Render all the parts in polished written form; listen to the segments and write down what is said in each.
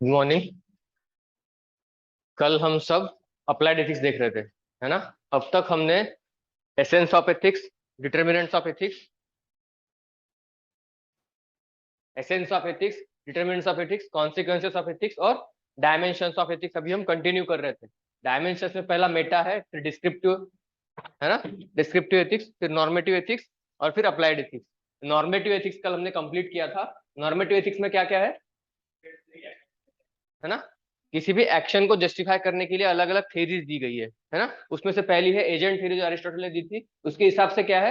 Good morning. कल हम सब अप्लाइड एथिक्स देख रहे थे, है ना। अब तक हमने essence of ethics, determinants of ethics, essence of ethics, determinants of ethics, consequences of ethics और डायमेंशंस ऑफ एथिक्स अभी हम कंटिन्यू कर रहे थे। डायमेंशंस में पहला मेटा है, फिर डिस्क्रिप्टिव, है ना, डिस्क्रिप्टिव एथिक्स, फिर नॉर्मेटिव एथिक्स और फिर अप्लाइड एथिक्स। नॉर्मेटिव एथिक्स कल हमने कंप्लीट किया था। नॉर्मेटिव एथिक्स में क्या क्या है ना, किसी भी एक्शन को जस्टिफाई करने के लिए अलग अलग थ्योरीज दी गई है ना। उसमें से पहली है एजेंट थ्योरी जो अरिस्टोटल ने दी थी। उसके हिसाब से क्या है,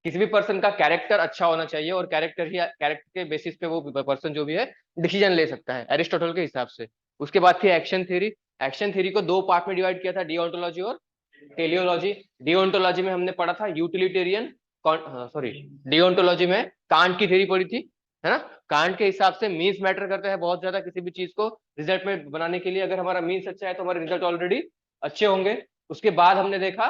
किसी भी पर्सन का कैरेक्टर अच्छा होना चाहिए और कैरेक्टर के बेसिस पे वो पर्सन जो भी है डिसीजन ले सकता है अरिस्टोटल के हिसाब से। उसके बाद थी एक्शन थ्योरी। एक्शन थ्योरी को दो पार्ट में डिवाइड किया था, डिओन्टोलॉजी और टेलियोलॉजी। डिओन्टोलॉजी में हमने पढ़ा था यूटिलिटेरियन, सॉरी, डिओन्टोलॉजी में कांट की थ्योरी पढ़ी थी, है ना। कांट के हिसाब से मीन्स मैटर करते हैं बहुत ज्यादा किसी भी चीज को रिजल्ट में बनाने के लिए। अगर हमारा मीन्स अच्छा है तो हमारे रिजल्ट ऑलरेडी अच्छे होंगे। उसके बाद हमने देखा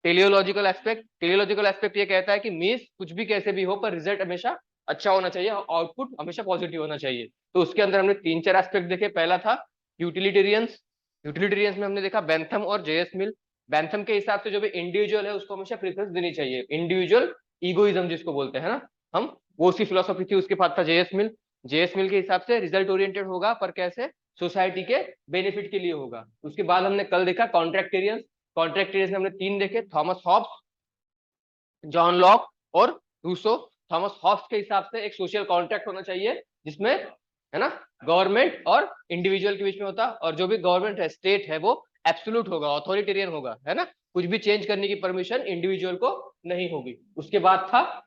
टेलियोलॉजिकल एस्पेक्ट। टेलियोलॉजिकल एस्पेक्ट ये कहता है कि मीन्स कुछ भी कैसे भी हो पर रिजल्ट हमेशा अच्छा होना चाहिए, आउटपुट हमेशा पॉजिटिव होना चाहिए। तो उसके अंदर हमने तीन चार एस्पेक्ट देखे। पहला था यूटिलिटेरियंस। यूटिलिटेरियंस में हमने देखा बेंथम और जेएस मिल। बेंथम के हिसाब से जो भी इंडिविजुअल है उसको हमेशा प्रेफरेंस देनी चाहिए, इंडिविजुअल ईगोइज्म जिसको बोलते हैं ना हम, वो उसकी फिलोसॉफी थी। उसके बाद था जेएस मिल। जेएस मिल के हिसाब से रिजल्ट ओरिएंटेड होगा पर कैसे, सोसाइटी के बेनिफिट के लिए होगा। उसके बाद हमने कल देखा कॉन्ट्रैक्टेरियंस। कॉन्ट्रैक्टेरियंस में हमने तीन देखे, थॉमस हॉब्स, जॉन लॉक और रूसो। थॉमस हॉब्स के हिसाब से एक सोशल कॉन्ट्रैक्ट होना चाहिए जिसमें, है ना, गवर्नमेंट और इंडिविजुअल के बीच में होता, और जो भी गवर्नमेंट है, स्टेट है, वो एब्सोल्यूट होगा, ऑथोरिटेरियन होगा, है ना। कुछ भी चेंज करने की परमिशन इंडिविजुअल को नहीं होगी। उसके बाद था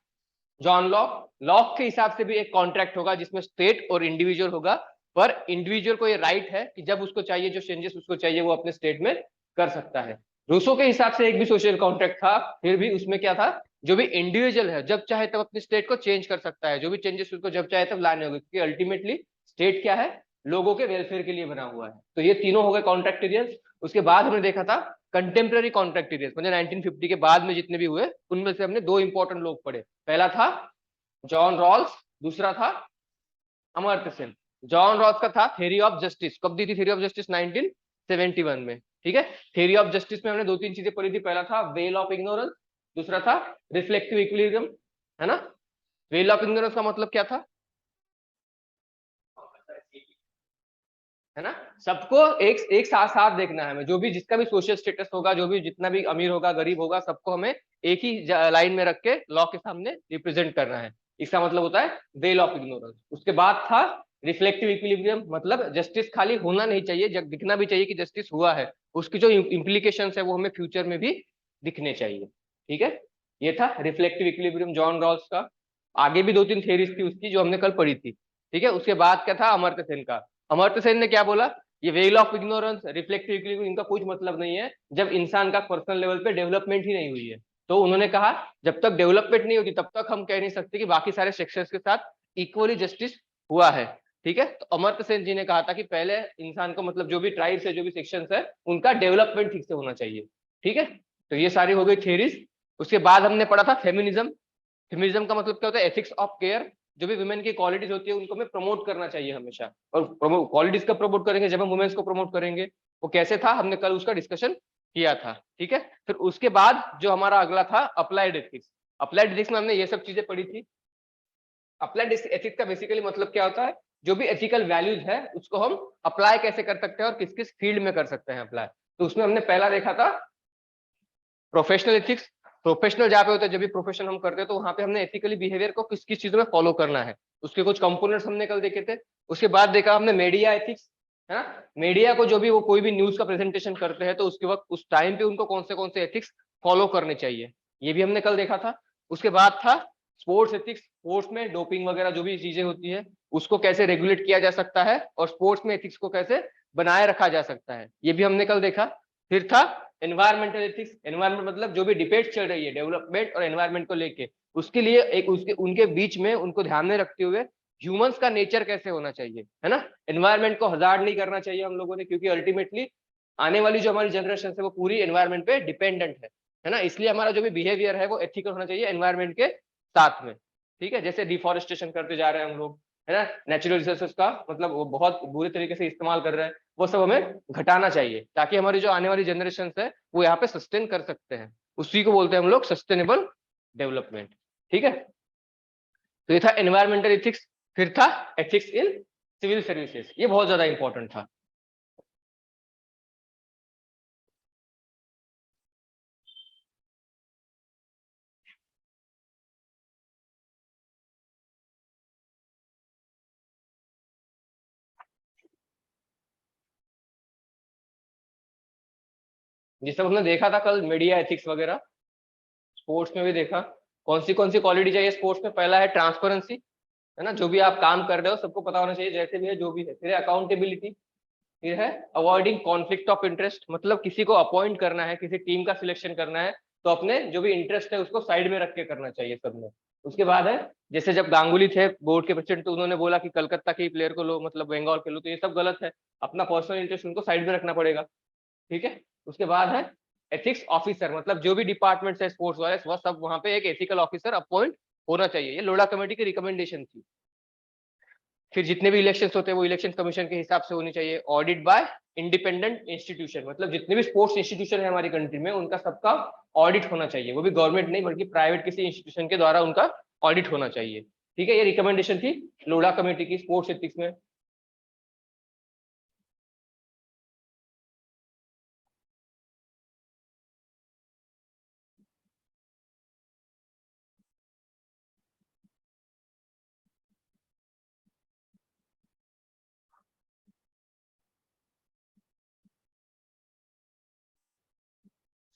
जॉन लॉक। लॉक के हिसाब से भी एक कॉन्ट्रैक्ट होगा जिसमें स्टेट और इंडिविजुअल होगा, पर इंडिविजुअल को ये राइट है कि जब उसको चाहिए, जो चेंजेस उसको चाहिए वो अपने स्टेट में कर सकता है। रूसो के हिसाब से एक भी सोशल कॉन्ट्रैक्ट था, फिर भी उसमें क्या था, जो भी इंडिविजुअल है जब चाहे तब अपनी स्टेट को चेंज कर सकता है, जो भी चेंजेस उसको जब चाहे तब लाने होंगे, क्योंकि अल्टीमेटली स्टेट क्या है, लोगों के वेलफेयर के लिए बना हुआ है। तो ये तीनों हो गए कॉन्ट्रैक्टेरियंस। उसके बाद हमने देखा था कंटेम्प्रेरी कॉन्ट्रैक्टेरियंस, मतलब 1950 के बाद में जितने भी हुए उनमें से हमने दो इंपॉर्टेंट लोग पढ़े। पहला था जॉन रॉल्स, दूसरा था अमर्त्य सेन। जॉन रॉल्स का था थ्योरी ऑफ जस्टिस। कब दी थी थ्योरी ऑफ जस्टिस? 1971 में, ठीक है। थ्योरी ऑफ जस्टिस में हमने दो तीन चीजें पढ़ी थी। पहला था वेल ऑफ इग्नोरेंस, दूसरा था रिफ्लेक्टिव इक्विलिब्रियम, है ना। वेल ऑफ इग्नोरेंस का मतलब क्या था, है ना, सबको एक एक साथ साथ देखना है हमें, जो भी जिसका भी सोशल स्टेटस होगा, जो भी जितना भी अमीर होगा गरीब होगा, सबको हमें एक ही लाइन में रख के लॉ के सामने रिप्रेजेंट करना है। इसका मतलब होता है वेल ऑफ इग्नोरेंस। उसके बाद था रिफ्लेक्टिव इक्विलिब्रियम, मतलब जस्टिस खाली होना नहीं चाहिए, जब दिखना भी चाहिए कि जस्टिस हुआ है, उसकी जो इम्प्लीकेशन है वो हमें फ्यूचर में भी दिखने चाहिए, ठीक है। ये था रिफ्लेक्टिव इक्विलिब्रियम जॉन रॉल्स का। आगे भी दो तीन थेरीज थी उसकी जो हमने कल पढ़ी थी, ठीक है। उसके बाद क्या था अमर्त्य सेन का। अमर्त्य सेन ने क्या बोला, ये well of ignorance, reflective equilibrium, इनका कुछ मतलब नहीं है जब इंसान का पर्सनल लेवल पे डेवलपमेंट ही नहीं हुई है। तो उन्होंने कहा जब तक डेवलपमेंट नहीं होती तब तक हम कह नहीं सकते कि बाकी सारे सेक्शंस के साथ इक्वली जस्टिस हुआ है, ठीक है। तो अमर्त्य सेन जी ने कहा था कि पहले इंसान को, मतलब जो भी ट्राइब्स है, जो भी सेक्शंस है, उनका डेवलपमेंट ठीक से होना चाहिए, ठीक है। तो ये सारी हो गई थ्योरीज। उसके बाद हमने पढ़ा था फेमिनिज्म। फेमिनिज्म का मतलब क्या होता है, एथिक्स ऑफ केयर। जो भी वुमेन की क्वालिटीज होती है उनको हमें प्रमोट करना चाहिए हमेशा, और क्वालिटीज का प्रमोट करेंगे जब हम वुमेन्स को प्रमोट करेंगे। वो कैसे था, हमने कल उसका डिस्कशन किया था, ठीक है। फिर उसके बाद जो हमारा अगला था अप्लाइड एथिक्स। अप्लाइड एथिक्स में हमने ये सब चीजें पढ़ी थी। अप्लाइड एथिक्स का बेसिकली मतलब क्या होता है, जो भी एथिकल वैल्यूज है उसको हम अप्लाई कैसे कर सकते हैं और किस किस फील्ड में कर सकते हैं अप्लाई। तो उसमें हमने पहला देखा था प्रोफेशनल एथिक्स। प्रोफेशनल जहाँ पे होता है, जब भी प्रोफेशन हम करते हैं तो वहां पे हमने एथिकली बिहेवियर को किस किस चीजों में फॉलो करना है, उसके कुछ कंपोनेंट्स हमने कल देखे थे। उसके बाद देखा हमने मीडिया एथिक्स, है ना। मीडिया को जो भी वो कोई भी न्यूज का प्रेजेंटेशन करते हैं तो उसके वक्त उस टाइम पे उनको कौन से एथिक्स फॉलो करने चाहिए, ये भी हमने कल देखा था। उसके बाद था स्पोर्ट्स एथिक्स। स्पोर्ट्स में डोपिंग वगैरह जो भी चीजें होती है उसको कैसे रेगुलेट किया जा सकता है, और स्पोर्ट्स में एथिक्स को कैसे बनाए रखा जा सकता है, ये भी हमने कल देखा। फिर था एनवायरमेंटल एथिक्स। एनवायरमेंट मतलब जो भी डिबेट चल रही है डेवलपमेंट और एनवायरमेंट को लेके, उसके लिए एक उसके उनके बीच में उनको ध्यान में रखते हुए ह्यूमंस का नेचर कैसे होना चाहिए, है ना। एनवायरमेंट को हजार्ड नहीं करना चाहिए हम लोगों ने, क्योंकि अल्टीमेटली आने वाली जो हमारी जनरेशन है वो पूरी एनवायरमेंट पे डिपेंडेंट है ना। इसलिए हमारा जो भी बिहेवियर है वो एथिकल होना चाहिए एनवायरमेंट के साथ में, ठीक है। जैसे डिफॉरेस्टेशन करते जा रहे हैं हम लोग, है ना, नेचुरल रिसोर्सेज का मतलब वो बहुत बुरे तरीके से इस्तेमाल कर रहे हैं, वो सब हमें घटाना चाहिए ताकि हमारी जो आने वाली जनरेशन है वो यहाँ पे सस्टेन कर सकते हैं। उसी को बोलते हैं हम लोग सस्टेनेबल डेवलपमेंट। ठीक है, तो ये था एनवायरमेंटल एथिक्स। फिर था एथिक्स इन सिविल सर्विसेज, ये बहुत ज्यादा इंपॉर्टेंट था। जिस हमने देखा था कल मीडिया एथिक्स वगैरह, स्पोर्ट्स में भी देखा कौन सी क्वालिटी चाहिए स्पोर्ट्स में। पहला है ट्रांसपेरेंसी, है ना, जो भी आप काम कर रहे हो सबको पता होना चाहिए जैसे भी है जो भी है। फिर है अकाउंटेबिलिटी, फिर है अवॉइडिंग कॉन्फ्लिक्ट ऑफ इंटरेस्ट, मतलब किसी को अपॉइंट करना है, किसी टीम का सिलेक्शन करना है तो अपने जो भी इंटरेस्ट है उसको साइड में रख के करना चाहिए सबने। उसके बाद है जैसे जब गांगुली थे बोर्ड के प्रेसिडेंट तो उन्होंने बोला कि कलकत्ता के प्लेयर को लो मतलब बंगाल के लो, तो ये सब गलत है, अपना पर्सनल इंटरेस्ट उनको साइड में रखना पड़ेगा। ठीक है, उसके बाद है एथिक्स ऑफिसर, मतलब जो भी डिपार्टमेंट है स्पोर्ट्स वाले वह सब वहां पे एक एथिकल ऑफिसर अपॉइंट होना चाहिए, ये लोढ़ा कमेटी की रिकमेंडेशन थी। फिर जितने भी इलेक्शंस होते हैं वो इलेक्शन कमीशन के हिसाब से होनी चाहिए। ऑडिट बाय इंडिपेंडेंट इंस्टीट्यूशन, मतलब जितने भी स्पोर्ट्स इंस्टीट्यूशन है हमारी कंट्री में उनका सबका ऑडिट होना चाहिए, वो भी गवर्नमेंट नहीं बल्कि प्राइवेट किसी इंस्टीट्यूशन के द्वारा उनका ऑडिट होना चाहिए। ठीक है, ये रिकमेंडेशन थी लोढ़ा कमेटी की स्पोर्ट्स एथिक्स में।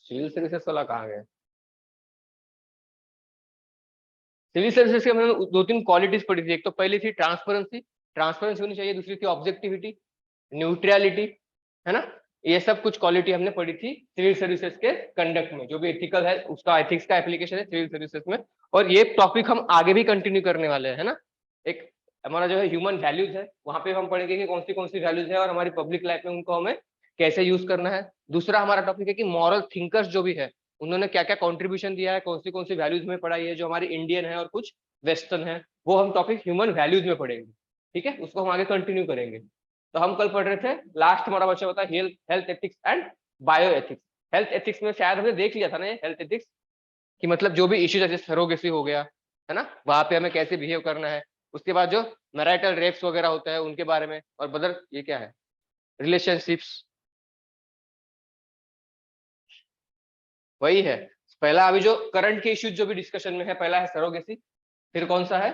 सिविल सर्विसेज वाला कहाँ गया? सिविल सर्विसेज के हमने दो तीन क्वालिटीज पढ़ी थी। एक तो पहली थी ट्रांसपेरेंसी, ट्रांसपेरेंसी होनी चाहिए। दूसरी थी ऑब्जेक्टिविटी, न्यूट्रलिटी, है ना, ये सब कुछ क्वालिटी हमने पढ़ी थी सिविल सर्विसेज के कंडक्ट में। जो भी एथिकल है उसका एथिक्स का एप्लीकेशन है सिविल सर्विसेज में, और ये टॉपिक हम आगे भी कंटिन्यू करने वाले हैं, है ना। एक हमारा जो है ह्यूमन वैल्यूज है, वहां पे हम पढ़ेंगे कि कौन सी वैल्यूज है और हमारी पब्लिक लाइफ में उनको हमें कैसे यूज करना है। दूसरा हमारा टॉपिक है कि मॉरल थिंकर्स जो भी है उन्होंने क्या क्या कॉन्ट्रीब्यूशन दिया है, कौन सी वैल्यूज में पढ़ाई है जो हमारी इंडियन है और कुछ वेस्टर्न है, वो हम टॉपिक ह्यूमन वैल्यूज में पढ़ेंगे। ठीक है, उसको हम आगे कंटिन्यू करेंगे। तो हम कल पढ़ रहे थे, लास्ट हमारा बच्चा होता है health ethics and bio ethics. Health ethics में शायद हमने देख लिया था ना ये हेल्थ एथिक्स, कि मतलब जो भी इश्यूज जैसे सरोगेसी हो गया, है ना, वहां पे हमें कैसे बिहेव करना है। उसके बाद जो मैरिटल रेप्स वगैरह होता है उनके बारे में, और बदर ये क्या है, रिलेशनशिप्स, वही है। पहला अभी जो करंट के इश्यूज जो भी डिस्कशन में है, पहला है सरोगेसी। फिर कौन सा है,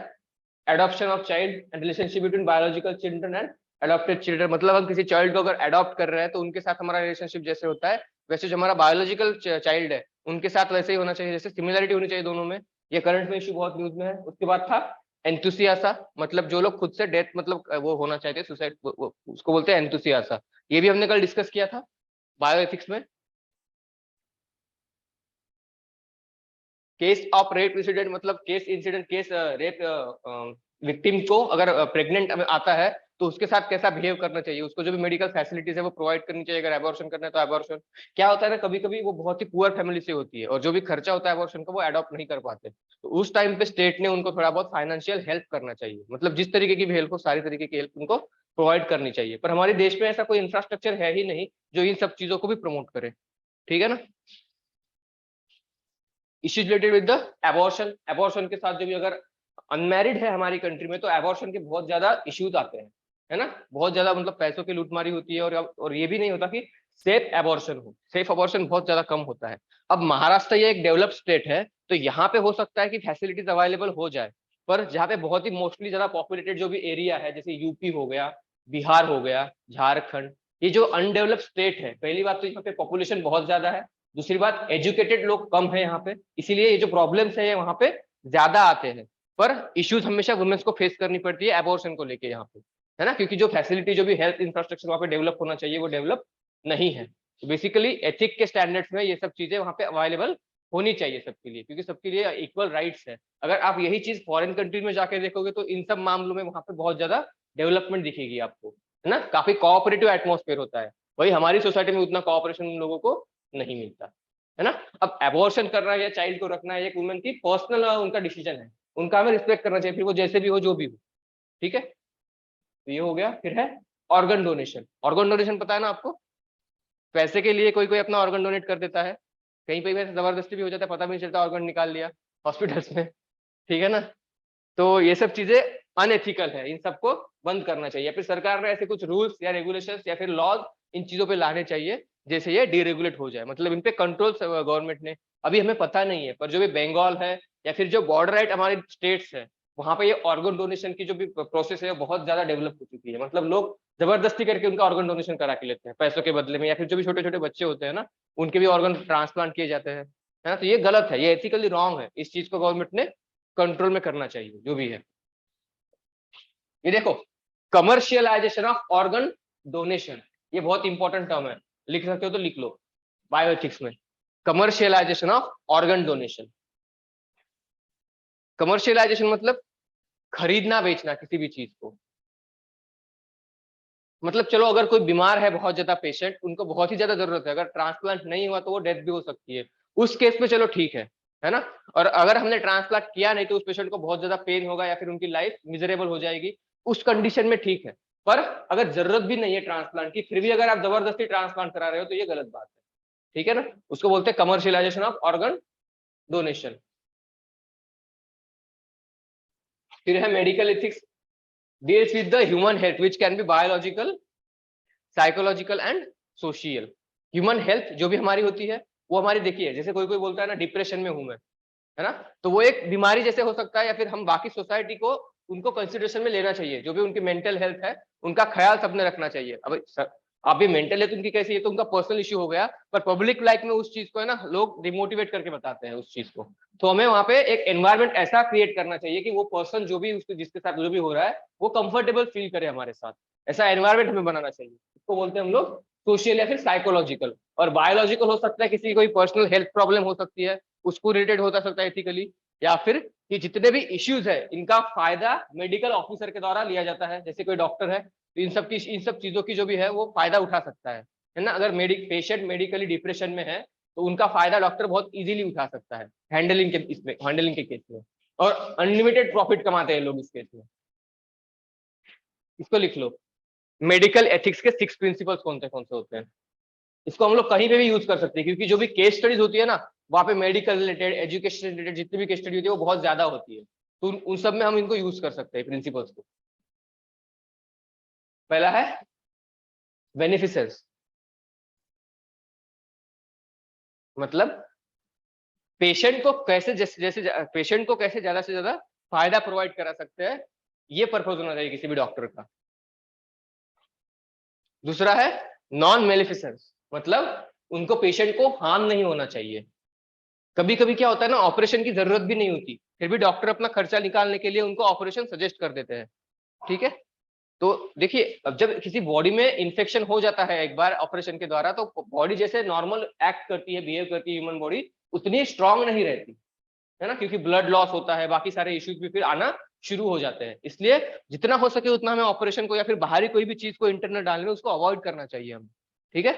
adoption of child and relationship between biological children and adopted children, मतलब हम किसी चाइल्ड को अगर अडॉप्ट कर रहे हैं तो उनके साथ हमारा रिलेशनशिप जैसे होता है वैसे जो हमारा बायोलॉजिकल चाइल्ड है उनके साथ वैसे ही होना चाहिए, जैसे सिमिलरिटी होनी चाहिए दोनों में। ये करंट में इश्यू बहुत न्यूज में है। उसके बाद था एंथुसियासा, मतलब जो लोग खुद से डेथ मतलब वो होना चाहते हैं सुसाइड, उसको बोलते हैं एंथुसियासा। ये भी हमने कल डिस्कस किया था बायोएथिक्स में। केस ऑफ रेप इंसिडेंट, मतलब case incident, case rape victim को अगर प्रेग्नेंट आता है तो उसके साथ कैसा बिहेव करना चाहिए, उसको जो भी मेडिकल फैसिलिटीज है वो प्रोवाइड करनी चाहिए। अगर एबॉर्शन करना है तो एबॉर्शन, क्या होता है ना, कभी कभी वो बहुत ही पुअर फैमिली से होती है और जो भी खर्चा होता है एबॉर्शन का वो अडॉप्ट नहीं कर पाते, तो उस टाइम पे स्टेट ने उनको थोड़ा बहुत फाइनेंशियल हेल्प करना चाहिए, मतलब जिस तरीके की भी हेल्प हो सारी तरीके की हेल्प उनको प्रोवाइड करनी चाहिए। पर हमारे देश में ऐसा कोई इंफ्रास्ट्रक्चर है ही नहीं जो इन सब चीजों को भी प्रमोट करे। ठीक है ना। Issues related with the abortion, abortion के साथ जो भी अगर अनमैरिड है हमारी कंट्री में तो एबॉर्शन के बहुत ज्यादा इश्यूज आते हैं, है ना, बहुत ज्यादा मतलब पैसों की लूटमारी होती है, और ये भी नहीं होता कि सेफ एबॉर्शन हो, सेफ एबॉर्शन बहुत ज्यादा कम होता है। अब महाराष्ट्र ये एक डेवलप्ड स्टेट है तो यहाँ पे हो सकता है कि फैसिलिटीज अवेलेबल हो जाए, पर जहाँ पे बहुत ही मोस्टली ज्यादा पॉपुलेटेड जो भी एरिया है जैसे यूपी हो गया, बिहार हो गया, झारखंड, ये जो अनडेवलप्ड स्टेट है, पहली बात तो यहाँ पे पॉपुलेशन बहुत ज्यादा है, दूसरी बात एजुकेटेड लोग कम है यहाँ पे, इसीलिए ये जो प्रॉब्लम्स है ये वहाँ पे ज्यादा आते हैं। पर इश्यूज हमेशा वुमेन्स को फेस करनी पड़ती है एबॉर्शन को लेके यहाँ पे, है ना, क्योंकि जो फैसिलिटी जो भी हेल्थ इंफ्रास्ट्रक्चर वहाँ पे डेवलप होना चाहिए वो डेवलप नहीं है। तो बेसिकली एथिक के स्टैंडर्ड्स में ये सब चीजें वहाँ पे अवेलेबल होनी चाहिए सबके लिए, क्योंकि सबके लिए इक्वल राइट्स है। अगर आप यही चीज फॉरेन कंट्री में जाके देखोगे तो इन सब मामलों में वहाँ पे बहुत ज्यादा डेवलपमेंट दिखेगी आपको, है ना, काफी कोऑपरेटिव एटमोस्फेयर होता है। वही हमारी सोसाइटी में उतना कोऑपरेशन उन लोगों को नहीं मिलता, है ना। अब एबॉर्शन करना है या चाइल्ड को रखना है एक वुमेन की पर्सनल उनका डिसीजन है, उनका हमें रिस्पेक्ट करना चाहिए, फिर वो जैसे भी हो जो भी हो। ठीक है, तो ये हो गया। फिर है ऑर्गन डोनेशन। ऑर्गन डोनेशन पता है ना आपको, पैसे के लिए कोई कोई अपना ऑर्गन डोनेट कर देता है, कहीं पे वैसे जबरदस्ती भी हो जाता है, पता भी नहीं चलता ऑर्गन निकाल लिया हॉस्पिटल्स में, ठीक है ना। तो ये सब चीजें अनएथिकल है, इन सबको बंद करना चाहिए। फिर सरकार ने ऐसे कुछ रूल्स या रेगुलेशंस या फिर लॉज इन चीजों पे लाने चाहिए जैसे ये डीरेगुलेट हो जाए, मतलब इन पे कंट्रोल गवर्नमेंट ने, अभी हमें पता नहीं है, पर जो भी बंगाल है या फिर जो बॉर्डर राइट हमारे स्टेट्स है, वहां पे ये ऑर्गन डोनेशन की जो भी प्रोसेस है बहुत ज्यादा डेवलप हो चुकी है। मतलब लोग जबरदस्ती करके उनका ऑर्गन डोनेशन करा के लेते हैं पैसों के बदले में, या फिर जो भी छोटे छोटे बच्चे होते हैं ना, उनके भी ऑर्गन ट्रांसप्लांट किए जाते हैं, है ना। तो ये गलत है, ये एथिकली रॉन्ग है, इस चीज को गवर्नमेंट ने कंट्रोल में करना चाहिए जो भी है। ये देखो, कमर्शियलाइजेशन ऑफ ऑर्गन डोनेशन, ये बहुत इंपॉर्टेंट टर्म है, लिख सकते हो तो लिख लो बायोएथिक्स में। Commercialisation of organ donation, commercialisation मतलब खरीदना बेचना किसी भी चीज को। मतलब चलो अगर कोई बीमार है बहुत ज्यादा पेशेंट, उनको बहुत ही ज्यादा जरूरत है, अगर ट्रांसप्लांट नहीं हुआ तो वो डेथ भी हो सकती है, उस केस में चलो ठीक है ना। और अगर हमने ट्रांसप्लांट किया नहीं तो उस पेशेंट को बहुत ज्यादा पेन होगा या फिर उनकी लाइफ मिजरेबल हो जाएगी, उस कंडीशन में ठीक है। पर अगर जरूरत भी नहीं है ट्रांसप्लांट की, फिर भी अगर आप जबरदस्ती ट्रांसप्लांट करा रहे हो तो ये गलत बात है, ठीक है ना। उसको बोलते हैं कमर्शियलाइजेशन ऑफ ऑर्गन डोनेशन। फिर है medical ethics, deals with the human health which can B biological, psychological and social. Human health जो भी हमारी होती है वो हमारी, देखिए जैसे कोई कोई बोलता है ना डिप्रेशन में हूं मैं, है ना, तो वो एक बीमारी जैसे हो सकता है, या फिर हम बाकी सोसाइटी को उनको कंसिडरेशन में लेना चाहिए, जो भी उनकी मेंटल हेल्थ है उनका ख्याल सबने रखना चाहिए। अब आप भी मेंटल हेल्थ उनकी कैसी है तो उनका पर्सनल इश्यू हो गया, पर पब्लिक लाइफ में उस चीज को है ना लोग डिमोटिवेट करके बताते हैं उस चीज को। तो हमें वहां पे एक एनवायरमेंट ऐसा क्रिएट करना चाहिए कि वो पर्सन जो भी उसके जिसके साथ जो भी हो रहा है वो कंफर्टेबल फील करे हमारे साथ, ऐसा एनवायरमेंट हमें बनाना चाहिए। इसको बोलते हैं हम लोग सोशल या फिर साइकोलॉजिकल। और बायोलॉजिकल हो सकता है किसी की कोई पर्सनल हेल्थ प्रॉब्लम हो सकती है, उसको रिलेटेड होता सकता है एथिकली, या फिर कि जितने भी इश्यूज है इनका फायदा मेडिकल ऑफिसर के द्वारा लिया जाता है, जैसे कोई डॉक्टर है तो इन सब चीजों की जो भी है वो फायदा उठा सकता है ना। अगर पेशेंट मेडिकली डिप्रेशन में है तो उनका फायदा डॉक्टर बहुत इजीली उठा सकता है हैंडलिंग के केस में, और अनलिमिटेड प्रॉफिट कमाते हैं लोग इस केस में। इसको लिख लो, मेडिकल एथिक्स के 6 प्रिंसिपल्स कौन से होते हैं। इसको हम लोग कहीं पे भी यूज कर सकते हैं, क्योंकि जो भी केस स्टडीज होती है ना वहाँ पे मेडिकल रिलेटेड एजुकेशन रिलेटेड जितनी भी केस स्टडी होती है वो बहुत ज्यादा होती है, तो उन सब में हम इनको यूज कर सकते हैं प्रिंसिपल्स को। पहला है बेनिफिसेंस, मतलब पेशेंट को कैसे जैसे जैसे पेशेंट को कैसे ज्यादा से ज्यादा फायदा प्रोवाइड करा सकते हैं, ये पर्पज होना चाहिए किसी भी डॉक्टर का। दूसरा है नॉन मेलिफिसेंस, मतलब उनको पेशेंट को हार्म नहीं होना चाहिए। कभी कभी क्या होता है ना, ऑपरेशन की जरूरत भी नहीं होती, फिर भी डॉक्टर अपना खर्चा निकालने के लिए उनको ऑपरेशन सजेस्ट कर देते हैं, ठीक है। तो देखिए अब जब किसी बॉडी में इन्फेक्शन हो जाता है एक बार ऑपरेशन के द्वारा, तो बॉडी जैसे नॉर्मल एक्ट करती है, बिहेव करती है ह्यूमन बॉडी, उतनी स्ट्रांग नहीं रहती, है ना, क्योंकि ब्लड लॉस होता है, बाकी सारे इश्यूज भी फिर आना शुरू हो जाते हैं। इसलिए जितना हो सके उतना हमें ऑपरेशन को या फिर बाहरी कोई भी चीज को इंटरनल डालने में उसको अवॉइड करना चाहिए हम, ठीक है।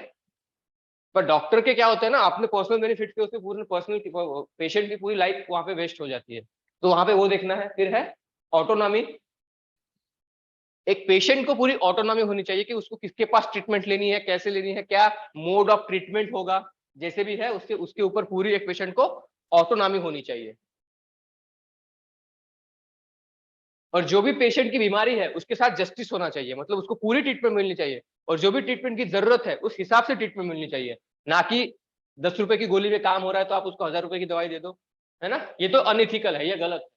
पर डॉक्टर के क्या होता है ना, आपने पर्सनल बेनिफिट के उसके पूरे पर्सनल पेशेंट की पूरी लाइफ वहां पे वेस्ट हो जाती है, तो वहां पे वो देखना है। फिर है ऑटोनॉमी, एक पेशेंट को पूरी ऑटोनॉमी होनी चाहिए कि उसको किसके पास ट्रीटमेंट लेनी है, कैसे लेनी है, क्या मोड ऑफ ट्रीटमेंट होगा, जैसे भी है उसके उसके ऊपर पूरी एक पेशेंट को ऑटोनॉमी होनी चाहिए। और जो भी पेशेंट की बीमारी है उसके साथ जस्टिस होना चाहिए, मतलब उसको पूरी ट्रीटमेंट मिलनी चाहिए, और जो भी ट्रीटमेंट की जरूरत है उस हिसाब से ट्रीटमेंट मिलनी चाहिए, ना कि 10 रुपए की गोली में काम हो रहा है तो आप उसको 1000 रुपए की दवाई दे दो, है ना। ये तो अनइथिकल है, ये गलत,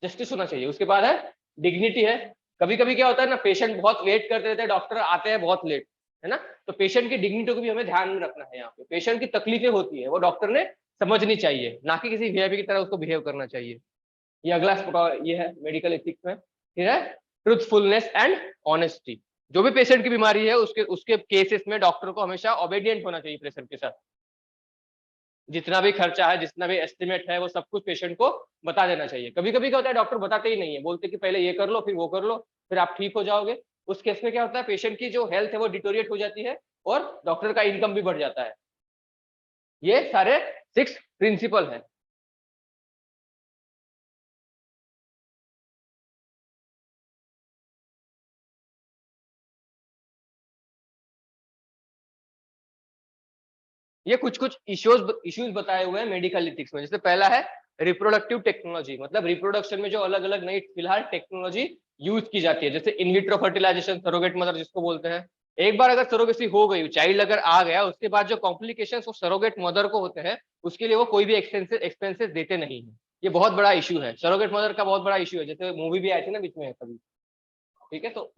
जस्टिस होना चाहिए। उसके बाद है डिग्निटी है। कभी कभी क्या होता है ना, पेशेंट बहुत वेट करते रहते हैं, डॉक्टर आते हैं बहुत लेट, है ना, तो पेशेंट की डिग्निटी को भी हमें ध्यान में रखना है। यहाँ पे पेशेंट की तकलीफें होती है वो डॉक्टर ने समझनी चाहिए, ना कि किसी वीआईपी की तरह उसको बिहेव करना चाहिए। ये अगला ये है मेडिकल एथिक्स में। फिर है ट्रूथफुलनेस एंड ऑनेस्टी, जो भी पेशेंट की बीमारी है उसके उसके केसेस में डॉक्टर को हमेशा ओबेडिएंट होना चाहिए पेशेंट के साथ, जितना भी खर्चा है जितना भी एस्टिमेट है वो सब कुछ पेशेंट को बता देना चाहिए। कभी कभी क्या होता है डॉक्टर बताते ही नहीं है, बोलते कि पहले ये कर लो फिर वो कर लो फिर आप ठीक हो जाओगे। उस केस में क्या होता है, पेशेंट की जो हेल्थ है वो डिटोरिएट हो जाती है और डॉक्टर का इनकम भी बढ़ जाता है। ये सारे 6 प्रिंसिपल है। ये कुछ कुछ इश्यूज बताए हुए हैं मेडिकल इथिक्स में। जैसे पहला है रिप्रोडक्टिव टेक्नोलॉजी, मतलब रिप्रोडक्शन में जो अलग अलग नई फिलहाल टेक्नोलॉजी यूज की जाती है, जैसे इनविट्रो फर्टिलाइजेशन, सरोगेट मदर जिसको बोलते हैं। एक बार अगर सरोगेसी हो गई, चाइल्ड अगर आ गया, उसके बाद जो कॉम्प्लिकेशंस वो सरोगेट मदर को होते हैं, उसके लिए वो कोई भी एक्सपेंसेस देते नहीं है। ये बहुत बड़ा इशू है, सरोगेट मदर का बहुत बड़ा इशू है। जैसे मूवी भी आई थी ना बीच में कभी, ठीक है, तो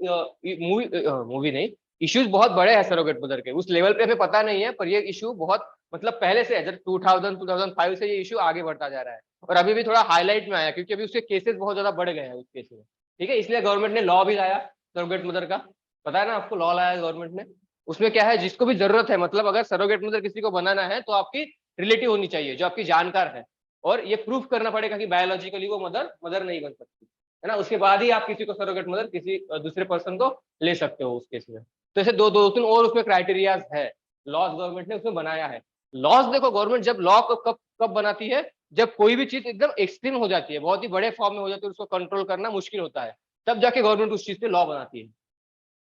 मूवी नहीं, इश्यूज बहुत बड़े हैं सरोगेट मदर के। उस लेवल पे हमें पता नहीं है, पर ये इशू बहुत मतलब पहले से है, जब 2005 से ये इशू आगे बढ़ता जा रहा है, और अभी भी थोड़ा हाईलाइट में आया क्योंकि अभी उसके केसेस बहुत ज्यादा बढ़ गए हैं उस केस में। ठीक है, इसलिए गवर्नमेंट ने लॉ भी लाया सरोगेट मदर का, पता है ना आपको, लॉ लाया गवर्नमेंट ने। उसमें क्या है, जिसको भी जरूरत है, मतलब अगर सरोगेट मदर किसी को बनाना है तो आपकी रिलेटिव होनी चाहिए जो आपकी जानकार है, और ये प्रूफ करना पड़ेगा कि बायोलॉजिकली वो मदर नहीं बन सकती, है ना। उसके बाद ही आप किसी को सरोगेट मदर किसी दूसरे पर्सन को ले सकते हो उस केस में। तो ऐसे दो दो तीन और उसमें क्राइटेरियाज है, लॉज गवर्नमेंट ने उसमें बनाया है। लॉज देखो, गवर्नमेंट जब लॉ कब कब बनाती है, जब कोई भी चीज एकदम एक्सट्रीम हो जाती है, बहुत ही बड़े फॉर्म में हो जाती है, उसको कंट्रोल करना मुश्किल होता है, तब जाके गवर्नमेंट उस चीज पे लॉ बनाती है।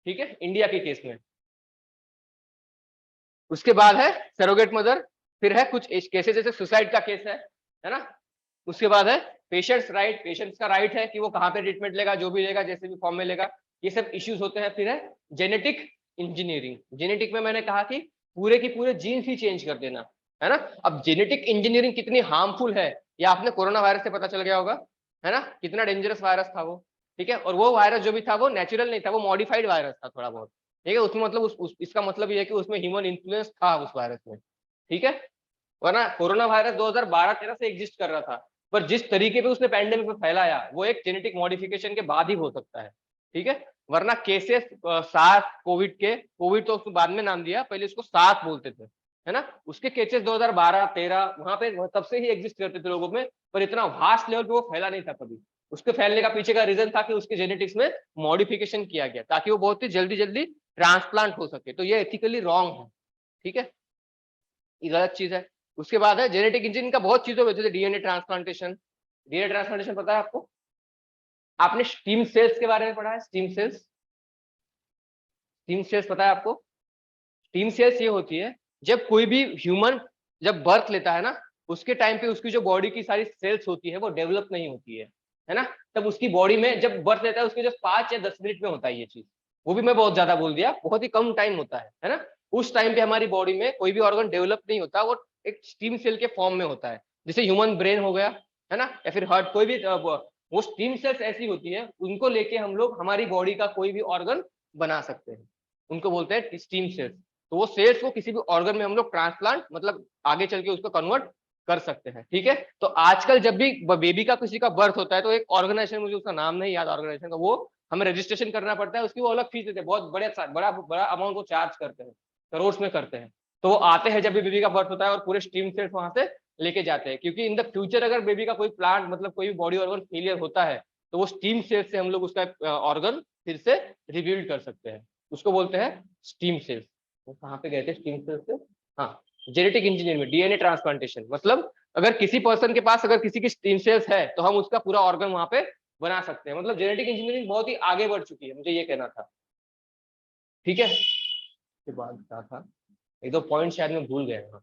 ठीक है, इंडिया के केस में। उसके बाद है सरोगेट मदर, फिर है कुछ केसेस जैसे सुसाइड का केस है ना। उसके बाद है पेशेंट्स राइट, पेशेंट्स का राइट है कि वो कहाँ पे ट्रीटमेंट लेगा, जो भी लेगा, जैसे भी फॉर्म में लेगा, ये सब इश्यूज होते हैं। फिर है जेनेटिक इंजीनियरिंग, जेनेटिक में मैंने कहा कि पूरे की पूरे जीन्स ही चेंज कर देना, है ना। अब जेनेटिक इंजीनियरिंग कितनी हार्मफुल है, ये आपने कोरोना वायरस से पता चल गया होगा, है ना, कितना डेंजरस वायरस था वो। ठीक है, और वो वायरस जो भी था वो नेचुरल नहीं था, वो मॉडिफाइड वायरस था थोड़ा बहुत। ठीक है, उसमें मतलब इसका मतलब ये है कि उसमें ह्यूमन इन्फ्लुएंस था उस वायरस में। ठीक है, वरना कोरोना वायरस 2012-13 से एग्जिस्ट कर रहा था, पर जिस तरीके पे उसने पैंडेमिक में फैलाया, वो एक जेनेटिक मॉडिफिकेशन के बाद ही हो सकता है। ठीक है, वरना केसेस सार्स कोविड के, कोविड तो उसको बाद में नाम दिया, पहले उसको सार्स बोलते थे, है ना। उसके केसेस 2012-13 वहां पे तब से ही एग्जिस्ट करते थे लोगों में, पर इतना वास्ट लेवल पे वो फैला नहीं था कभी। उसके फैलने का पीछे का रीजन था कि उसके जेनेटिक्स में मॉडिफिकेशन किया गया ताकि वो बहुत ही जल्दी जल्दी ट्रांसप्लांट हो सके, तो ये एथिकली रॉन्ग है। ठीक है, ये गलत चीज है। उसके बाद है जेनेटिक इंजीनियरिंग का बहुत चीजों में, जैसे डीएनए ट्रांसप्लांटेशन। डीएनए ट्रांसप्लांटेशन पता है आपको, आपने स्टीम सेल्स के बारे में पढ़ा है, स्टीम सेल्स, स्टीम सेल्स पता है आपको। स्टीम सेल्स ये होती है जब कोई भी ह्यूमन जब बर्थ लेता है ना, उसके टाइम पे उसकी जो बॉडी की सारी सेल्स होती है वो डेवलप नहीं होती है ना। तब उसकी बॉडी में जब बर्थ लेता है उसके जो 5 या 10 मिनट में होता है ये चीज, वो भी मैं बहुत ज्यादा बोल दिया, बहुत ही कम टाइम होता है ना। उस टाइम पे हमारी बॉडी में कोई भी ऑर्गन डेवलप नहीं होता, वो एक स्टीम सेल के फॉर्म में होता है, जैसे ह्यूमन ब्रेन हो गया, है ना, या फिर हार्ट, कोई भी वो स्टीम सेल्स ऐसी होती है, उनको लेके हम लोग हमारी बॉडी का कोई भी ऑर्गन बना सकते हैं, उनको बोलते हैं स्टीम सेल्स। तो वो सेल्स को किसी भी ऑर्गन में हम लोग ट्रांसप्लांट मतलब आगे चल के उसको कन्वर्ट कर सकते हैं। ठीक है, तो आजकल जब भी बेबी का किसी का बर्थ होता है तो एक ऑर्गेनाइजेशन, मुझे उसका नाम नहीं याद ऑर्गेनाइजेशन का, वो हमें रजिस्ट्रेशन करना पड़ता है, उसकी वो अलग फीस देते हैं, बहुत बड़ा अमाउंट वो चार्ज करते हैं, करोड़ में करते हैं। तो वो आते हैं जब भी बेबी का बर्थ होता है और पूरे स्टीम सेल्स वहां से लेके जाते हैं, क्योंकि इन द फ्यूचर अगर बेबी का कोई प्लांट मतलब कोई भी बॉडी ऑर्गन फेलियर होता है तो वो स्टीम सेल्स से हम लोग उसका ऑर्गन फिर से रिबिल्ड कर सकते हैं, उसको बोलते हैं स्टीम सेल्स। वो कहाँ पे गए थे स्टीम सेल्स से, हाँ, जेनेटिक इंजीनियरिंग में डीएनए ट्रांसप्लांटेशन, मतलब अगर किसी पर्सन के पास अगर किसी की स्टीम सेल्स है तो हम उसका पूरा ऑर्गन वहां पे बना सकते हैं। मतलब जेनेटिक इंजीनियरिंग बहुत ही आगे बढ़ चुकी है, मुझे ये कहना था। ठीक है, उसके बाद क्या था, एक दो पॉइंट शायद मैं भूल गया।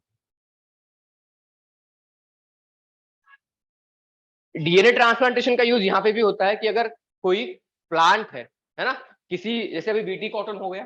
डीएनए ट्रांसप्लांटेशन का यूज यहाँ पे भी होता है कि अगर कोई प्लांट है ना, किसी जैसे अभी बीटी कॉटन हो गया,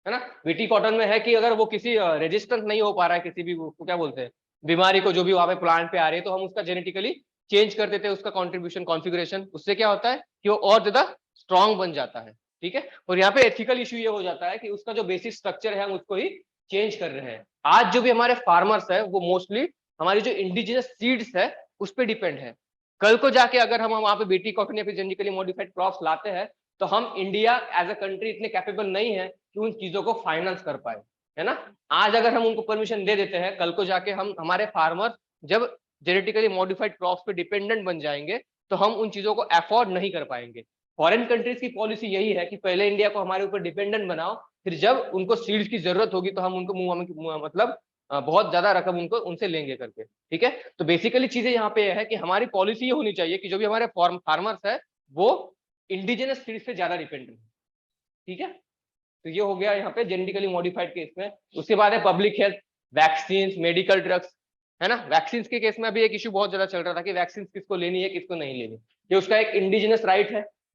है ना, बीटी कॉटन में है कि अगर वो किसी रेजिस्टेंट नहीं हो पा रहा है किसी भी, उसको क्या बोलते हैं, बीमारी को, जो भी वहां पे प्लांट पे आ रही है, तो हम उसका जेनेटिकली चेंज कर देते हैं उसका कॉन्ट्रीब्यूशन कॉन्फ़िगरेशन, उससे क्या होता है कि वो और ज्यादा स्ट्रॉन्ग बन जाता है। ठीक है, और यहाँ पे एथिकल इशू ये हो जाता है कि उसका जो बेसिक स्ट्रक्चर है हम उसको ही चेंज कर रहे हैं। आज जो भी हमारे फार्मर्स है वो मोस्टली हमारी जो इंडिजिनस सीड्स है उस पर डिपेंड है। कल को जाके अगर हम वहां पे बीटी कॉटन या फिर जेनेटिकली मॉडिफाइड क्रॉप्स लाते हैं तो हम इंडिया एज अ कंट्री इतने कैपेबल नहीं है कि उन चीजों को फाइनेंस कर पाए, है ना। आज अगर हम उनको परमिशन दे देते हैं, कल को जाके हम हमारे फार्मर जब जेनेटिकली मॉडिफाइड क्रॉप्स पे डिपेंडेंट बन जाएंगे तो हम उन चीजों को अफोर्ड नहीं कर पाएंगे। फॉरेन कंट्रीज की पॉलिसी यही है कि पहले इंडिया को हमारे ऊपर डिपेंडेंट बनाओ, फिर जब उनको सीड्स की जरूरत होगी तो हम उनको मतलब बहुत ज्यादा रकम उनको उनसे लेंगे करके। ठीक है, तो बेसिकली चीजें यहाँ पे है कि हमारी पॉलिसी ये होनी चाहिए कि जो भी हमारे फार्मर्स है वो इंडिजिनस सीड से ज्यादा डिपेंड है। ठीक है, तो ये हो गया यहाँ पे जेनेटिकली मॉडिफाइड केस में। उसके बाद है public health, vaccine, medical drugs, है ना। वैक्सीन के केस में अभी एक इशू बहुत ज्यादा चल रहा था कि वैक्सीन किसको लेनी है किसको नहीं लेनी, ये उसका एक इंडिजिनस राइट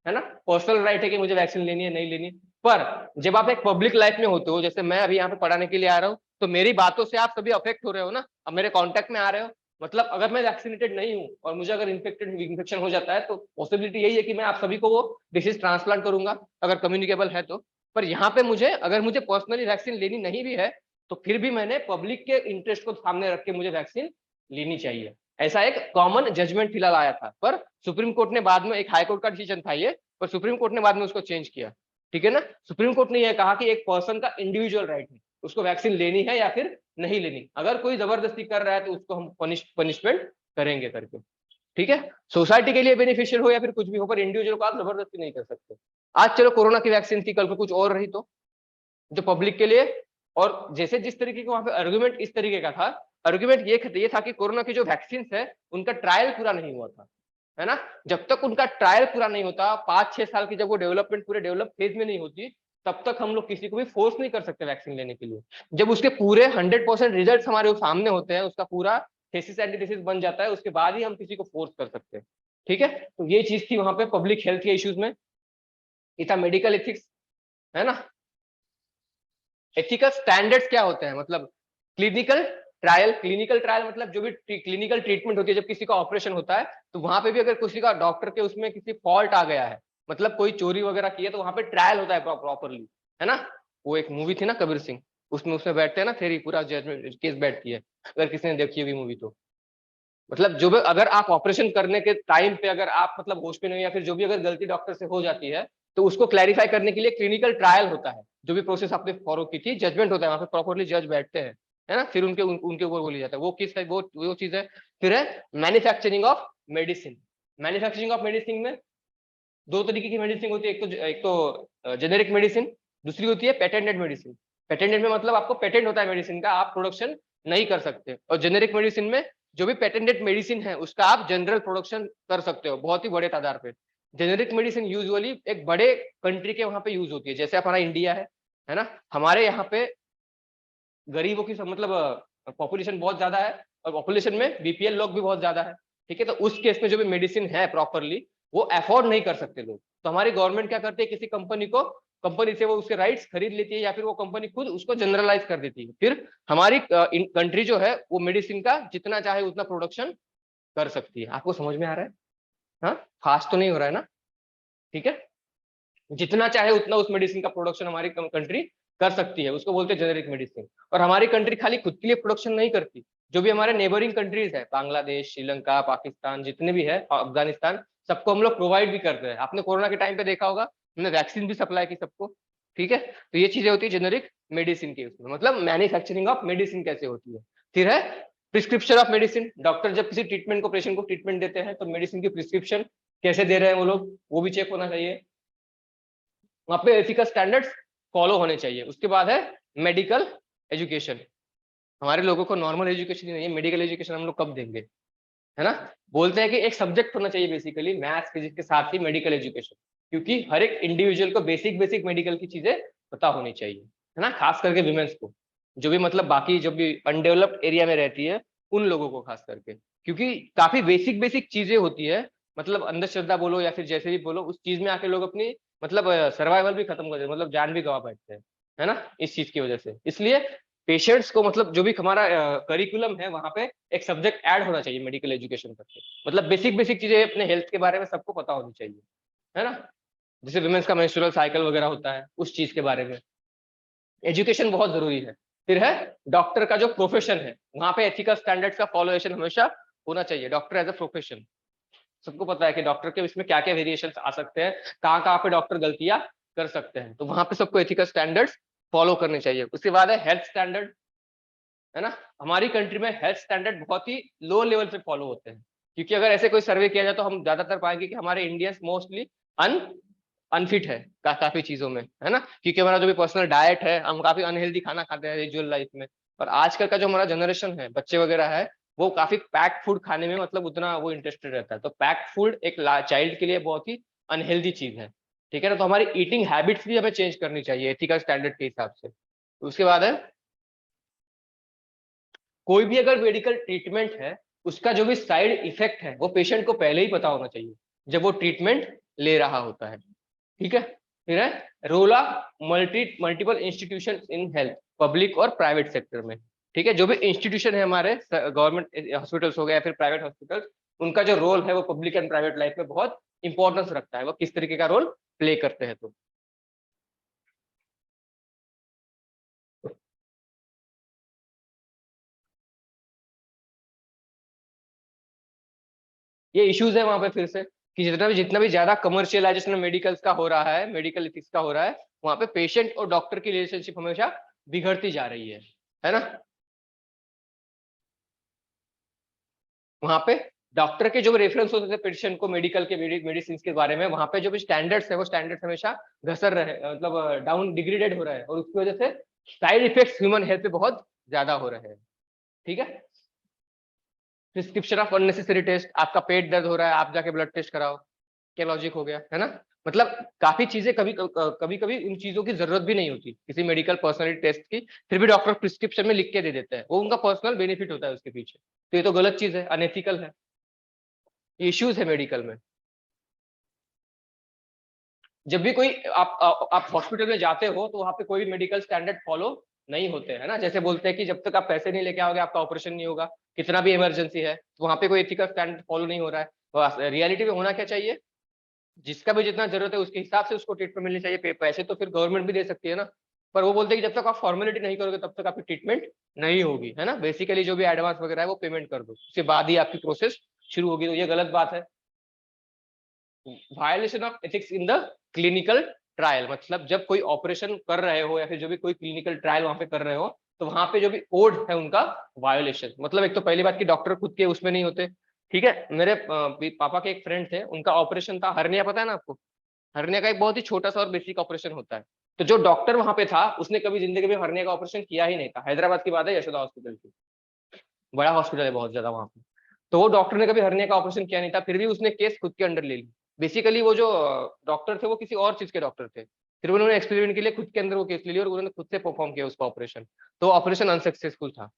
है ना, पर्सनल राइट है कि मुझे वैक्सीन लेनी है नहीं लेनी। पर जब आप एक पब्लिक लाइफ में होते हो, जैसे मैं अभी यहाँ पे पढ़ाने के लिए आ रहा हूँ, तो मेरी बातों से आप सभी अफेक्ट हो रहे हो ना, अब मेरे कॉन्टेक्ट में आ रहे हो, मतलब अगर मैं वैक्सीनेटेड नहीं हूँ और मुझे अगर इन्फेक्शन हो जाता है, तो पॉसिबिलिटी यही है कि मैं आप सभी को वो डिसीज ट्रांसप्लांट करूंगा, अगर कम्युनिकेबल है तो। पर यहाँ पे मुझे, अगर मुझे पर्सनली वैक्सीन लेनी नहीं भी है, तो फिर भी मैंने पब्लिक के इंटरेस्ट को सामने रख के मुझे वैक्सीन लेनी चाहिए। ऐसा एक कॉमन जजमेंट फिलहाल आया था, पर सुप्रीम कोर्ट ने बाद में, एक हाई कोर्ट का डिसीजन था ये, पर सुप्रीम कोर्ट ने बाद में उसको चेंज किया। ठीक है ना, सुप्रीम कोर्ट ने यह कहा कि एक पर्सन का इंडिविजुअल राइट है, उसको वैक्सीन लेनी है या फिर नहीं लेनी, अगर कोई जबरदस्ती कर रहा है तो उसको हम पनिशमेंट करेंगे करके। ठीक है, सोसाइटी के लिए बेनिफिशियल हो या फिर कुछ भी हो, पर इंडिविजुअल को आप जबरदस्ती नहीं कर सकते। आज चलो कोरोना की वैक्सीन थी, कल को कुछ और रही तो, जो पब्लिक के लिए, और जैसे जिस तरीके का वहां पे आर्गुमेंट इस तरीके का था, आर्गुमेंट ये था कि कोरोना की जो वैक्सीन है उनका ट्रायल पूरा नहीं हुआ था, है ना। जब तक उनका ट्रायल पूरा नहीं होता, 5-6 साल की जब वो डेवलपमेंट पूरे डेवलप फेज में नहीं होती, तब तक हम लोग किसी को भी फोर्स नहीं कर सकते वैक्सीन लेने के लिए। जब उसके पूरे 100% रिजल्ट हमारे सामने होते हैं, उसका पूरा थेसिस एंटीथेसिस बन जाता है, उसके बाद ही हम किसी को फोर्स कर सकते हैं। ठीक है, तो ये चीज थी वहां पे पब्लिक हेल्थ के इश्यूज में। ये था मेडिकल एथिक्स, है ना। एथिकल स्टैंडर्ड्स क्या होते हैं, मतलब क्लिनिकल ट्रायल मतलब जो भी क्लिनिकल ट्रीटमेंट होती है, जब किसी का ऑपरेशन होता है, तो वहां पे भी अगर किसी का डॉक्टर के उसमें किसी फॉल्ट आ गया है, मतलब कोई चोरी वगैरह की है, तो वहां पे ट्रायल होता है प्रॉपरली, है ना। वो एक मूवी थी ना कबीर सिंह, उसमें उसमें बैठते हैं ना, थेरी पूरा जजमेंट केस बैठती है, अगर किसी ने देखी हुई मूवी तो। मतलब जो भी, अगर आप ऑपरेशन करने के टाइम पे अगर आप मतलब होश में नहीं, या फिर जो भी अगर गलती डॉक्टर से हो जाती है, तो उसको क्लैरिफाई करने के लिए क्लिनिकल ट्रायल होता है। जो भी प्रोसेस आपने फॉलो की थी, जजमेंट होता है वहां पे, प्रॉपरली जज बैठते हैं, है ना, फिर उनके ऊपर बोली जाता है। वो किस है, वो चीज है। फिर है manufacturing of medicine. Manufacturing of medicine में दो तरीके की मेडिसिन होती है, एक तो जेनेरिक मेडिसिन, दूसरी होती है पेटेंटेड मेडिसिन। पेटेंटेड में मतलब आपको पेटेंट होता है मेडिसिन का, आप प्रोडक्शन नहीं कर सकते। और जेनेरिक मेडिसिन में जो भी पेटेंटेड मेडिसिन है उसका आप जनरल प्रोडक्शन कर सकते हो, बहुत ही बड़े तादाद पे। जेनेरिक मेडिसिन यूजुअली एक बड़े कंट्री के वहां पे यूज होती है, जैसे हमारा इंडिया है ना। हमारे यहाँ पे गरीबों की मतलब पॉपुलेशन बहुत ज्यादा है, और पॉपुलेशन में बीपीएल लोग भी बहुत ज्यादा है। ठीक है, तो उस केस में जो भी मेडिसिन है प्रॉपरली, वो अफोर्ड नहीं कर सकते लोग, तो हमारी गवर्नमेंट क्या करती है, किसी कंपनी से वो उसके राइट्स खरीद लेती है, या फिर वो कंपनी खुद उसको जनरलाइज कर देती है। फिर हमारी कंट्री जो है वो मेडिसिन का जितना चाहे उतना प्रोडक्शन कर सकती है। आपको समझ में आ रहा है? हाँ, फास्ट तो नहीं हो रहा है ना? ठीक है, जितना चाहे उतना उस मेडिसिन का प्रोडक्शन हमारी कंट्री कर सकती है, उसको बोलते हैं जेनेरिक मेडिसिन। और हमारी कंट्री खाली खुद के लिए प्रोडक्शन नहीं करती, जो भी हमारे नेबरिंग कंट्रीज है, बांग्लादेश, श्रीलंका, पाकिस्तान, जितने भी है, अफगानिस्तान, सबको हम लोग प्रोवाइड भी करते हैं। आपने कोरोना के टाइम पे देखा होगा, हमने वैक्सीन भी सप्लाई की सबको। ठीक है, तो ये चीजें होती है जेनेरिक मेडिसिन की, उसमें मतलब मैन्युफैक्चरिंग ऑफ मेडिसिन कैसे होती है। फिर है प्रिस्क्रिप्शन ऑफ मेडिसिन। डॉक्टर जब किसी ट्रीटमेंट को, पेशेंट को ट्रीटमेंट देते हैं, तो मेडिसिन की प्रिस्क्रिप्शन कैसे दे रहे हैं वो लोग, वो भी चेक होना चाहिए। वहां पे एथिकल स्टैंडर्ड्स फॉलो होने चाहिए। उसके बाद है मेडिकल एजुकेशन। हमारे लोगों को नॉर्मल एजुकेशन ही नहीं है, मेडिकल एजुकेशन हम लोग कब देंगे, है ना। बोलते हैं कि एक सब्जेक्ट होना चाहिए बेसिकली मैथ्स फिजिक्स के साथ ही मेडिकल एजुकेशन, क्योंकि हर एक इंडिविजुअल को बेसिक बेसिक मेडिकल की चीजें पता होनी चाहिए, है ना, खास करके विमेंस को, जो भी मतलब बाकी जो भी अनडेवलप्ड एरिया में रहती है, उन लोगों को खास करके, क्योंकि काफी बेसिक बेसिक चीजें होती है, मतलब अंधश्रद्धा बोलो या फिर जैसे भी बोलो, उस चीज में आके लोग अपनी मतलब सर्वाइवल भी खत्म कर देते, मतलब जान भी गवा बैठते हैं, है ना, इस चीज की वजह से। इसलिए पेशेंट्स को मतलब जो भी हमारा करिकुलम है, वहां पे एक सब्जेक्ट ऐड होना चाहिए मेडिकल एजुकेशन करके, मतलब बेसिक बेसिक चीजें अपने हेल्थ के बारे में सबको पता होनी चाहिए, है ना। जैसे विमेंस का मेंस्ट्रुअल साइकिल वगैरह होता है, उस चीज के बारे में एजुकेशन बहुत जरूरी है। फिर है डॉक्टर का जो प्रोफेशन है, वहां पे एथिकल स्टैंडर्ड्स का फॉलोएशन हमेशा होना चाहिए। डॉक्टर एज अ प्रोफेशन, सबको पता है कि डॉक्टर के इसमें क्या क्या वेरिएशन आ सकते हैं, कहाँ कहाँ पे डॉक्टर गलतियां कर सकते हैं, तो वहां पे सबको एथिकल स्टैंडर्ड्स फॉलो करने चाहिए। उसके बाद है हेल्थ स्टैंडर्ड, है ना। हमारी कंट्री में हेल्थ स्टैंडर्ड बहुत ही लो लेवल पे फॉलो होते हैं, क्योंकि अगर ऐसे कोई सर्वे किया जाए तो हम ज्यादातर पाएंगे कि हमारे इंडियंस मोस्टली अन अनफिट है काफी चीजों में, है ना, क्योंकि हमारा जो भी पर्सनल डाइट है, हम काफी अनहेल्दी खाना खाते हैं यूजुअल लाइफ में। और आजकल का जो हमारा जनरेशन है, बच्चे वगैरह है, वो काफी पैक्ड फूड खाने में मतलब उतना वो इंटरेस्टेड रहता है, तो पैक्ड फूड एक चाइल्ड के लिए बहुत ही अनहेल्दी चीज है। ठीक है ना, तो हमारी ईटिंग हैबिट्स भी हमें चेंज करनी चाहिए एथिकल स्टैंडर्ड के हिसाब से। उसके बाद है कोई भी अगर मेडिकल ट्रीटमेंट है, उसका जो भी साइड इफेक्ट है वो पेशेंट को पहले ही पता होना चाहिए जब वो ट्रीटमेंट ले रहा होता है। ठीक है, फिर है role of multiple institution in health, public और प्राइवेट सेक्टर में। ठीक है, जो भी इंस्टीट्यूशन है हमारे गवर्नमेंट हॉस्पिटल्स हो गए या फिर प्राइवेट हॉस्पिटल्स, उनका जो रोल है वो पब्लिक एंड प्राइवेट लाइफ में बहुत इंपॉर्टेंस रखता है, वो किस तरीके का रोल प्ले करते हैं। तो ये इश्यूज है वहां पे फिर से कि जितना भी ज्यादा कमर्शियलाइजेशन मेडिकल्स का हो रहा है, मेडिकल इथिक्स का हो रहा है, वहां पे पेशेंट और डॉक्टर की रिलेशनशिप हमेशा बिगड़ती जा रही है ना। वहां पे डॉक्टर के जो रेफरेंस होते थे पेशेंट को मेडिकल के मेडिसिन के बारे में, वहां पे जो भी स्टैंडर्ड्स है वो स्टैंडर्ड्स हमेशा घसर रहे, मतलब डाउन डिग्रेडेड हो रहा है, और उसकी वजह से साइड इफेक्ट्स ह्यूमन हेल्थ पे बहुत ज्यादा हो रहे हैं। ठीक है, प्रिस्क्रिप्शन ऑफ अननेसेसरी टेस्ट, आपका पेट दर्द हो रहा है, आप जाके ब्लड टेस्ट कराओ, क्या लॉजिक हो गया, है ना। मतलब काफी चीजें कभी कभी उन चीजों की जरूरत भी नहीं होती किसी मेडिकल पर्सनलिटी टेस्ट की, फिर भी डॉक्टर प्रिस्क्रिप्शन में लिख के दे देते हैं, वो उनका पर्सनल बेनिफिट होता है उसके पीछे। तो ये तो गलत चीज है, अनएथिकल है, इश्यूज है मेडिकल में। जब भी कोई आप हॉस्पिटल में जाते हो तो वहां पे कोई मेडिकल स्टैंडर्ड फॉलो नहीं होते है ना। जैसे बोलते हैं कि जब तक आप पैसे नहीं लेके आओगे आपका ऑपरेशन नहीं होगा, कितना भी इमरजेंसी है, तो वहां पे कोई एथिकल स्टैंडर्ड फॉलो नहीं हो रहा है। तो रियलिटी में होना क्या चाहिए, जिसका भी जितना जरूरत है उसके हिसाब से उसको ट्रीटमेंट मिलनी चाहिए। पैसे तो फिर गवर्नमेंट भी दे सकती है ना, पर वो बोलते हैं कि जब तक आप फॉर्मेलिटी नहीं करोगे तब तक आपकी ट्रीटमेंट नहीं होगी, है ना। बेसिकली जो भी एडवांस वगैरह है वो पेमेंट कर दो, उसके बाद ही आपकी प्रोसेस शुरू होगी। तो ये गलत बात है। Violation of ethics in the clinical trial, मतलब जब कोई ऑपरेशन कर रहे हो या फिर जो भी कोई क्लिनिकल ट्रायल वहां पे कर रहे हो, तो वहां पे जो भी कोड है उनका वायोलेशन, मतलब एक तो पहली बात की डॉक्टर खुद के उसमें नहीं होते। ठीक है, मेरे पापा के एक फ्रेंड थे, उनका ऑपरेशन था हर्निया, पता है ना आपको। हर्निया का एक बहुत ही छोटा सा और बेसिक ऑपरेशन होता है। तो जो डॉक्टर वहां पे था उसने कभी जिंदगी में हर्निया का ऑपरेशन किया ही नहीं था। हैदराबाद की बात है, यशोदा हॉस्पिटल की, बड़ा हॉस्पिटल है बहुत ज्यादा वहां पे। तो वो डॉक्टर ने कभी हर्निया का ऑपरेशन किया नहीं था, फिर भी उसने केस खुद के अंडर ले ली। बेसिकली वो जो डॉक्टर थे वो किसी और चीज के डॉक्टर थे, फिर उन्होंने एक्सपेरिमेंट के लिए खुद के अंदर वो केस ले लिया और उन्होंने खुद से परफॉर्म किया उसका ऑपरेशन। तो ऑपरेशन अनसक्सेसफुल था।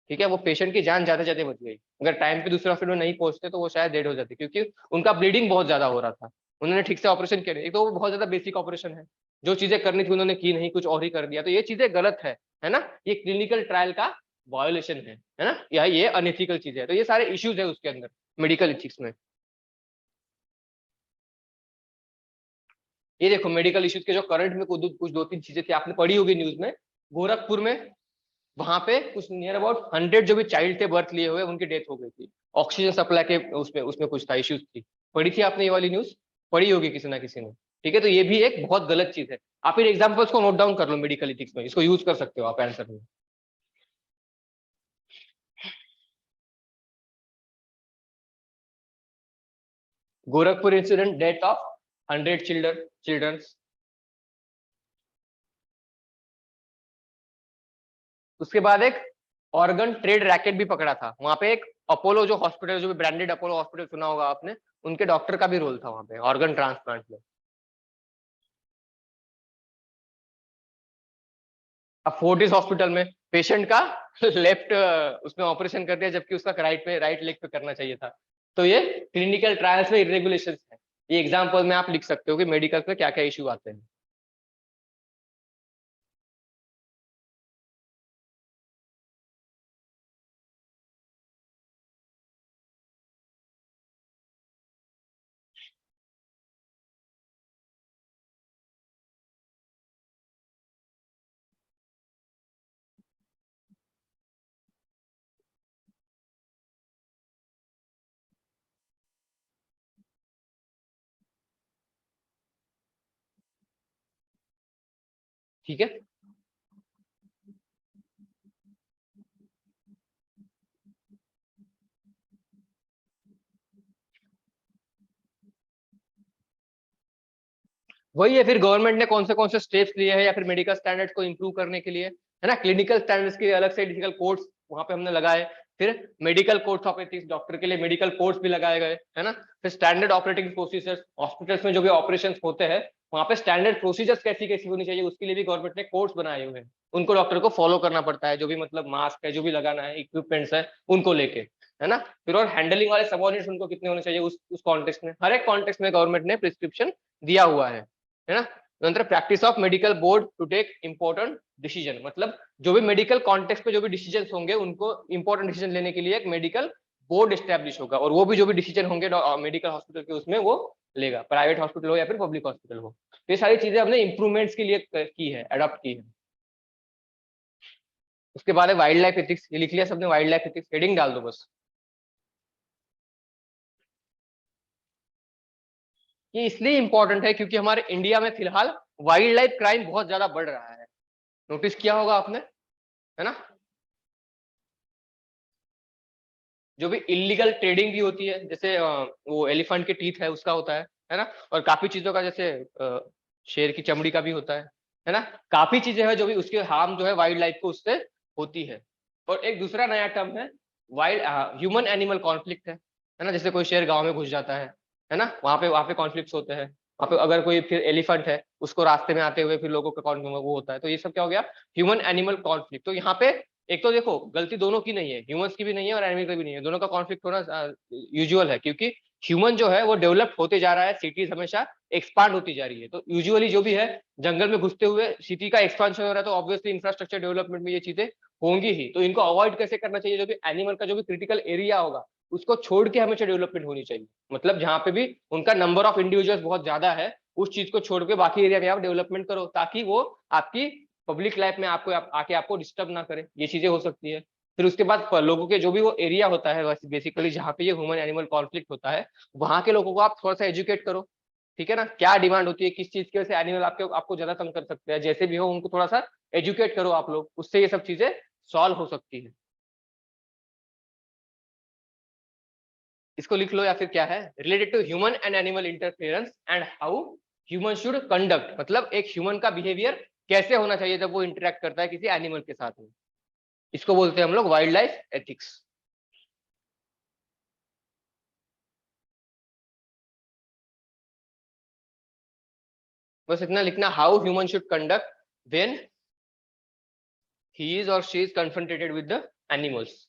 ठीक है, वो पेशेंट की जान जाते जाते बच गई। अगर टाइम पे दूसरे हॉस्पिटल में नहीं पहुंचते तो वो शायद डेड हो जाते, क्योंकि उनका ब्लीडिंग बहुत ज्यादा हो रहा था। उन्होंने ठीक से ऑपरेशन किया नहीं, एक तो वो बहुत ज्यादा बेसिक ऑपरेशन है, जो चीजें करनी थी उन्होंने की नहीं, कुछ और ही कर दिया। तो ये चीजें गलत है ना। ये क्लिनिकल ट्रायल का वायोलेशन है ना, या ये अनएथिकल चीज है। तो ये सारे इश्यूज है उसके अंदर मेडिकल एथिक्स में। ये देखो मेडिकल इश्यूज के जो करंट में कुछ दो तीन चीजें थी, आपने पढ़ी होगी न्यूज में। गोरखपुर में, वहां पे कुछ नियर अबाउट 100 जो भी चाइल्ड थे बर्थ लिए हुए, उनकी डेथ हो गई थी। ऑक्सीजन सप्लाई के उसमें उसमें कुछ था, इश्यूज थी। पढ़ी थी आपने ये वाली न्यूज, पढ़ी होगी किसी ना किसी ने। ठीक है, तो ये भी एक बहुत गलत चीज है। आप इन एग्जांपल्स को नोट डाउन कर लो मेडिकल एथिक्स में, इसको यूज कर सकते हो आप आंसर में। Gorakhpur incident, death of 100 children. उसके बाद एक ऑर्गन ट्रेड रैकेट भी पकड़ा था वहां पे। एक अपोलो जो हॉस्पिटल, जो भी ब्रांडेड अपोलो हॉस्पिटल सुना होगा आपने, उनके डॉक्टर का भी रोल था वहां पे ऑर्गन ट्रांसप्लांट में। अब फोर्टिस हॉस्पिटल में पेशेंट का लेफ्ट उसमें ऑपरेशन कर दिया, जबकि उसका राइट पे, राइट लेग पे करना चाहिए था। तो ये क्लिनिकल ट्रायल्स में इरेगुलेशन है। ये एग्जाम्पल में आप लिख सकते हो कि मेडिकल में क्या क्या इश्यू आते हैं। ठीक है, वही है फिर गवर्नमेंट ने कौन से स्टेप्स लिए हैं या फिर मेडिकल स्टैंडर्ड्स को इंप्रूव करने के लिए, है ना। क्लिनिकल स्टैंडर्ड्स के लिए अलग से एथिकल कोड्स वहां पे हमने लगाए। फिर medical codes of ethics, doctor के लिए मेडिकल कोड्स भी लगाए गए, है ना। फिर स्टैंडर्ड ऑपरेटिंग प्रोसीजर्स, हॉस्पिटल्स में जो भी ऑपरेशन होते हैं वहाँ पे स्टैंडर्ड प्रोसीजर्स कैसी कैसी होनी चाहिए, उसके लिए भी गवर्नमेंट ने कोड्स बनाए हुए हैं, उनको डॉक्टर को फॉलो करना पड़ता है, जो भी मतलब मास्क है, जो भी लगाना है, इक्विपमेंट्स है, उनको लेके, है ना। फिर और हैंडलिंग वाले सबऑर्डिनेट्स उनको कितने होने चाहिए उस कॉन्टेक्स्ट में, हर एक कॉन्टेक्स्ट में गवर्नमेंट ने प्रिस्क्रिप्शन दिया हुआ है ना। नंतर practice of medical board to take important decision, मतलब जो भी मेडिकल कॉन्टेक्स्ट पे जो भी डिसीजन होंगे, उनको इंपॉर्टेंट डिसीजन लेने के लिए एक मेडिकल बोर्ड एस्टेब्लिश होगा, और वो भी जो भी डिसीजन होंगे मेडिकल हॉस्पिटल के, उसमें वो लेगा, प्राइवेट हॉस्पिटल हो या फिर पब्लिक हॉस्पिटल हो। तो ये सारी चीजें हमने इंप्रूवमेंट्स के लिए की है, अडॉप्ट की है। उसके बाद है वाइल्ड लाइफ एथिक्स, ये लिख लिया सबने, वाइल्ड लाइफ एथिक्स हेडिंग डाल दो बस। ये इसलिए इंपॉर्टेंट है क्योंकि हमारे इंडिया में फिलहाल वाइल्ड लाइफ क्राइम बहुत ज्यादा बढ़ रहा है, नोटिस किया होगा आपने, है ना। जो भी इलीगल ट्रेडिंग भी होती है, जैसे वो एलिफेंट के टीथ है उसका होता है ना, और काफी चीजों का, जैसे शेर की चमड़ी का भी होता है ना, काफी चीजें हैं जो भी उसके हार्म जो है वाइल्ड लाइफ को उससे होती है। और एक दूसरा नया टर्म है वाइल्ड ह्यूमन एनिमल कॉन्फ्लिक्ट है ना, जैसे कोई शेर गांव में घुस जाता है ना, वहां पे कॉन्फ्लिक्ट होते हैं, वहां पे अगर कोई फिर एलिफेंट है, उसको रास्ते में आते हुए फिर लोगों का वो होता है, तो ये सब क्या हो गया, ह्यूमन एनिमल कॉन्फ्लिक्ट। तो यहाँ पे एक तो देखो गलती दोनों की नहीं है, ह्यूमंस की भी नहीं है और एनिमल की भी नहीं है, दोनों का कॉन्फ्लिक्ट होना यूजुअल है, क्योंकि ह्यूमन जो है वो डेवलप होते जा रहा है, सिटीज हमेशा एक्सपांड होती जा रही है, तो यूजुअली जो भी है जंगल में घुसते हुए सिटी का एक्सपांशन हो रहा है, तो ऑब्वियसली इंफ्रास्ट्रक्चर डेवलपमेंट में ये चीजें होंगी ही, तो इनको अवॉइड कैसे करना चाहिए, जो भी एनिमल का जो भी क्रिटिकल एरिया होगा उसको छोड़ के हमेशा डेवलपमेंट होनी चाहिए, मतलब जहाँ पे भी उनका नंबर ऑफ इंडिविजुअल्स बहुत ज्यादा है, उस चीज को छोड़ के बाकी एरिया में आप डेवलपमेंट करो, ताकि वो आपकी पब्लिक लाइफ में आपको आके आपको डिस्टर्ब ना करे, ये चीजें हो सकती है। फिर उसके बाद लोगों के जो भी वो एरिया होता है बेसिकली जहाँ पे ये ह्यूमन एनिमल कॉन्फ्लिक्ट होता है, वहां के लोगों को आप थोड़ा सा एजुकेट करो, ठीक है ना, क्या डिमांड होती है, किस चीज की वजह से एनिमल आपके आपको ज्यादा तंग कर सकते हैं, जैसे भी हो उनको थोड़ा सा एजुकेट करो आप लोग, उससे ये सब चीजें सॉल्व हो सकती है। इसको लिख लो, या फिर क्या है, related to human and animal interference and how human should conduct, मतलब एक ह्यूमन का बिहेवियर कैसे होना चाहिए जब वो इंटरेक्ट करता है किसी एनिमल के साथ में, इसको बोलते हैं हम लोग वाइल्ड लाइफ एथिक्स। बस इतना लिखना, how human should conduct when he is or she is confrontated with the animals.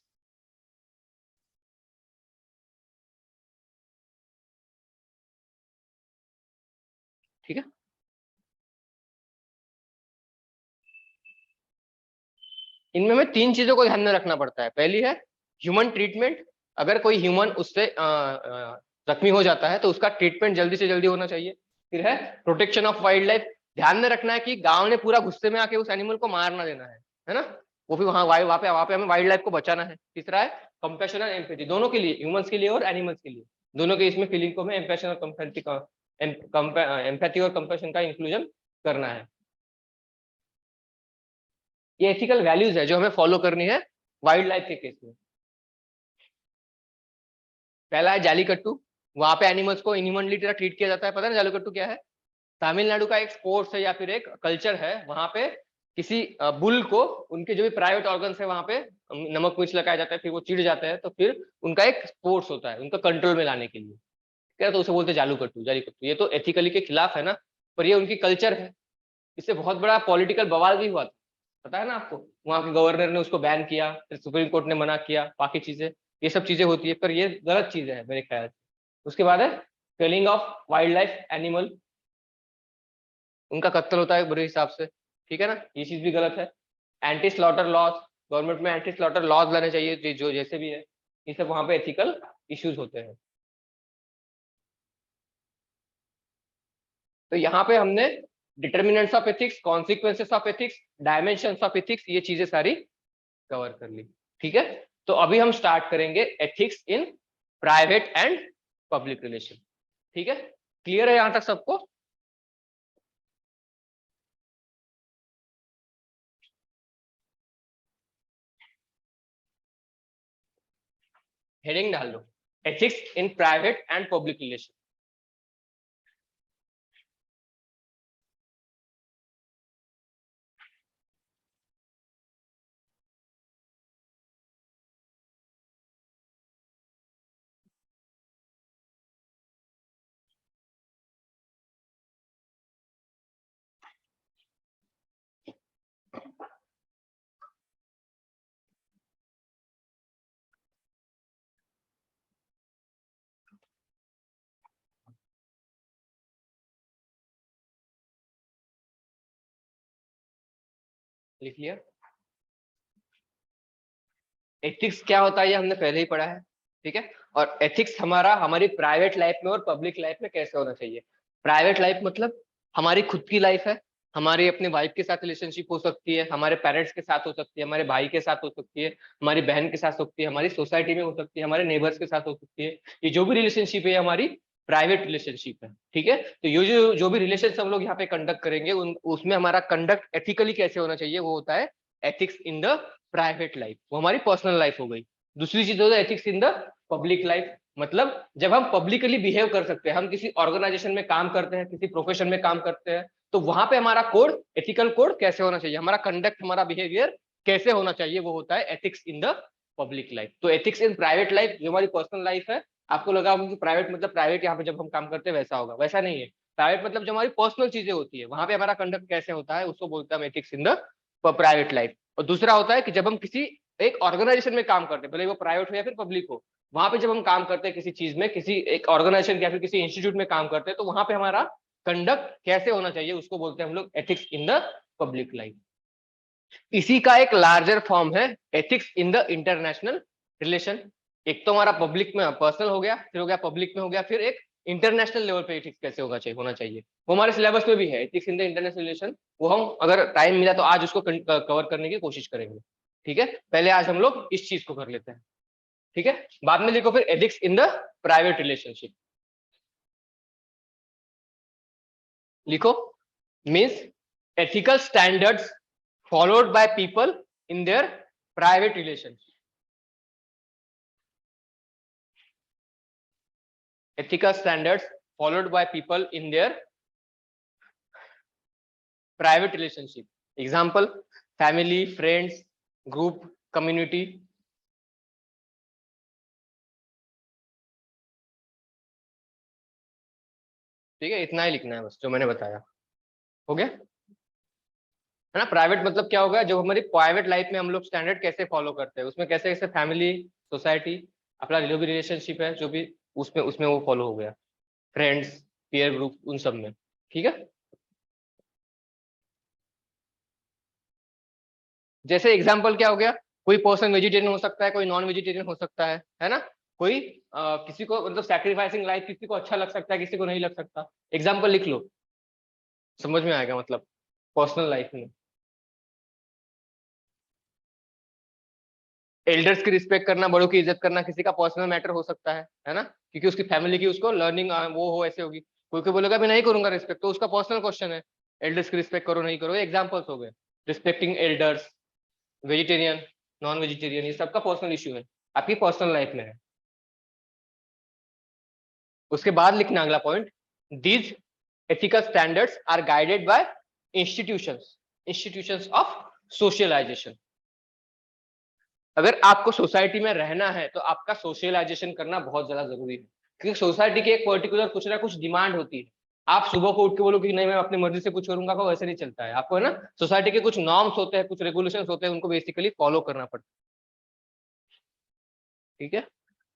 ठीक है, इनमें हमें तीन चीजों को ध्यान में रखना पड़ता है। पहली है ह्यूमन ट्रीटमेंट, अगर कोई ह्यूमन उससे जख्मी हो जाता है तो उसका ट्रीटमेंट जल्दी से जल्दी होना चाहिए। फिर है प्रोटेक्शन ऑफ वाइल्ड लाइफ, ध्यान में रखना है कि गांव ने पूरा गुस्से में आके उस एनिमल को मार ना देना है ना, वो भी वहां पे हमें वाइल्ड लाइफ को बचाना है। तीसरा है कंपैशन एंड एम्पैथी, दोनों के लिए, ह्यूमंस के लिए और एनिमल्स के लिए, दोनों के इसमें फीलिंग को हमें एम्पैशन और एम्पैथी और कंपैशन का इंक्लूजन करना है। ये एथिकल वैल्यूज है जो हमें फॉलो करनी है वाइल्ड लाइफ के केस में। पहला है जालीकट्टू, वहां पे एनिमल्स को इनह्यूमनली तरह ट्रीट किया जाता है, पता है ना जालीकट्टू क्या है, तमिलनाडु का एक स्पोर्ट्स है या फिर एक कल्चर है, वहां पे किसी बुल को उनके जो भी प्राइवेट ऑर्गन्स है वहां पे नमक मिर्च लगाया जाता है, फिर वो चिढ़ जाता है, तो फिर उनका एक स्पोर्ट्स होता है उनका कंट्रोल में लाने के लिए, क्या, तो उसे बोलते हैं जालूकट्टू, जालीकट्टू। ये तो एथिकली के खिलाफ है ना, पर ये उनकी कल्चर है, इससे बहुत बड़ा पॉलिटिकल बवाल भी हुआ था, पता है ना आपको, वहां के गवर्नर ने उसको बैन किया, फिर सुप्रीम कोर्ट ने मना किया, बाकी चीजें, ये सब चीजें होती है, पर ये गलत चीजें है मेरे ख्याल से। उसके बाद है killing of wild life animal, उनका कत्ल होता है बुरे हिसाब से, ठीक है ना, ये चीज भी गलत है। एंटी स्लॉटर लॉज, गवर्नमेंट में एंटी स्लॉटर लॉज लाने चाहिए, जो जैसे भी है, ये सब वहां पे एथिकल इश्यूज होते हैं। तो यहाँ पे हमने determinants of ethics, consequences of ethics, dimensions of ethics, ये चीजें सारी कवर कर ली, ठीक है। तो अभी हम स्टार्ट करेंगे ethics in private and public relation, ठीक है, क्लियर है यहां तक सबको। हेडिंग डाल दो, ethics in private and public relation. लिख लिया। एथिक्स क्या होता है ये हमने पहले ही पढ़ा है, ठीक है। और एथिक्स हमारी प्राइवेट लाइफ में और पब्लिक लाइफ में कैसे होना चाहिए। प्राइवेट लाइफ मतलब हमारी खुद की लाइफ है, हमारी अपने वाइफ के साथ रिलेशनशिप हो सकती है, हमारे पेरेंट्स के साथ हो सकती है, हमारे भाई के साथ हो सकती है, हमारी बहन के साथ हो सकती है, हमारी सोसाइटी में हो सकती है, हमारे नेबर्स के साथ हो सकती है। ये जो भी रिलेशनशिप है हमारी प्राइवेट रिलेशनशिप है, ठीक है। तो ये जो भी रिलेशन हम लोग यहाँ पे कंडक्ट करेंगे उसमें हमारा कंडक्ट एथिकली कैसे होना चाहिए, वो होता है ethics in the private life, वो हमारी पर्सनल लाइफ हो गई। दूसरी चीज होता है ethics in the public life, मतलब जब हम पब्लिकली बिहेव कर सकते हैं, हम किसी ऑर्गेनाइजेशन में काम करते हैं, किसी प्रोफेशन में काम करते हैं, तो वहां पे हमारा कोड, एथिकल कोड कैसे होना चाहिए, हमारा कंडक्ट, हमारा बिहेवियर कैसे होना चाहिए, वो होता है ethics in the public life. तो एथिक्स इन प्राइवेट लाइफ जो हमारी पर्सनल लाइफ है, आपको लगा होगा कि प्राइवेट मतलब प्राइवेट यहाँ पे जब हम काम करते हैं वैसा होगा, वैसा नहीं है। प्राइवेट मतलब जो हमारी पर्सनल चीजें होती है वहां पे हमारा कंडक्ट कैसे होता है, उसको बोलते हैं ethics in the private life. और दूसरा होता है कि जब हम किसी एक ऑर्गेनाइजेशन में काम करते हैं, भले वो प्राइवेट हो या फिर पब्लिक हो, वहां पे जब हम काम करते हैं किसी चीज में, किसी एक ऑर्गेनाइजेशन या फिर किसी इंस्टीट्यूट में काम करते हैं, तो वहां पे हमारा कंडक्ट कैसे होना चाहिए, उसको बोलते हैं हम लोग ethics in the public life. इसी का एक लार्जर फॉर्म है ethics in the international relation. एक तो हमारा पब्लिक में पर्सनल हो गया, फिर हो गया पब्लिक में हो गया, फिर एक इंटरनेशनल लेवल पे एथिक्स कैसे होना चाहिए, वो हमारे सिलेबस में भी है ethics in the international relation. वो हम अगर टाइम मिला तो आज उसको कवर करने की कोशिश करेंगे, ठीक है। पहले आज हम लोग इस चीज को कर लेते हैं, ठीक है। बाद में लिखो फिर ethics in the private relationship, लिखो means ethical standards followed by people in their private relationship. Ethical standards followed by people in their private relationship. Example: family, friends, group, community. ठीक है, इतना ही लिखना है बस जो मैंने बताया, हो गया है ना। प्राइवेट मतलब क्या होगा, जो हमारी प्राइवेट लाइफ में हम लोग स्टैंडर्ड कैसे फॉलो करते हैं, उसमें कैसे कैसे फैमिली, सोसाइटी, अपना जो भी रिलेशनशिप है, जो भी उसमें उसमें वो फॉलो हो गया, फ्रेंड्स, पीयर ग्रुप, उन सब में, ठीक है। जैसे एग्जाम्पल क्या हो गया, कोई पर्सन वेजिटेरियन हो सकता है, कोई नॉन वेजिटेरियन हो सकता है ना। कोई किसी को मतलब सैक्रिफाइसिंग लाइफ किसी को अच्छा लग सकता है, किसी को नहीं लग सकता। एग्जाम्पल लिख लो, समझ में आएगा मतलब पर्सनल लाइफ में। एल्डर्स की रिस्पेक्ट करना, बड़ों की इज्जत करना किसी का पर्सनल मैटर हो सकता है ना, क्योंकि उसकी फैमिली की उसको लर्निंग वो हो, ऐसे होगी। कोई कोई बोलेगा मैं नहीं करूंगा रिस्पेक्ट, तो उसका पर्सनल क्वेश्चन है, एल्डर्स की रिस्पेक्ट करो नहीं करो, एग्जाम्पल्स हो गए। Respecting elders, vegetarian, non vegetarian, ये सबका पर्सनल इश्यू है, आपकी पर्सनल लाइफ में है। उसके बाद लिखना अगला point, these ethical standards are guided by institutions of socialization. अगर आपको सोसाइटी में रहना है तो आपका सोशलाइजेशन करना बहुत ज्यादा जरूरी है, क्योंकि सोसाइटी की एक पर्टिकुलर कुछ ना कुछ डिमांड होती है। आप सुबह को उठ के बोलो कि नहीं मैं अपनी मर्जी से कुछ करूंगा, वो वैसे नहीं चलता है, आपको है ना सोसाइटी के कुछ नॉर्म्स होते हैं, कुछ रेगुलेशंस होते हैं, उनको बेसिकली फॉलो करना पड़ता है, ठीक है।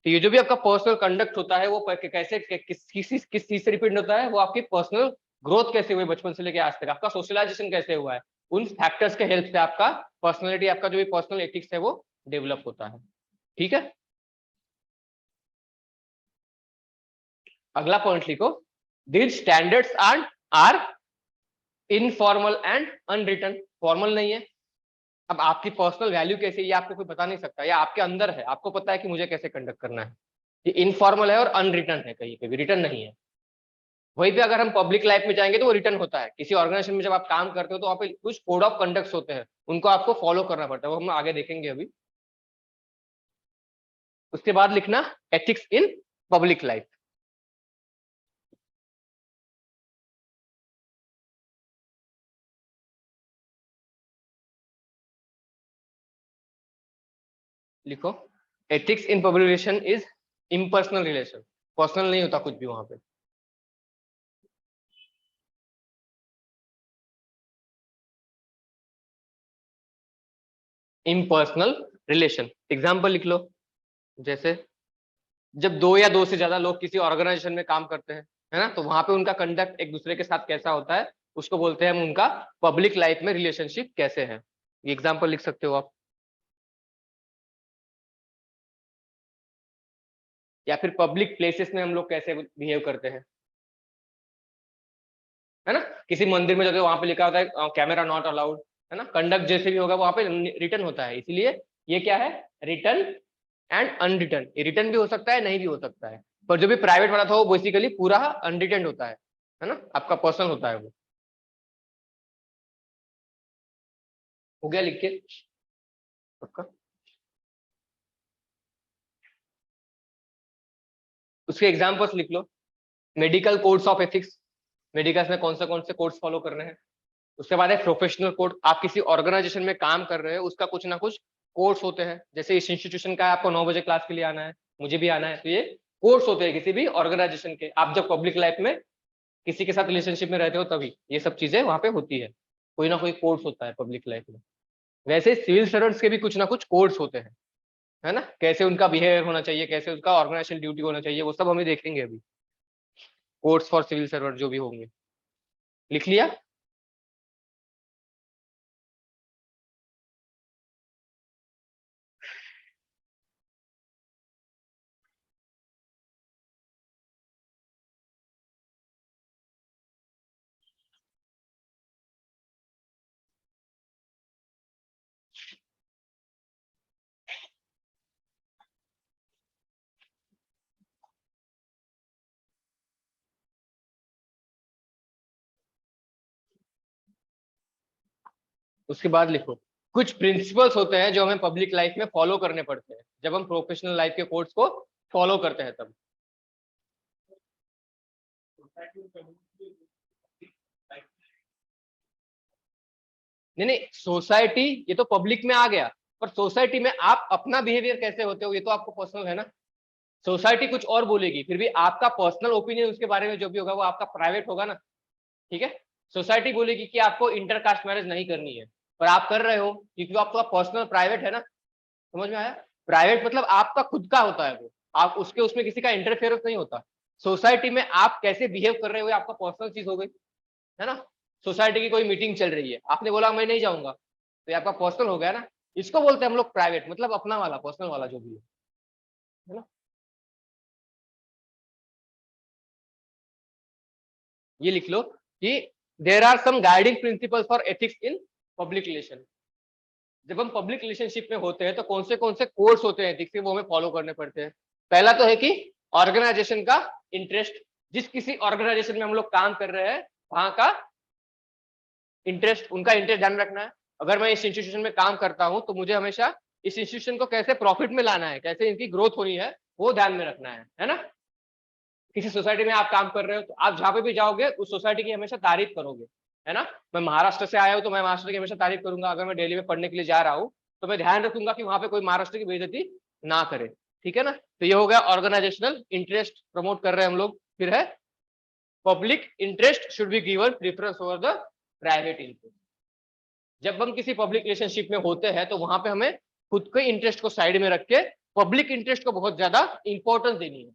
तो ये जो भी आपका पर्सनल कंडक्ट होता है वो कैसे किस चीज से डिपेंड होता है, वो आपकी पर्सनल ग्रोथ कैसे हुई बचपन से लेकर आज तक, आपका सोशलाइजेशन कैसे हुआ है, उन फैक्टर्स के हेल्प से आपका पर्सनैलिटी, आपका जो भी पर्सनल एथिक्स है वो डेवलप होता है, ठीक है। अगला पॉइंट लिखो, these standards are informal and unwritten. Formal नहीं है, अब आपकी पर्सनल वैल्यू कैसे ये आपको कोई बता नहीं सकता, या आपके अंदर है, आपको पता है कि मुझे कैसे कंडक्ट करना है। ये इनफॉर्मल है और अनरिटन है, कहीं पे भी रिटर्न नहीं है। वहीं पे अगर हम पब्लिक लाइफ में जाएंगे तो वो रिटर्न होता है, किसी ऑर्गेनाइजेशन में जब आप काम करते हो तो वहाँ पे कुछ कोड ऑफ कंडक्ट होते हैं, उनको आपको फॉलो करना पड़ता है, वो हम आगे देखेंगे अभी। उसके बाद लिखना एथिक्स इन पब्लिक लाइफ, लिखो ethics in public relation is impersonal relation, personal नहीं होता कुछ भी वहां पे। इम्पर्सनल रिलेशन, एग्जाम्पल लिख लो, जैसे जब दो या दो से ज्यादा लोग किसी ऑर्गेनाइजेशन में काम करते हैं, है ना, तो वहां पे उनका कंडक्ट एक दूसरे के साथ कैसा होता है, उसको बोलते हैं हम उनका पब्लिक लाइफ में रिलेशनशिप कैसे है। एग्जाम्पल लिख सकते हो आप, या फिर पब्लिक प्लेसेस में हम लोग कैसे बिहेव करते हैं, है ना। किसी मंदिर में जाते हो वहां पे लिखा होता है कैमरा नॉट अलाउड, है ना। कंडक्ट जैसे भी होगा वहां पे रिटर्न होता है, इसलिए ये क्या है, रिटर्न एंड अनरिटर्न। ये रिटर्न भी हो सकता है, नहीं भी हो सकता है, पर जो भी प्राइवेट वाला था वो बेसिकली पूरा अनरिटर्न होता है ना, आपका पर्सनल होता है वो। हो गया लिख के आपका। उसके एग्जाम्पल्स लिख लो। Medical codes of ethics, medical में कौन से कोड्स फॉलो करने हैं। उसके बाद है प्रोफेशनल कोड, आप किसी ऑर्गेनाइजेशन में काम कर रहे हो उसका कुछ ना कुछ कोर्स होते हैं, जैसे इस इंस्टीट्यूशन का आपको 9 बजे क्लास के लिए आना है, मुझे भी आना है, तो ये कोर्स होते हैं किसी भी ऑर्गेनाइजेशन के। आप जब पब्लिक लाइफ में किसी के साथ रिलेशनशिप में रहते हो तभी ये सब चीजें वहां पे होती है, कोई ना कोई कोर्स होता है पब्लिक लाइफ में। वैसे सिविल सर्वेंट्स के भी कुछ ना कुछ कोर्स होते हैं, है ना, कैसे उनका बिहेवियर होना चाहिए, कैसे उनका ऑर्गेनाइजेशन ड्यूटी होना चाहिए, वो सब हमें देखेंगे अभी, कोर्स फॉर सिविल सर्वेंट जो भी होंगे। लिख लिया। उसके बाद लिखो, कुछ प्रिंसिपल्स होते हैं जो हमें पब्लिक लाइफ में फॉलो करने पड़ते हैं जब हम प्रोफेशनल लाइफ के कोर्स को फॉलो करते हैं तब। नहीं नहीं, सोसाइटी ये तो पब्लिक में आ गया, पर सोसाइटी में आप अपना बिहेवियर कैसे होते हो ये तो आपको पर्सनल है ना। सोसाइटी कुछ और बोलेगी, फिर भी आपका पर्सनल ओपिनियन उसके बारे में जो भी होगा वो आपका प्राइवेट होगा ना, ठीक है। सोसाइटी बोलेगी कि आपको इंटरकास्ट मैरिज नहीं करनी है, पर आप कर रहे हो क्योंकि वो आपका पर्सनल प्राइवेट है ना। समझ में आया। प्राइवेट मतलब आपका खुद का होता है वो, आप उसके उसमें किसी का इंटरफेरेंस नहीं होता। सोसाइटी में आप कैसे बिहेव कर रहे हो आपका पर्सनल चीज हो गई, है ना। सोसाइटी की कोई मीटिंग चल रही है, आपने बोला मैं नहीं जाऊंगा, तो ये आपका पर्सनल हो गया ना। इसको बोलते हैं हम लोग प्राइवेट, मतलब अपना वाला पर्सनल वाला जो भी है ना। ये लिख लो कि there are some guiding principles for ethics in public relation. जब हम पब्लिक रिलेशनशिप में होते हैं तो कौन से कोर्स होते हैं एथिक्स के, वो हमें फॉलो करने पड़ते हैं। पहला तो है कि ऑर्गेनाइजेशन का इंटरेस्ट, जिस किसी ऑर्गेनाइजेशन में हम लोग काम कर रहे हैं वहां का इंटरेस्ट, उनका इंटरेस्ट ध्यान रखना है। अगर मैं इस इंस्टीट्यूशन में काम करता हूं तो मुझे हमेशा इस इंस्टीट्यूशन को कैसे प्रॉफिट में लाना है, कैसे इनकी ग्रोथ होनी है, वो ध्यान में रखना है ना। किसी सोसाइटी में आप काम कर रहे हो तो आप जहां पे भी जाओगे उस सोसाइटी की हमेशा तारीफ करोगे, है ना। मैं महाराष्ट्र से आया हूँ तो मैं महाराष्ट्र की हमेशा तारीफ करूंगा, अगर मैं दिल्ली में पढ़ने के लिए जा रहा हूँ तो मैं ध्यान रखूंगा कि वहां पे कोई महाराष्ट्र की बेइज्जती ना करे, ठीक है ना। तो ये हो गया ऑर्गेनाइजेशनल इंटरेस्ट प्रमोट कर रहे हैं हम लोग। फिर है public interest should be given preference over the private interest. जब हम किसी पब्लिक रिलेशनशिप में होते हैं तो वहां पे हमें खुद के इंटरेस्ट को साइड में रख के पब्लिक इंटरेस्ट को बहुत ज्यादा इंपॉर्टेंस देनी है।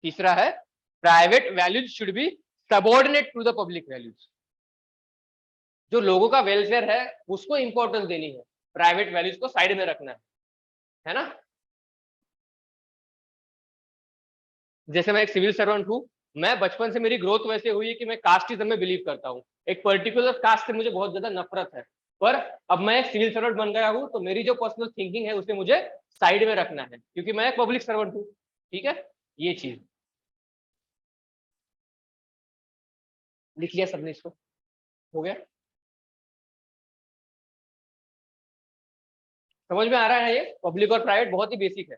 तीसरा है private values should be subordinate to the public values. जो लोगों का वेलफेयर है उसको इंपॉर्टेंस देनी है, प्राइवेट वैल्यूज को साइड में रखना है ना। जैसे मैं एक सिविल सर्वेंट हूँ, मैं बचपन से मेरी ग्रोथ वैसे हुई है कि मैं कास्टिज्म में बिलीव करता हूँ, एक पर्टिकुलर कास्ट से मुझे बहुत ज्यादा नफरत है, पर अब मैं एक सिविल सर्वेंट बन गया हूँ तो मेरी जो पर्सनल थिंकिंग है उसे मुझे साइड में रखना है क्योंकि मैं एक पब्लिक सर्वेंट हूँ, ठीक है। ये चीज लिख लिया सबने इसको, हो गया। समझ में आ रहा है, ये पब्लिक और प्राइवेट बहुत ही बेसिक है।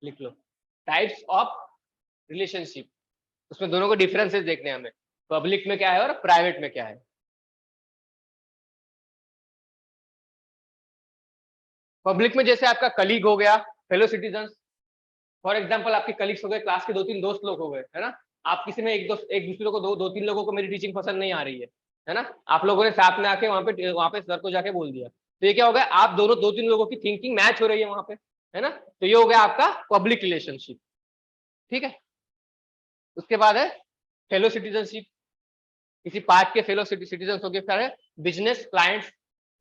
लिख लो टाइप्स ऑफ रिलेशनशिप, उसमें दोनों को डिफरेंसेस देखने हैं हमें, पब्लिक में क्या है और प्राइवेट में क्या है। पब्लिक में जैसे आपका कलीग हो गया, फेलो सिटीजन, फॉर एग्जाम्पल आपके कलीग्स हो गए, क्लास के 2-3 दोस्त लोग हो गए, है ना। आप किसी में एक दूसरे को दो तीन लोगों को मेरी टीचिंग पसंद नहीं आ रही है, है ना, आप लोगों ने साथ में आके वहां पे सर को जाके बोल दिया, तो ये क्या हो गया, आप दोनों दो तीन लोगों की थिंकिंग मैच हो रही है वहां पे, है ना, तो ये हो गया आपका पब्लिक रिलेशनशिप। ठीक है, उसके बाद है फेलो सिटीजनशिप, किसी पार्ट के फेलो सिटीजन हो गए, फिर है बिजनेस क्लाइंट्स,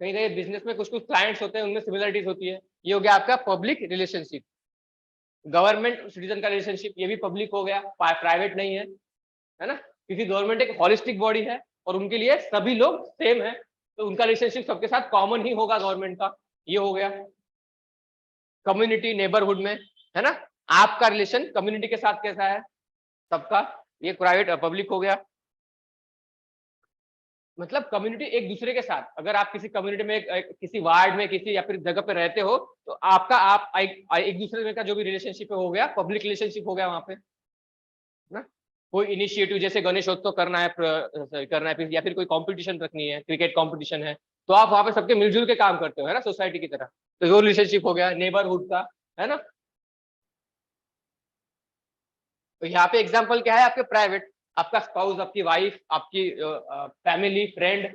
कहीं कहीं बिजनेस में कुछ कुछ क्लाइंट्स होते हैं, उनमें सिमिलरिटीज होती है, ये हो गया आपका पब्लिक रिलेशनशिप। गवर्नमेंट सिटीजन का रिलेशनशिप, ये भी पब्लिक हो गया, प्राइवेट नहीं है ना, क्योंकि गवर्नमेंट एक हॉलिस्टिक बॉडी है और उनके लिए सभी लोग सेम है, तो उनका रिलेशनशिप सबके साथ कॉमन ही होगा गवर्नमेंट का, ये हो गया। कम्युनिटी नेबरहुड में, है ना, आपका रिलेशन कम्युनिटी के साथ कैसा है, सबका, ये प्राइवेट पब्लिक हो गया। मतलब कम्युनिटी एक दूसरे के साथ, अगर आप किसी कम्युनिटी में किसी वार्ड में किसी या फिर जगह पे रहते हो, तो आपका आप एक दूसरे का जो भी रिलेशनशिप है हो गया पब्लिक रिलेशनशिप हो गया वहां पे ना। कोई इनिशिएटिव जैसे गणेशोत्सव करना है या फिर कोई कंपटीशन रखनी है, क्रिकेट कंपटीशन है, तो आप वहां पे सबके मिलजुल के काम करते हो, है ना, सोसाइटी की तरह, तो वो रिलेशनशिप हो गया नेबरहुड का, है ना। तो यहाँ पे एग्जाम्पल क्या है आपके प्राइवेट, आपका स्पाउस, आपकी वाइफ, आपकी फैमिली, फ्रेंड,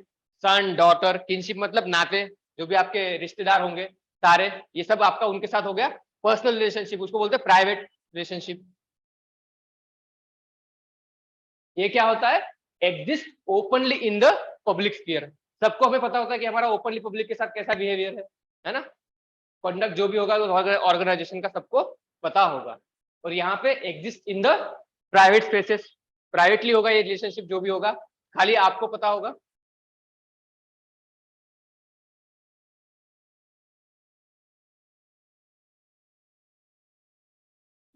सन, डॉटर, किनशिप मतलब नाते, जो भी आपके रिश्तेदार होंगे सारे, ये सब आपका उनके साथ हो गया पर्सनल रिलेशनशिप, उसको बोलते हैं प्राइवेट रिलेशनशिप। ये क्या होता है, exist openly in the public sphere, सबको हमें पता होता है कि हमारा ओपनली पब्लिक के साथ कैसा बिहेवियर है ना, कंडक्ट जो भी होगा ऑर्गेनाइजेशन का सबको पता होगा। और यहाँ पे exist in the private spaces, privately होगा ये रिलेशनशिप जो भी होगा, खाली आपको पता होगा।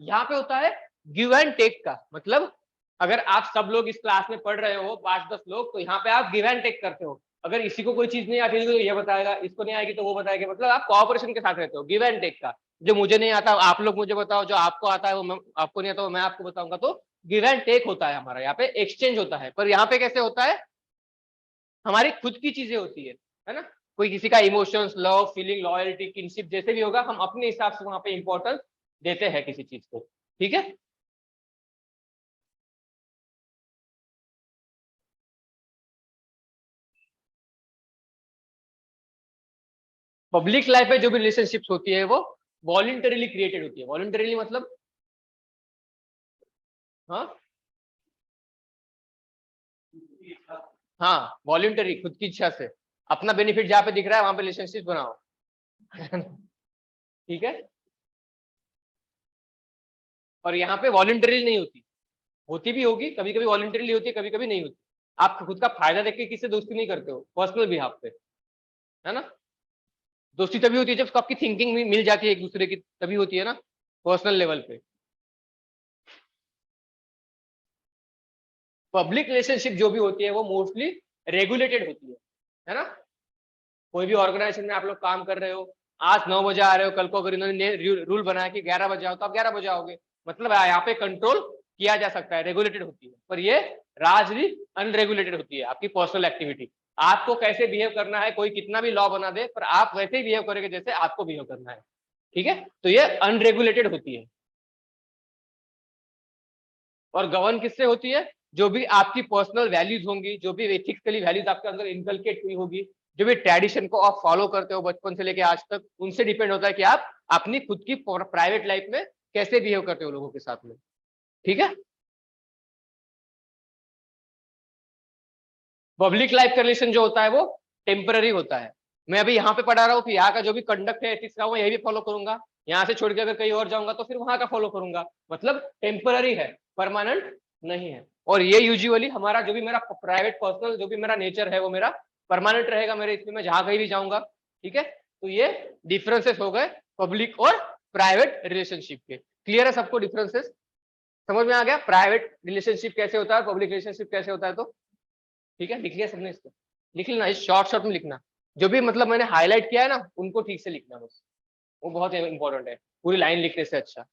यहाँ पे होता है गिव एंड टेक का मतलब, अगर आप सब लोग इस क्लास में पढ़ रहे हो 5-10 लोग, तो यहाँ पे आप गिव एंड टेक करते हो, अगर इसी को कोई चीज नहीं आती तो ये बताएगा, इसको नहीं आएगी तो वो बताएगा, मतलब आप कोऑपरेशन के साथ रहते हो, गिव एंड टेक का। जो मुझे नहीं आता आप लोग मुझे बताओ, जो आपको आता है वो आपको नहीं आता वो मैं आपको बताऊंगा, तो गिव एंड टेक होता है हमारा, यहाँ पे एक्सचेंज होता है। पर यहाँ पे कैसे होता है, हमारी खुद की चीजें होती है ना, कोई किसी का emotions, love, feeling, loyalty, kinship जैसे भी होगा, हम अपने हिसाब से वहां पे इंपॉर्टेंस देते हैं किसी चीज को। ठीक है, पब्लिक लाइफ में जो भी रिलेशनशिप्स होती है वो वॉलंटरीली क्रिएटेड होती है, वॉलंटरीली मतलब, हाँ हाँ, वॉलंटरी खुद की इच्छा से, अपना बेनिफिट जहाँ पे दिख रहा है वहां पे रिलेशनशिप बनाओ। ठीक है, और यहाँ पे वॉलंटरी नहीं होती, होती भी होगी कभी कभी, वॉलंटरीली होती है कभी कभी नहीं होती। आप खुद का फायदा देख के किसी से दोस्ती नहीं करते हो पर्सनल बिहाफ पे, है ना, दोस्ती तभी होती है जब आपकी थिंकिंग मिल जाती है एक दूसरे की, तभी होती है ना, पर्सनल लेवल पे। पब्लिक रिलेशनशिप जो भी होती है वो मोस्टली रेगुलेटेड होती है ना, कोई भी ऑर्गेनाइजेशन में आप लोग काम कर रहे हो, आज 9 बजे आ रहे हो, कल को अगर इन्होंने रूल बनाया कि 11 बजे आओ तो आप 11 बजे आओगे, मतलब यहाँ पे कंट्रोल किया जा सकता है, रेगुलेटेड होती है। पर ये राजरी अनरेगुलेटेड होती है, आपकी पर्सनल एक्टिविटी, आपको कैसे बिहेव करना है, कोई कितना भी लॉ बना दे पर आप वैसे ही बिहेव करोगे जैसे आपको बिहेव करना है। ठीक है, तो ये अनरेगुलेटेड होती है। और गवर्न किससे होती है, जो भी आपकी पर्सनल वैल्यूज होंगी, जो भी एथिक्सली वैल्यूज आपके अंदर इनकलकेट हुई होगी, जो भी ट्रेडिशन को आप फॉलो करते हो बचपन से लेके आज तक, उनसे डिपेंड होता है कि आप अपनी खुद की प्राइवेट लाइफ में कैसे बिहेव करते हो लोगों के साथ में। ठीक है, पब्लिक लाइफ का रिलेशन जो होता है वो टेम्पररी होता है, मैं अभी यहाँ पे पढ़ा रहा हूँ कि यहाँ का जो भी कंडक्ट है एथिक्स का वो यही भी फॉलो करूंगा, यहाँ से छोड़ के अगर कहीं और जाऊंगा तो फिर वहां का फॉलो करूंगा, मतलब टेम्पररी है, परमानेंट नहीं है। और ये यूजुअली हमारा जो भी मेरा प्राइवेट पर्सनल जो भी मेरा नेचर है वो मेरा परमानेंट रहेगा मेरे, इसमें मैं जहां कहीं भी जाऊंगा। ठीक है, तो ये डिफरेंसेस हो गए पब्लिक और प्राइवेट रिलेशनशिप के, क्लियर है सबको डिफरेंसेस, समझ में आ गया प्राइवेट रिलेशनशिप कैसे होता है, पब्लिक रिलेशनशिप कैसे होता है, तो ठीक है, लिख लिया सबने इसको, लिख लेना इस शॉर्ट शॉर्ट में लिखना, जो भी मतलब मैंने हाईलाइट किया है ना उनको ठीक से लिखना बस, वो बहुत इंपॉर्टेंट है पूरी लाइन लिखने से अच्छा।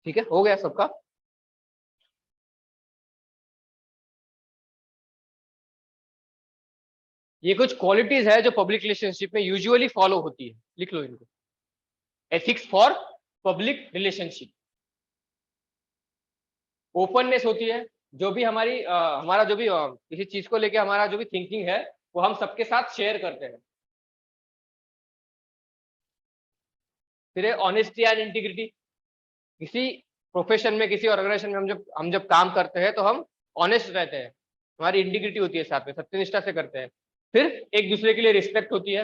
ठीक है, हो गया सबका। ये कुछ क्वालिटीज है जो पब्लिक रिलेशनशिप में यूजुअली फॉलो होती है, लिख लो इनको। Ethics for public relationship. Openness होती है, जो भी हमारी हमारा जो भी किसी चीज को लेके हमारा जो भी थिंकिंग है वो हम सबके साथ शेयर करते हैं। फिर है ऑनेस्टी एंड इंटीग्रिटी। किसी प्रोफेशन में, किसी ऑर्गेनाइजेशन में हम जब काम करते हैं तो हम ऑनेस्ट रहते हैं, हमारी इंटीग्रिटी होती है, साथ में सत्यनिष्ठा से करते हैं। फिर एक दूसरे के लिए रिस्पेक्ट होती है।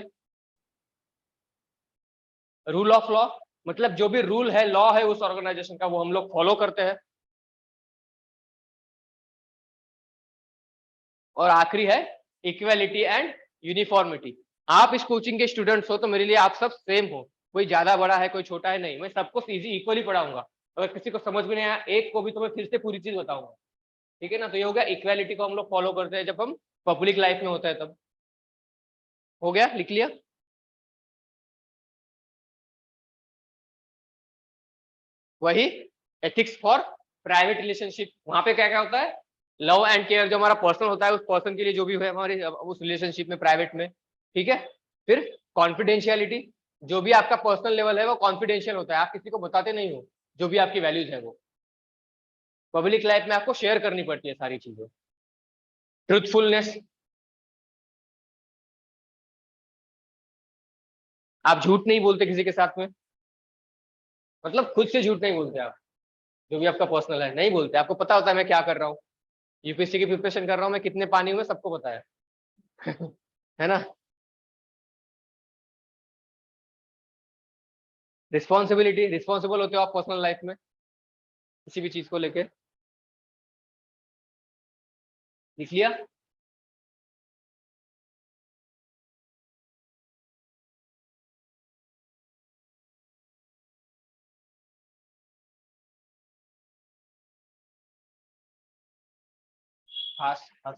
रूल ऑफ लॉ, मतलब जो भी रूल है, लॉ है उस ऑर्गेनाइजेशन का, वो हम लोग फॉलो करते हैं। और आखिरी है इक्वालिटी एंड यूनिफॉर्मिटी। आप इस कोचिंग के स्टूडेंट्स हो तो मेरे लिए आप सब सेम हो, कोई ज्यादा बड़ा है कोई छोटा है नहीं, मैं सबको इजी इक्वली पढ़ाऊंगा। अगर किसी को समझ में नहीं आया एक को भी तो मैं फिर से पूरी चीज बताऊंगा, ठीक है ना। तो ये हो गया इक्वालिटी को हम लोग फॉलो करते हैं जब हम पब्लिक लाइफ में होता है तब। हो गया, लिख लिया। वही एथिक्स फॉर प्राइवेट रिलेशनशिप, वहां पे क्या क्या होता है, लव एंड केयर जो हमारा पर्सन होता है उस पर्सन के लिए जो भी है हमारे उस रिलेशनशिप में प्राइवेट में, ठीक है। फिर कॉन्फिडेंशियलिटी, जो भी आपका पर्सनल लेवल है वो कॉन्फिडेंशियल होता है, आप किसी को बताते नहीं हो जो भी आपकी वैल्यूज है वो पब्लिक लाइफ में आपको शेयर करनी पड़ती है सारी चीजें। ट्रूथफुलनेस, आप झूठ नहीं बोलते किसी के साथ में, मतलब खुद से झूठ नहीं बोलते आप, जो भी आपका पर्सनल है नहीं बोलते, आपको पता होता है मैं क्या कर रहा हूँ, यूपीएससी की प्रिपरेशन कर रहा हूँ मैं, कितने पानी में सबको पता है है ना। रिस्पॉन्सिबिलिटी, रिस्पॉन्सिबल होते हो आप पर्सनल लाइफ में किसी भी चीज को लेके, लिख लिया। खास खास,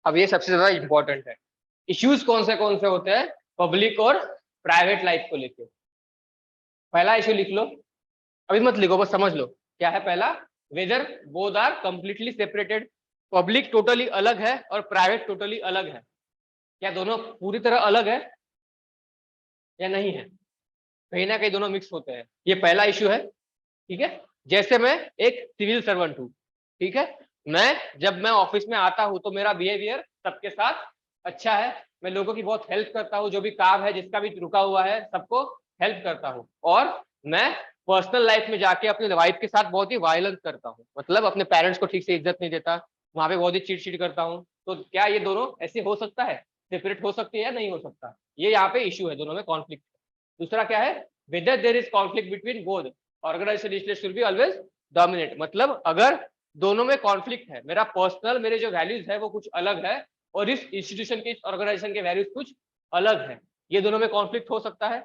अब ये सबसे ज्यादा इंपॉर्टेंट है। इश्यूज कौन से होते हैं पब्लिक और प्राइवेट लाइफ को लेके। पहला इश्यू लिख लो, अभी मत लिखो बस समझ लो क्या है पहला। Whether both are completely separated, public totally अलग है और प्राइवेट टोटली अलग है, क्या दोनों पूरी तरह अलग है या नहीं है, कहीं ना कहीं दोनों मिक्स होते हैं, ये पहला इश्यू है। ठीक है, जैसे मैं एक सिविल सर्वेंट हूँ, ठीक है, जब मैं ऑफिस में आता हूँ तो मेरा बिहेवियर सबके साथ अच्छा है, मैं लोगों की बहुत हेल्प करता हूँ, जो भी काम है जिसका भी रुका हुआ है सबको हेल्प करता हूँ। और मैं पर्सनल लाइफ में जाके अपनी वाइफ के साथ बहुत ही वायलेंस करता हूँ, मतलब अपने पेरेंट्स को ठीक से इज्जत नहीं देता, वहां पे बहुत ही चिट चिट करता हूँ। तो क्या ये दोनों ऐसे हो सकता है, सेपरेट हो सकती है या नहीं हो सकता, ये यहाँ पे इश्यू है, दोनों में कॉन्फ्लिक्ट। दूसरा क्या है, whether there is conflict between both organization interest should be always dominate, मतलब अगर दोनों में कॉन्फ्लिक्ट है, मेरा पर्सनल मेरे जो वैल्यूज है वो कुछ अलग है और इस इंस्टीट्यूशन के, इस ऑर्गेनाइजेशन के वैल्यूज कुछ अलग है, ये दोनों में कॉन्फ्लिक्ट हो सकता है।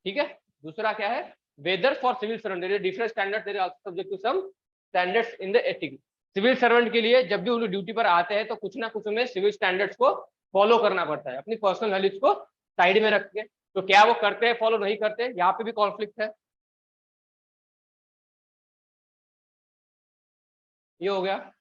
ठीक है, दूसरा क्या है, whether for civil servant there is different standard, there are subject to some standards in the ethics. Civil servant के लिए जब भी वो ड्यूटी पर आते हैं तो कुछ ना कुछ उन्हें सिविल स्टैंडर्ड्स को फॉलो करना पड़ता है, अपनी पर्सनल वैल्यूज को साइड में रख के। तो क्या वो करते हैं, फॉलो नहीं करते, यहाँ पे भी कॉन्फ्लिक्ट है। ये हो गया।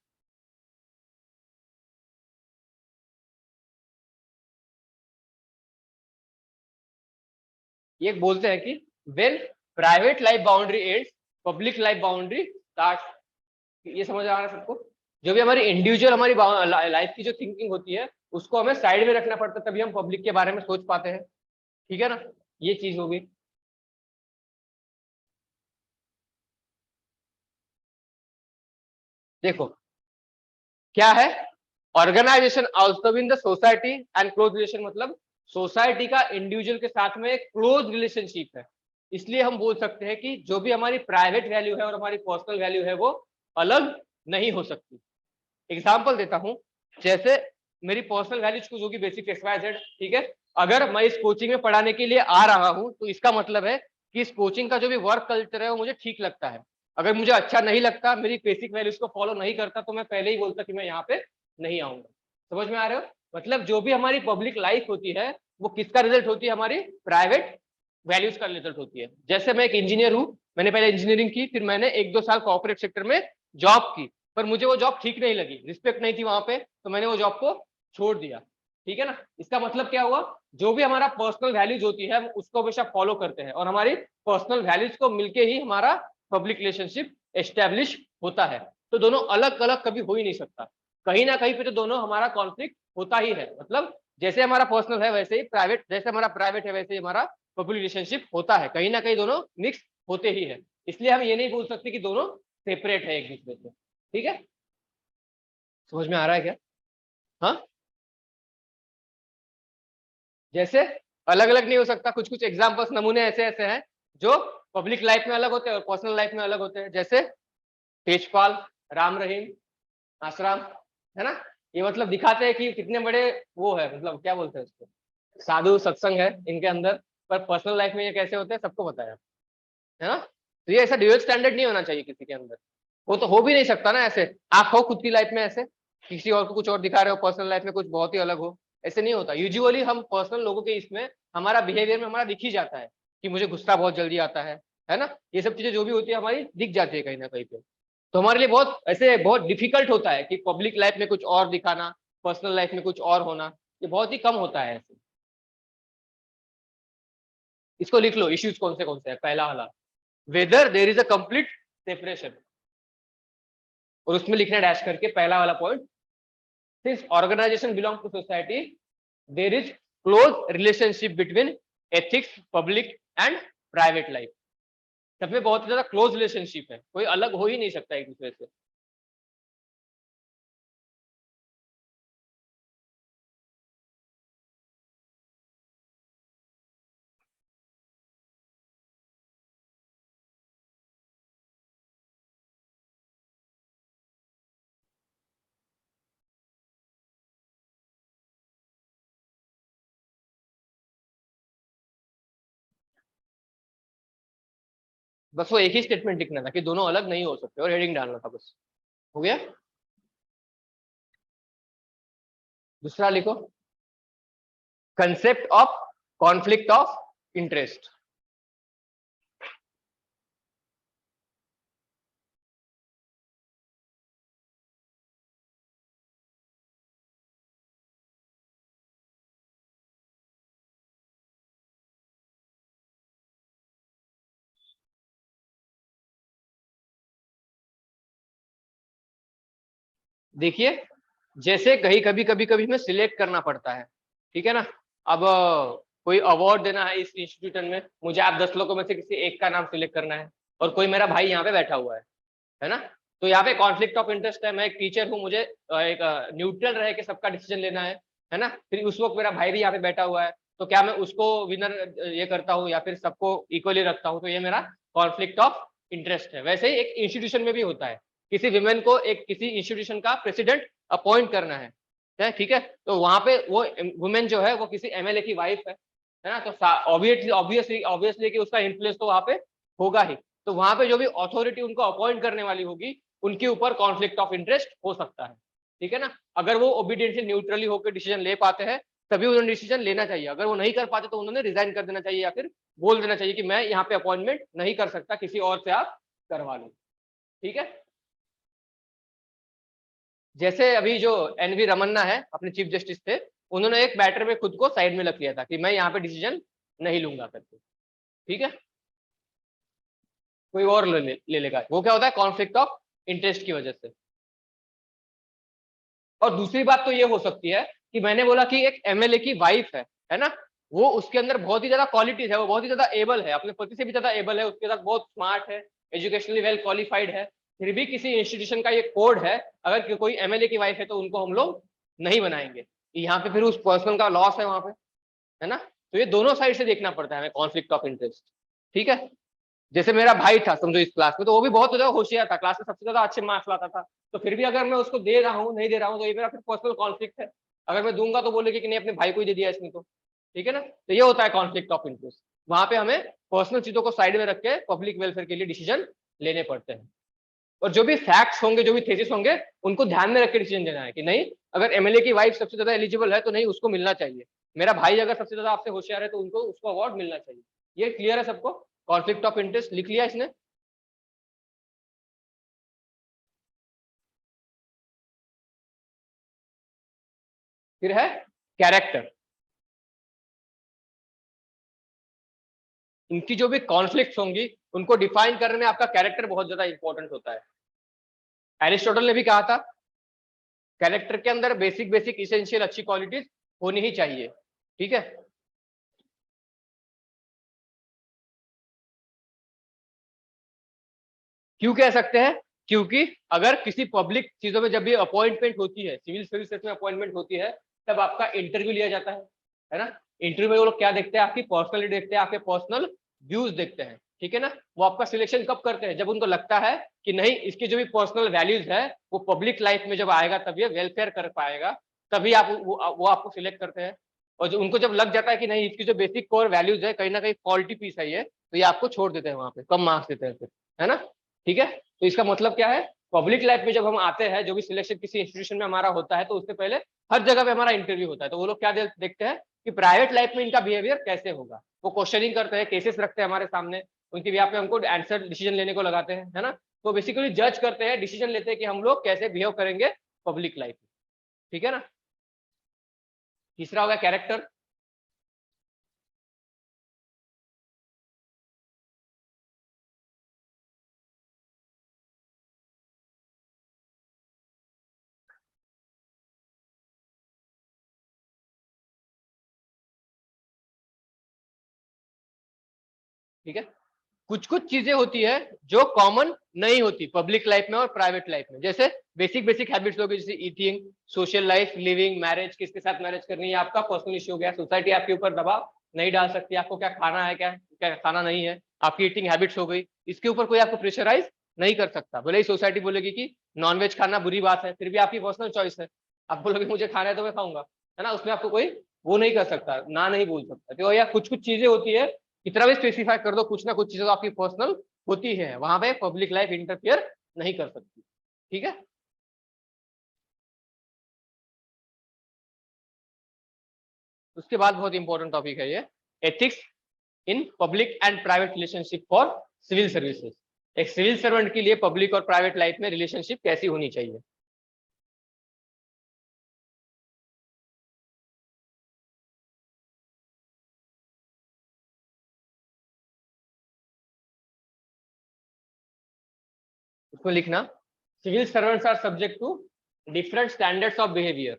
ये बोलते हैं कि when private life boundary ends public life boundary start. ये समझ आ रहा है सबको, जो भी हमारी इंडिविजुअल हमारी लाइफ की जो थिंकिंग होती है उसको हमें साइड में रखना पड़ता है, तभी हम पब्लिक के बारे में सोच पाते हैं। ठीक है ना, ये चीज होगी। देखो क्या है, organization also in the society and close relation, मतलब सोसाइटी का इंडिविजुअल के साथ में एक क्लोज रिलेशनशिप है, इसलिए हम बोल सकते हैं कि जो भी हमारी प्राइवेट वैल्यू है और हमारी पर्सनल वैल्यू है वो अलग नहीं हो सकती। एग्जाम्पल देता हूं, जैसे मेरी पर्सनल वैल्यूज को जो कि बेसिक एक्स वाई जेड, ठीक है, अगर मैं इस कोचिंग में पढ़ाने के लिए आ रहा हूं तो इसका मतलब है कि इस कोचिंग का जो भी वर्क कल्चर है वो मुझे ठीक लगता है। अगर मुझे अच्छा नहीं लगता, मेरी बेसिक वैल्यूज को फॉलो नहीं करता, तो मैं पहले ही बोलता कि मैं यहाँ पे नहीं आऊंगा। समझ में आ रहे हो, मतलब जो भी हमारी पब्लिक लाइफ होती है वो किसका रिजल्ट होती है, हमारी प्राइवेट वैल्यूज का रिजल्ट होती है। जैसे मैं एक इंजीनियर हूँ, मैंने पहले इंजीनियरिंग की, फिर मैंने 1-2 साल कॉर्पोरेट सेक्टर में जॉब की, पर मुझे वो जॉब ठीक नहीं लगी, रिस्पेक्ट नहीं थी वहां पे, तो मैंने वो जॉब को छोड़ दिया। ठीक है ना, इसका मतलब क्या हुआ, जो भी हमारा पर्सनल वैल्यूज होती है हम उसको हमेशा फॉलो करते हैं, और हमारी पर्सनल वैल्यूज को मिलके ही हमारा पब्लिक रिलेशनशिप एस्टेब्लिश होता है। तो दोनों अलग अलग कभी हो ही नहीं सकता, कहीं ना कहीं पे तो दोनों हमारा कॉन्फ्लिक्ट होता ही है। मतलब जैसे हमारा पर्सनल है वैसे ही प्राइवेट, जैसे हमारा प्राइवेट है वैसे ही हमारा पब्लिक रिलेशनशिप होता है, कहीं ना कहीं दोनों मिक्स होते ही है। इसलिए हम ये नहीं बोल सकते कि दोनों सेपरेट है एक दूसरे से। ठीक है, समझ में आ रहा है क्या? हाँ, जैसे अलग अलग नहीं हो सकता, कुछ कुछ एग्जाम्पल्स, नमूने ऐसे ऐसे हैं जो पब्लिक लाइफ में अलग होते हैं और पर्सनल लाइफ में अलग होते हैं। जैसे तेजपाल, राम रहीम, आश्रम, है ना, ये मतलब दिखाते हैं कि कितने बड़े वो है, मतलब क्या बोलते हैं उसको, साधु सत्संग है इनके अंदर। पर पर्सनल लाइफ में ये कैसे होते हैं सबको पता है ना। तो ये ऐसा ड्यूअल स्टैंडर्ड नहीं होना चाहिए किसी के अंदर, वो तो हो भी नहीं सकता ना ऐसे। आप हो खुद की लाइफ में ऐसे, किसी और को कुछ और दिखा रहे हो, पर्सनल लाइफ में कुछ बहुत ही अलग हो, ऐसे नहीं होता। यूजुअली हम पर्सनल लोगों के इसमें हमारा बिहेवियर में हमारा दिख ही जाता है कि मुझे गुस्सा बहुत जल्दी आता है ना, ये सब चीजें जो भी होती है हमारी दिख जाती है कहीं ना कहीं पे। तो हमारे लिए बहुत ऐसे बहुत डिफिकल्ट होता है कि पब्लिक लाइफ में कुछ और दिखाना, पर्सनल लाइफ में कुछ और होना, ये बहुत ही कम होता है ऐसे। इसको लिख लो, इश्यूज कौन से है, पहला वाला, whether there is a complete separation, और उसमें लिखना डैश करके पहला वाला point, since organization belong to society there is close relationship between ethics, public and private life. सब में बहुत ज्यादा क्लोज रिलेशनशिप है, कोई अलग हो ही नहीं सकता एक दूसरे से। बस वो एक ही स्टेटमेंट लिखना था कि दोनों अलग नहीं हो सकते, और हेडिंग डालना था, बस हो गया। दूसरा लिखो, concept of conflict of interest. देखिए, जैसे कहीं कभी कभी कभी हमें सिलेक्ट करना पड़ता है, ठीक है ना। अब कोई अवार्ड देना है इस इंस्टीट्यूशन में, मुझे आप 10 लोगों में से किसी एक का नाम सिलेक्ट करना है, और कोई मेरा भाई यहाँ पे बैठा हुआ है ना। तो यहाँ पे कॉन्फ्लिक्ट ऑफ इंटरेस्ट है, मैं एक टीचर हूँ, मुझे एक न्यूट्रल रह के सबका डिसीजन लेना है ना। फिर उस वक्त मेरा भाई भी यहाँ पे बैठा हुआ है, तो क्या मैं उसको विनर ये करता हूँ या फिर सबको इक्वली रखता हूँ, तो ये मेरा कॉन्फ्लिक्ट ऑफ इंटरेस्ट है। वैसे ही एक इंस्टीट्यूशन में भी होता है, किसी विमेन को एक किसी इंस्टीट्यूशन का प्रेसिडेंट अपॉइंट करना है, ठीक है, तो वहां पे वो वुमेन जो है वो किसी एमएलए की वाइफ है ना, तो ऑब्वियसली ऑब्वियसली ऑब्वियसली कि उसका इन्फ्लुएंस तो वहां पे होगा ही। तो वहां पे जो भी अथॉरिटी उनको अपॉइंट करने वाली होगी, उनके ऊपर कॉन्फ्लिक्ट ऑफ इंटरेस्ट हो सकता है, ठीक है ना। अगर वो ओबीडियंटली न्यूट्रली होकर डिसीजन ले पाते हैं तभी उन्होंने डिसीजन लेना चाहिए, अगर वो नहीं कर पाते तो उन्होंने रिजाइन कर देना चाहिए, या फिर बोल देना चाहिए कि मैं यहाँ पे अपॉइंटमेंट नहीं कर सकता, किसी और से आप करवा लो, ठीक है। जैसे अभी जो एनवी रमन्ना है अपने चीफ जस्टिस थे, उन्होंने एक मैटर में खुद को साइड में रख लिया था कि मैं यहाँ पे डिसीजन नहीं लूंगा करके, ठीक है, कोई और ले लेगा। वो क्या होता है, कॉन्फ्लिक्ट ऑफ इंटरेस्ट की वजह से। और दूसरी बात तो ये हो सकती है कि मैंने बोला कि एक एमएलए की वाइफ है ना, वो उसके अंदर बहुत ही ज्यादा क्वालिटीज है, वो बहुत ही ज्यादा एबल है, अपने पति से भी ज्यादा एबल है, उसके साथ बहुत स्मार्ट है, एजुकेशनली वेल क्वालिफाइड है, फिर भी किसी इंस्टीट्यूशन का ये कोड है, अगर कोई एमएलए की वाइफ है तो उनको हम लोग नहीं बनाएंगे, यहाँ पे फिर उस पर्सन का लॉस है वहां पे, है ना। तो ये दोनों साइड से देखना पड़ता है हमें कॉन्फ्लिक्ट ऑफ इंटरेस्ट, ठीक है। जैसे मेरा भाई था समझो इस क्लास में, तो वो भी बहुत ज्यादा होशियार था, क्लास में सबसे ज्यादा अच्छे मार्क्स लाता था, तो फिर भी अगर मैं उसको दे रहा हूँ नहीं दे रहा हूँ तो ये मेरा फिर पर्सनल कॉन्फ्लिक्ट है। अगर मैं दूंगा तो बोलेगी कि नहीं अपने भाई को ही दे दिया इसने तो, ठीक है ना। तो ये होता है कॉन्फ्लिक्ट ऑफ इंटरेस्ट, वहां पे हमें पर्सनल चीजों को साइड में रख के पब्लिक वेलफेयर के लिए डिसीजन लेने पड़ते हैं। और जो भी फैक्ट्स होंगे, जो भी थेसिस होंगे, उनको ध्यान में रख के डिसीजन देना है कि नहीं, अगर एमएलए की वाइफ सबसे ज्यादा एलिजिबल है तो नहीं, उसको मिलना चाहिए। मेरा भाई अगर सबसे ज्यादा आपसे होशियार है तो उनको उसको अवार्ड मिलना चाहिए। ये क्लियर है सबको? कॉन्फ्लिक्ट ऑफ इंटरेस्ट लिख लिया इसने? फिर है कैरेक्टर। इनकी जो भी कॉन्फ्लिक्ट होंगी उनको डिफाइन करने में आपका कैरेक्टर बहुत ज्यादा इंपॉर्टेंट होता है। एरिस्टोटल ने भी कहा था कैरेक्टर के अंदर बेसिक बेसिक इसेंशियल अच्छी क्वालिटीज होनी ही चाहिए। ठीक है, क्यों कह सकते हैं? क्योंकि अगर किसी पब्लिक चीजों में जब भी अपॉइंटमेंट होती है, सिविल सर्विसेज में अपॉइंटमेंट होती है, तब आपका इंटरव्यू लिया जाता है ना। इंटरव्यू में वो लोग क्या देखते हैं? आपकी पर्सनलिटी देखते हैं, आपके पर्सनल व्यूज देखते हैं। ठीक है ना। वो आपका सिलेक्शन कब करते हैं? जब उनको लगता है कि नहीं, इसकी जो भी पर्सनल वैल्यूज है वो पब्लिक लाइफ में जब आएगा तब ये वेलफेयर कर पाएगा, तभी आप वो आपको सिलेक्ट करते हैं। और जो उनको जब लग जाता है कि नहीं, इसकी जो बेसिक कोर वैल्यूज है कहीं ना कहीं फॉल्टी पीस है ये, तो ये आपको छोड़ देते हैं, वहां पे कम मार्क्स देते हैं फिर, है ना। ठीक है, तो इसका मतलब क्या है? पब्लिक लाइफ में जब हम आते हैं, जो भी सिलेक्शन किसी इंस्टीट्यूशन में हमारा होता है, तो उससे पहले हर जगह पे हमारा इंटरव्यू होता है। तो वो लोग क्या देखते हैं कि प्राइवेट लाइफ में इनका बिहेवियर कैसे होगा। वो क्वेश्चनिंग करते हैं, केसेस रखते हैं हमारे सामने, उनकी यहाँ पे हमको आंसर डिसीजन लेने को लगाते हैं, है ना। तो बेसिकली जज करते हैं, डिसीजन लेते हैं कि हम लोग कैसे बिहेव करेंगे पब्लिक लाइफ में। ठीक है ना। तीसरा होगा कैरेक्टर। ठीक है, कुछ कुछ चीजें होती है जो कॉमन नहीं होती पब्लिक लाइफ में और प्राइवेट लाइफ में। जैसे बेसिक बेसिक हैबिट्स होगी, जैसे eating, social life, living, marriage, किसके साथ मैरिज करनी है, आपका पर्सनल इश्यू हो गया। सोसाइटी आपके ऊपर दबाव नहीं डाल सकती, आपको क्या खाना है, क्या क्या खाना नहीं है। आपकी ईटिंग हैबिट्स हो गई, इसके ऊपर कोई आपको प्रेशराइज नहीं कर सकता। भले ही सोसाइटी बोलेगी कि नॉनवेज खाना बुरी बात है, फिर भी आपकी पर्सनल चॉइस है। आप बोलोगे मुझे खाना है तो मैं खाऊंगा, है ना। उसमें आपको कोई वो नहीं कर सकता, ना नहीं बोल सकता। तो या कुछ कुछ चीजें होती है, कितना भी स्पेसिफाई कर दो, कुछ ना कुछ चीजें तो आपकी पर्सनल होती है, वहां पे पब्लिक लाइफ इंटरफियर नहीं कर सकती। ठीक है, उसके बाद बहुत इंपॉर्टेंट टॉपिक है ये, ethics in public and private relationship for civil services. एक सिविल सर्वेंट के लिए पब्लिक और प्राइवेट लाइफ में रिलेशनशिप कैसी होनी चाहिए। उसको लिखना, civil servants are subject to different standards of behaviour.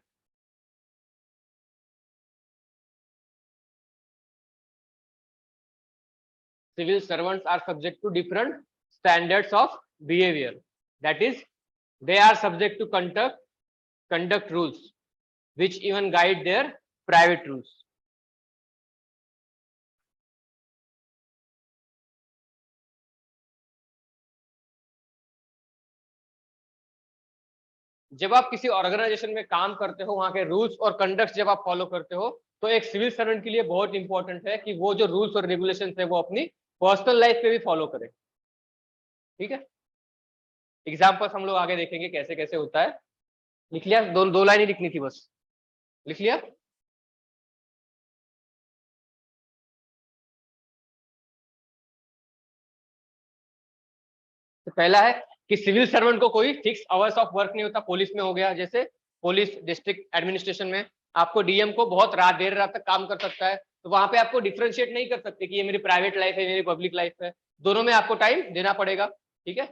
Civil servants are subject to different standards of behavior. That is, they are subject to conduct rules, which even guide their private rules. जब आप किसी organisation में काम करते हो, वहां के rules और कंडक्ट जब आप फॉलो करते हो, तो एक सिविल सर्वेंट के लिए बहुत इंपॉर्टेंट है कि वो जो रूल्स और रेगुलेशन है वो अपनी पर्सनल लाइफ पे भी फॉलो करे। ठीक है, एग्जाम्पल्स हम लोग आगे देखेंगे कैसे कैसे होता है। लिख लिया? दो लाइन ही लिखनी थी बस, लिख लिया? तो पहला है कि सिविल सर्वेंट को कोई फिक्स आवर्स ऑफ वर्क नहीं होता। पुलिस में हो गया, जैसे पुलिस डिस्ट्रिक्ट एडमिनिस्ट्रेशन में आपको डीएम को बहुत रात देर रात तक काम कर सकता है, तो वहां पे आपको डिफ्रेंशिएट नहीं कर सकते कि ये मेरी प्राइवेट लाइफ है, मेरी पब्लिक लाइफ है। दोनों में आपको टाइम देना पड़ेगा। ठीक है,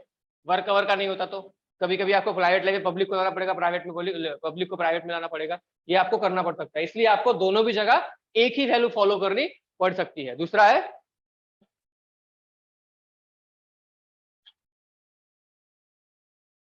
वर्क अवर का नहीं होता तो कभी कभी आपको प्राइवेट लाइफ पब्लिक को लाना पड़ेगा, प्राइवेट में पब्लिक को प्राइवेट में लाना पड़ेगा। ये आपको करना पड़ सकता है, इसलिए आपको दोनों भी जगह एक ही वैल्यू फॉलो करनी पड़ सकती है। दूसरा है,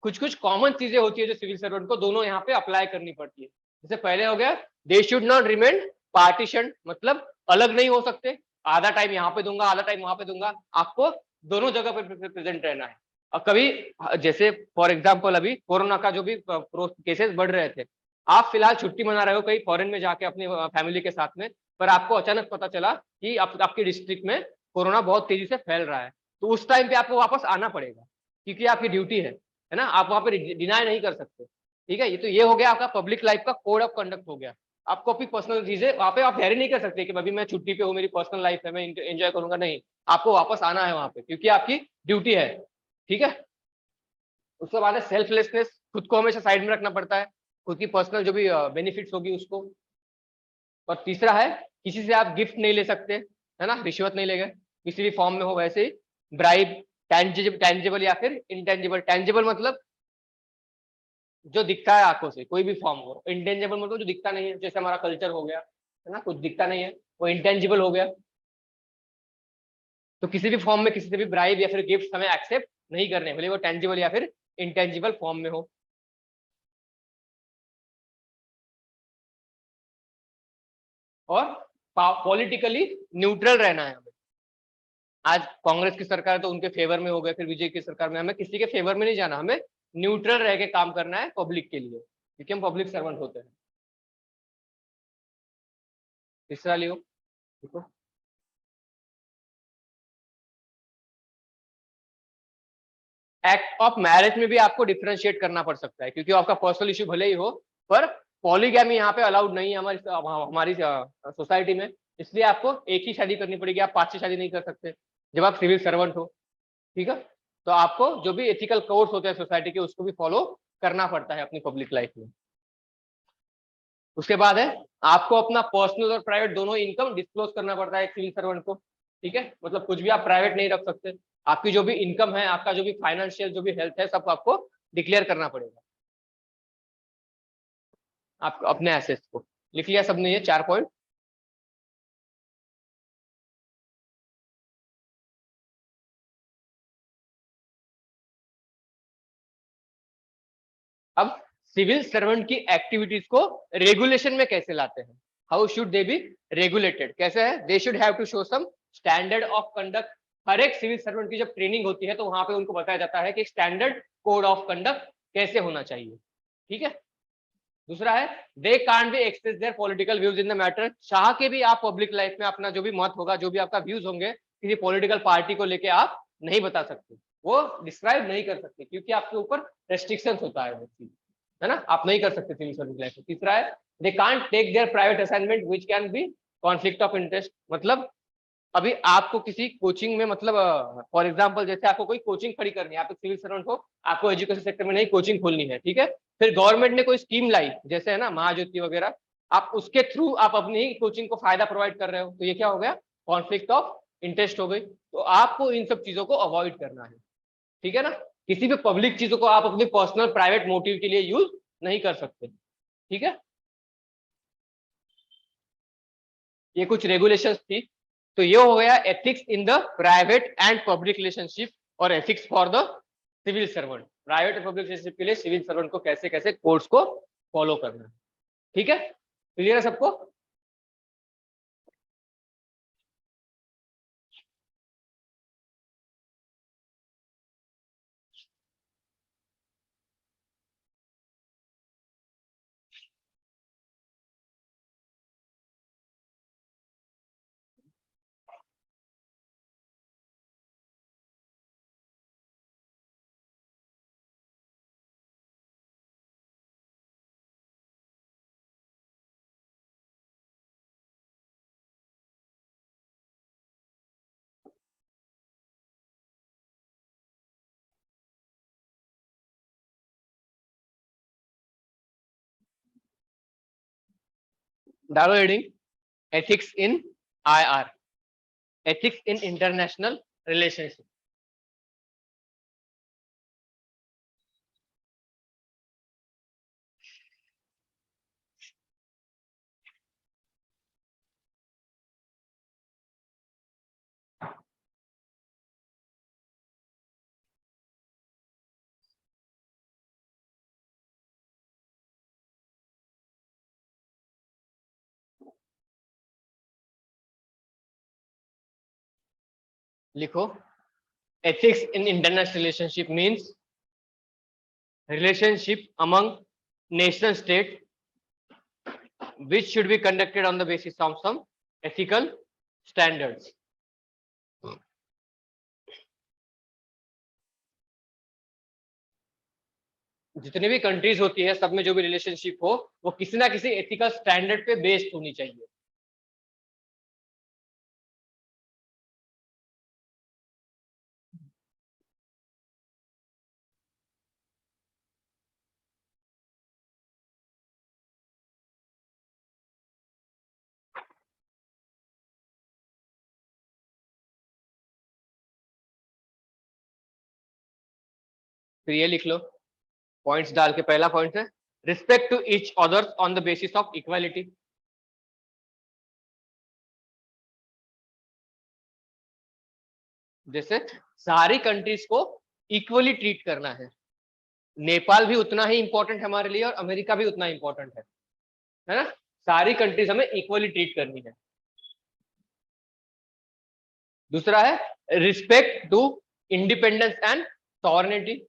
कुछ कुछ कॉमन चीजें होती है जो सिविल सर्वेंट को दोनों यहाँ पे अप्लाई करनी पड़ती है। जैसे पहले हो गया, they should not remain partition, मतलब अलग नहीं हो सकते। आधा टाइम यहाँ पे दूंगा, आधा टाइम वहां पे दूंगा, आपको दोनों जगह पे प्रेजेंट रहना है। और कभी, जैसे फॉर एग्जाम्पल अभी कोरोना का जो भी केसेस बढ़ रहे थे, आप फिलहाल छुट्टी मना रहे हो कहीं फॉरेन में जाके अपनी फैमिली के साथ में, पर आपको अचानक पता चला कि आपके डिस्ट्रिक्ट में कोरोना बहुत तेजी से फैल रहा है, तो उस टाइम पे आपको वापस आना पड़ेगा क्योंकि आपकी ड्यूटी है। है ना, आप वहां पे डिनाई नहीं कर सकते। ठीक है, ये हो गया आपका पब्लिक लाइफ का कोड ऑफ कंडक्ट हो गया। आपको अपनी पर्सनल चीजें वहां पे आप कैरी नहीं कर सकते कि अभी मैं छुट्टी पे हूँ, मेरी पर्सनल लाइफ है, मैं एंजॉय करूंगा, नहीं, आपको वापस आना है वहां पे, क्योंकि आपकी ड्यूटी है। ठीक है, उसके बाद है सेल्फलेसनेस, खुद को हमेशा साइड में रखना पड़ता है, खुद की पर्सनल जो भी बेनिफिट्स होगी उसको। और तीसरा है, किसी से आप गिफ्ट नहीं ले सकते, है ना, रिश्वत नहीं लेंगे किसी भी फॉर्म में हो, वैसे ही ब्राइब, टेंजिबल या फिर इंटेंजिबल। टेंजिबल मतलब जो दिखता है आंखों से, कोई भी फॉर्म हो। इंटेंजिबल मतलब जो दिखता नहीं है, जैसे हमारा कल्चर हो गया, है ना, कुछ दिखता नहीं है, वो इंटेंजिबल हो गया। तो किसी भी फॉर्म में किसी से भी ब्राइब या फिर गिफ्ट हमें एक्सेप्ट नहीं करने, भले वो टेंजिबल या फिर इंटेंजिबल फॉर्म में हो। और पॉलिटिकली न्यूट्रल रहना है हमें। आज कांग्रेस की सरकार है तो उनके फेवर में हो गए, फिर बीजेपी की सरकार में, हमें किसी के फेवर में नहीं जाना, हमें न्यूट्रल रह के काम करना है पब्लिक के लिए, क्योंकि हम पब्लिक सर्वेंट होते हैं। तीसरा लियो, देखो, एक्ट ऑफ मैरिज में भी आपको डिफरेंशिएट करना पड़ सकता है, क्योंकि आपका पर्सनल इश्यू भले ही हो, पर पॉलीगैमी यहाँ पे अलाउड नहीं है हमारी हमारी सोसाइटी में। इसलिए आपको एक ही शादी करनी पड़ेगी, आप 5-6 शादी नहीं कर सकते जब आप सिविल सर्वेंट हो। ठीक है, तो आपको जो भी एथिकल कोड्स होते हैं सोसाइटी के, उसको भी फॉलो करना पड़ता है अपनी पब्लिक लाइफ में। उसके बाद है, आपको अपना पर्सनल और प्राइवेट दोनों इनकम डिस्क्लोज करना पड़ता है एक सिविल सर्वेंट को। ठीक है, मतलब कुछ भी आप प्राइवेट नहीं रख सकते, आपकी जो भी इनकम है, आपका जो भी फाइनेंशियल जो भी हेल्थ है, सब आपको डिक्लेयर करना पड़ेगा, आपको अपने एसेट्स को। लिख लिया सबने ये 4 पॉइंट। अब सिविल सर्वेंट की एक्टिविटीज को रेगुलेशन में कैसे लाते हैं, how should they be regulated, कैसे है, they should have to show some standard of conduct. हर एक सिविल सर्वेंट की जब ट्रेनिंग होती है तो वहां पे उनको बताया जाता है कि स्टैंडर्ड कोड ऑफ कंडक्ट कैसे होना चाहिए। ठीक है, दूसरा है, they can't be express their political views in the matter. चाह के भी आप पब्लिक लाइफ में अपना जो भी मत होगा, जो भी आपका व्यूज होंगे, किसी पॉलिटिकल पार्टी को लेके आप नहीं बता सकते, वो डिस्क्राइब नहीं कर सकते, क्योंकि आपके ऊपर रेस्ट्रिक्शंस होता है वो चीज, है ना, आप नहीं कर सकते सिविल सर्विस लाइफ में। तीसरा है, they can't take their private assignment which can be conflict of interest. मतलब अभी आपको किसी कोचिंग में, मतलब फॉर एग्जांपल जैसे आपको कोई कोचिंग खड़ी करनी है, आप एक सिविल सर्वेंट हो, आपको एजुकेशन सेक्टर में नहीं कोचिंग खोलनी है, ठीक है, फिर गवर्नमेंट ने कोई स्कीम लाई, जैसे है ना महाज्योति वगैरह, आप उसके थ्रू आप अपनी ही कोचिंग को फायदा प्रोवाइड कर रहे हो, तो ये क्या हो गया, कॉन्फ्लिक्ट ऑफ इंटरेस्ट हो गई। तो आपको इन सब चीजों को अवॉइड करना है। ठीक है ना, किसी भी पब्लिक चीजों को आप अपनी पर्सनल प्राइवेट मोटिव के लिए यूज नहीं कर सकते। ठीक है, ये कुछ रेगुलेशंस थी। तो ये हो गया ethics in the private and public relationship, और ethics for the civil servant. Private और पब्लिक रिलेशनशिप के लिए सिविल सर्वेंट को कैसे कैसे कोड्स को फॉलो करना है। ठीक है, क्लियर है सबको। डालो heading, ethics in IR, ethics in international relationship. लिखो, ethics in international relationship means relationship among nation state which should be conducted on the basis of some ethical standards. जितनी भी कंट्रीज होती है सब में जो भी रिलेशनशिप हो वो किसी ना किसी एथिकल स्टैंडर्ड पे बेस्ड होनी चाहिए। फिर ये लिख लो पॉइंट्स डाल के, पहला पॉइंट है respect to each others on the basis of equality. जैसे सारी कंट्रीज को इक्वली ट्रीट करना है, नेपाल भी उतना ही इंपॉर्टेंट है हमारे लिए और अमेरिका भी उतना इंपॉर्टेंट है ना। सारी कंट्रीज हमें इक्वली ट्रीट करनी है। दूसरा है respect to independence and sovereignty.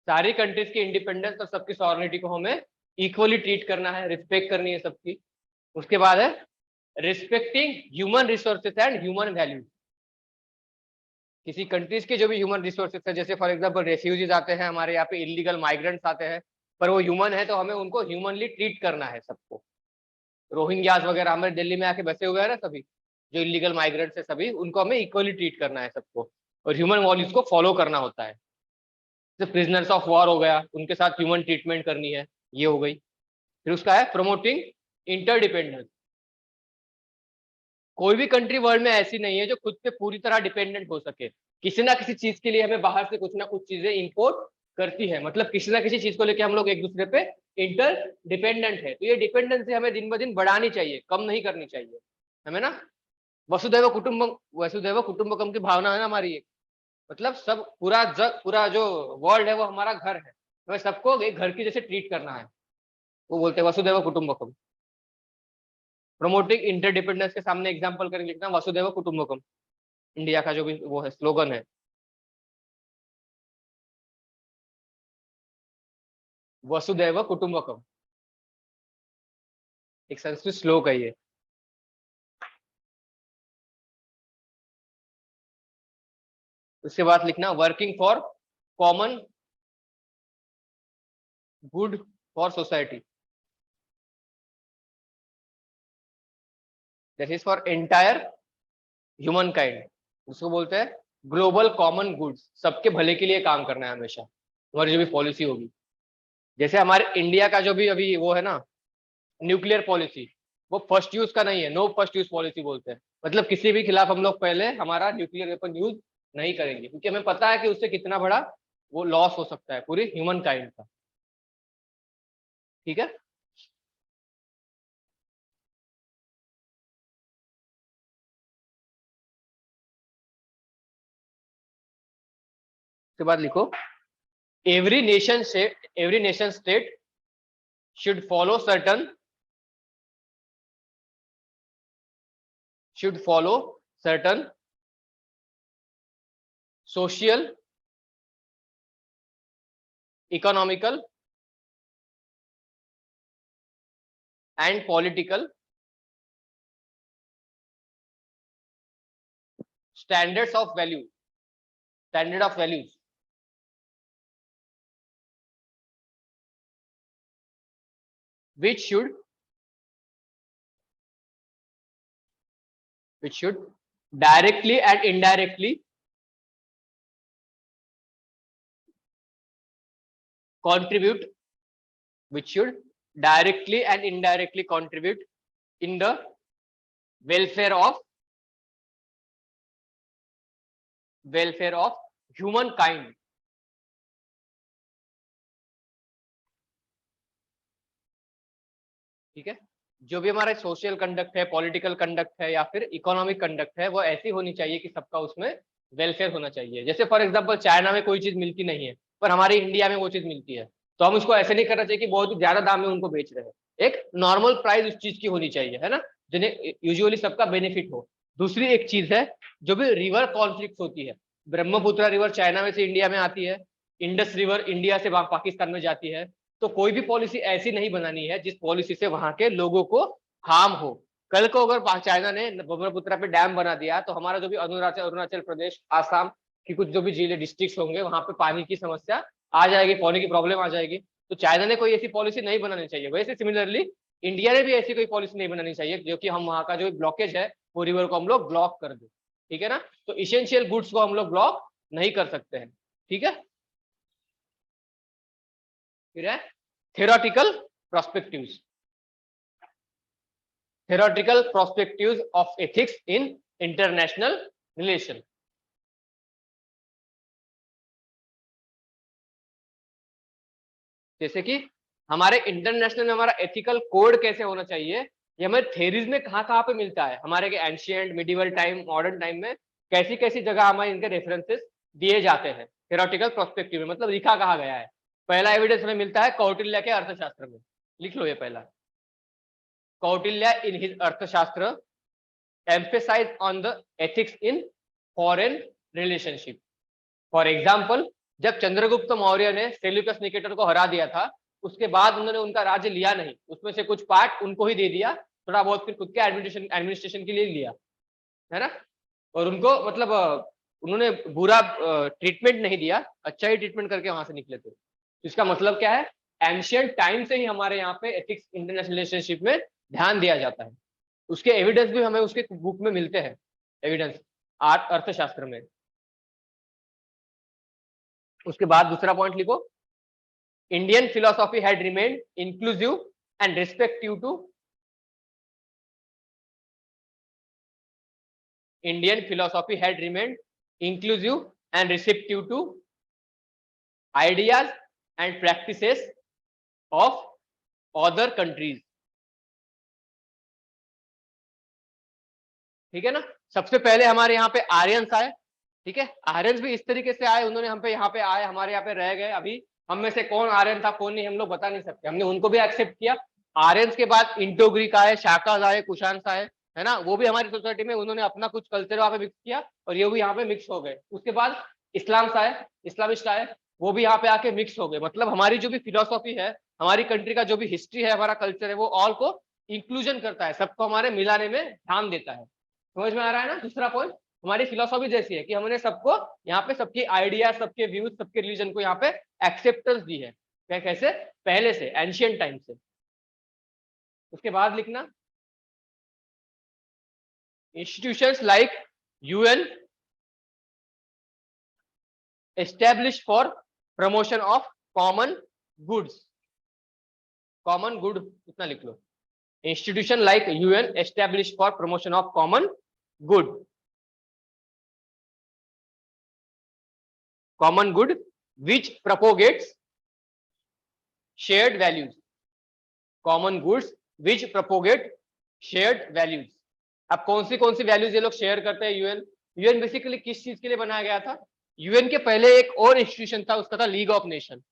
सारी कंट्रीज की इंडिपेंडेंस और सबकी सॉवरेनिटी को हमें इक्वली ट्रीट करना है, रिस्पेक्ट करनी है सबकी। उसके बाद है respecting human resources and human values. किसी कंट्रीज के जो भी ह्यूमन रिसोर्सेज है, जैसे फॉर एग्जांपल रेफ्यूजीज आते हैं हमारे यहाँ पे, इलीगल माइग्रेंट्स आते हैं, पर वो ह्यूमन है तो हमें उनको ह्यूमनली ट्रीट करना है सबको। रोहिंग्यास वगैरह हमारे दिल्ली में आके बसे हुए हैं ना, सभी जो इलीगल माइग्रेंट्स है सभी उनको हमें इक्वली ट्रीट करना है सबको, और ह्यूमन वैल्यूज को फॉलो करना होता है। जैसे प्रिजनर्स ऑफ वॉर हो गया, उनके साथ ह्यूमन ट्रीटमेंट करनी है, ये हो गई। फिर उसका है प्रमोटिंग इंटरडिपेंडेंस। कोई भी कंट्री वर्ल्ड में ऐसी नहीं है जो खुद पे पूरी तरह डिपेंडेंट हो सके, किसी ना किसी चीज के लिए हमें बाहर से कुछ ना कुछ चीजें इंपोर्ट करती है, मतलब किसी ना किसी चीज को लेकर हम लोग एक दूसरे पे इंटर डिपेंडेंट है। तो ये डिपेंडेंसी हमें दिन ब दिन बढ़ानी चाहिए, कम नहीं करनी चाहिए हमें ना। वसुदैव कुटुंबकम की भावना है ना हमारी एक, मतलब सब पूरा जग, पूरा जो वर्ल्ड है वो हमारा घर है, हमें सबको एक घर की जैसे ट्रीट करना है, वो बोलते हैं वसुदैव कुटुंबकम। प्रमोटिंग इंटरडिपेंडेंस के सामने एग्जांपल करके लिखना वसुदैव कुटुंबकम, इंडिया का जो भी वो है स्लोगन है। वसुदैव कुटुंबकम एक संस्कृत श्लोक है ये। उसके बाद लिखना working for common good for society, that is for entire human kind. उसको बोलते हैं ग्लोबल कॉमन गुड्स, सबके भले के लिए काम करना है हमेशा हमारी जो भी पॉलिसी होगी। जैसे हमारे इंडिया का जो भी अभी वो है ना न्यूक्लियर पॉलिसी, वो फर्स्ट यूज का नहीं है, नो फर्स्ट यूज पॉलिसी बोलते हैं, मतलब किसी भी खिलाफ हम लोग पहले हमारा न्यूक्लियर वेपन यूज नहीं करेंगे, क्योंकि हमें पता है कि उससे कितना बड़ा वो लॉस हो सकता है पूरी ह्यूमन काइंड का। ठीक है। उसके बाद लिखो every nation state should follow certain social, economical and political standards of value, standard of values, which should directly and indirectly contribute, which should directly and indirectly contribute in the welfare of humankind। ठीक है। जो भी हमारा social conduct है, political conduct है या फिर economic conduct है, वो ऐसी होनी चाहिए कि सबका उसमें वेलफेयर होना चाहिए। जैसे फॉर एग्जांपल चाइना में कोई चीज मिलती नहीं है पर हमारे इंडिया में वो चीज मिलती है, तो हम उसको ऐसे नहीं करना चाहिए कि बहुत ही ज्यादा दाम में उनको बेच रहे हैं। एक नॉर्मल प्राइस उस चीज की होनी चाहिए, है ना, जिन्हें यूजुअली सबका बेनिफिट हो। दूसरी एक चीज है, जो भी रिवर कॉन्फ्लिक्ट होती है, ब्रह्मपुत्र रिवर चाइना में से इंडिया में आती है, इंडस रिवर इंडिया से पाकिस्तान में जाती है, तो कोई भी पॉलिसी ऐसी नहीं बनानी है जिस पॉलिसी से वहां के लोगों को हार्म हो। कल को अगर चाइना ने ब्रह्मपुत्र पे डैम बना दिया तो हमारा जो भी अरुणाचल प्रदेश, आसाम की कुछ जो भी जिले डिस्ट्रिक्ट होंगे वहां पे पानी की समस्या आ जाएगी, पानी की प्रॉब्लम आ जाएगी। तो चाइना ने कोई ऐसी पॉलिसी नहीं बनानी चाहिए। वैसे सिमिलरली इंडिया ने भी ऐसी कोई पॉलिसी नहीं बनानी चाहिए जो कि हम वहां का जो ब्लॉकेज है वो रिवर को हम लोग ब्लॉक कर दे, ठीक है ना। तो इसेंशियल गुड्स को हम लोग ब्लॉक नहीं कर सकते हैं, ठीक है। फिर है theoretical prospectives, theoretical prospectives of ethics in international relation. जैसे कि हमारे इंटरनेशनल में हमारा एथिकल कोड कैसे होना चाहिए, ये हमें थेरीज में कहाँ कहाँ पे मिलता है, हमारे के ancient, medieval time, modern time में कैसी कैसी जगह हमें इनके रेफरेंसेस दिए जाते हैं थ्योरेटिकल प्रोस्पेक्टिव में, मतलब लिखा कहा गया है। पहला एविडेंस हमें मिलता है कौटिल्य के अर्थशास्त्र में, लिख लो ये पहला। कौटिल्य इन हिज अर्थशास्त्र emphasize on the ethics in foreign relationship. For example, जब चंद्रगुप्त मौर्य ने सेल्यूकस निकेटर को हरा दिया था, उसके बाद उन्होंने उनका राज्य लिया नहीं, उसमें से कुछ पार्ट उनको ही दे दिया, थोड़ा बहुत फिर खुद के एडमिनिस्ट्रेशन के लिए लिया, है ना। और उनको मतलब उन्होंने बुरा ट्रीटमेंट नहीं दिया, अच्छा ही ट्रीटमेंट करके वहां से निकले थे। इसका मतलब क्या है, एंशिएंट टाइम से ही हमारे यहाँ पे एथिक्स इंटरनेशनल रिलेशनशिप में ध्यान दिया जाता है। उसके एविडेंस भी हमें उसके बुक में मिलते हैं, एविडेंस अर्थशास्त्र में। उसके बाद दूसरा पॉइंट लिखो, Indian philosophy had remained inclusive and respective to, Indian philosophy had remained inclusive and receptive to ideas and practices of other countries, ठीक है ना। सबसे पहले हमारे यहाँ पे आर्यंस आए, ठीक है, आर्यंस भी इस तरीके से आए, उन्होंने हम पे यहाँ पे आए, हमारे यहाँ पे रह गए। अभी हम में से कौन आर्यन था कौन नहीं हम लोग बता नहीं सकते, हमने उनको भी एक्सेप्ट किया। आर्यंस के बाद इंडो ग्रीक आए, शाकाज आए, कुशांस आए, है ना, वो भी हमारी सोसाइटी में उन्होंने अपना कुछ कल्चर वहाँ पे मिक्स किया और ये भी यहाँ पे मिक्स हो गए। उसके बाद इस्लाम्स आए, इस्लामिस्ट आए, वो भी यहाँ पे आके मिक्स हो गए। मतलब हमारी जो भी फिलोसॉफी है, हमारी कंट्री का जो भी हिस्ट्री है, हमारा कल्चर है, वो ऑल को इंक्लूजन करता है, सबको हमारे मिलाने में ध्यान देता है। समझ में आ रहा है ना। दूसरा पॉइंट, हमारी फिलोसॉफी जैसी है कि हमने सबको यहाँ पे सबके आइडिया, सबके व्यूज, सबके रिलीजन को यहाँ पे एक्सेप्टेंस दी है। कैसे, पहले से, एंशिएंट टाइम से। उसके बाद लिखना, institutions like UN establish for promotion of common goods, common good इतना लिख लो, institution like UN establish for promotion of common good, common good which propagates shared values, common goods which propagate shared values। अब कौन सी values ये लोग share करते हैं UN. UN basically किस चीज के लिए बनाया गया था, यूएन के पहले एक और इंस्टीट्यूशन था, उसका था लीग ऑफ नेशन।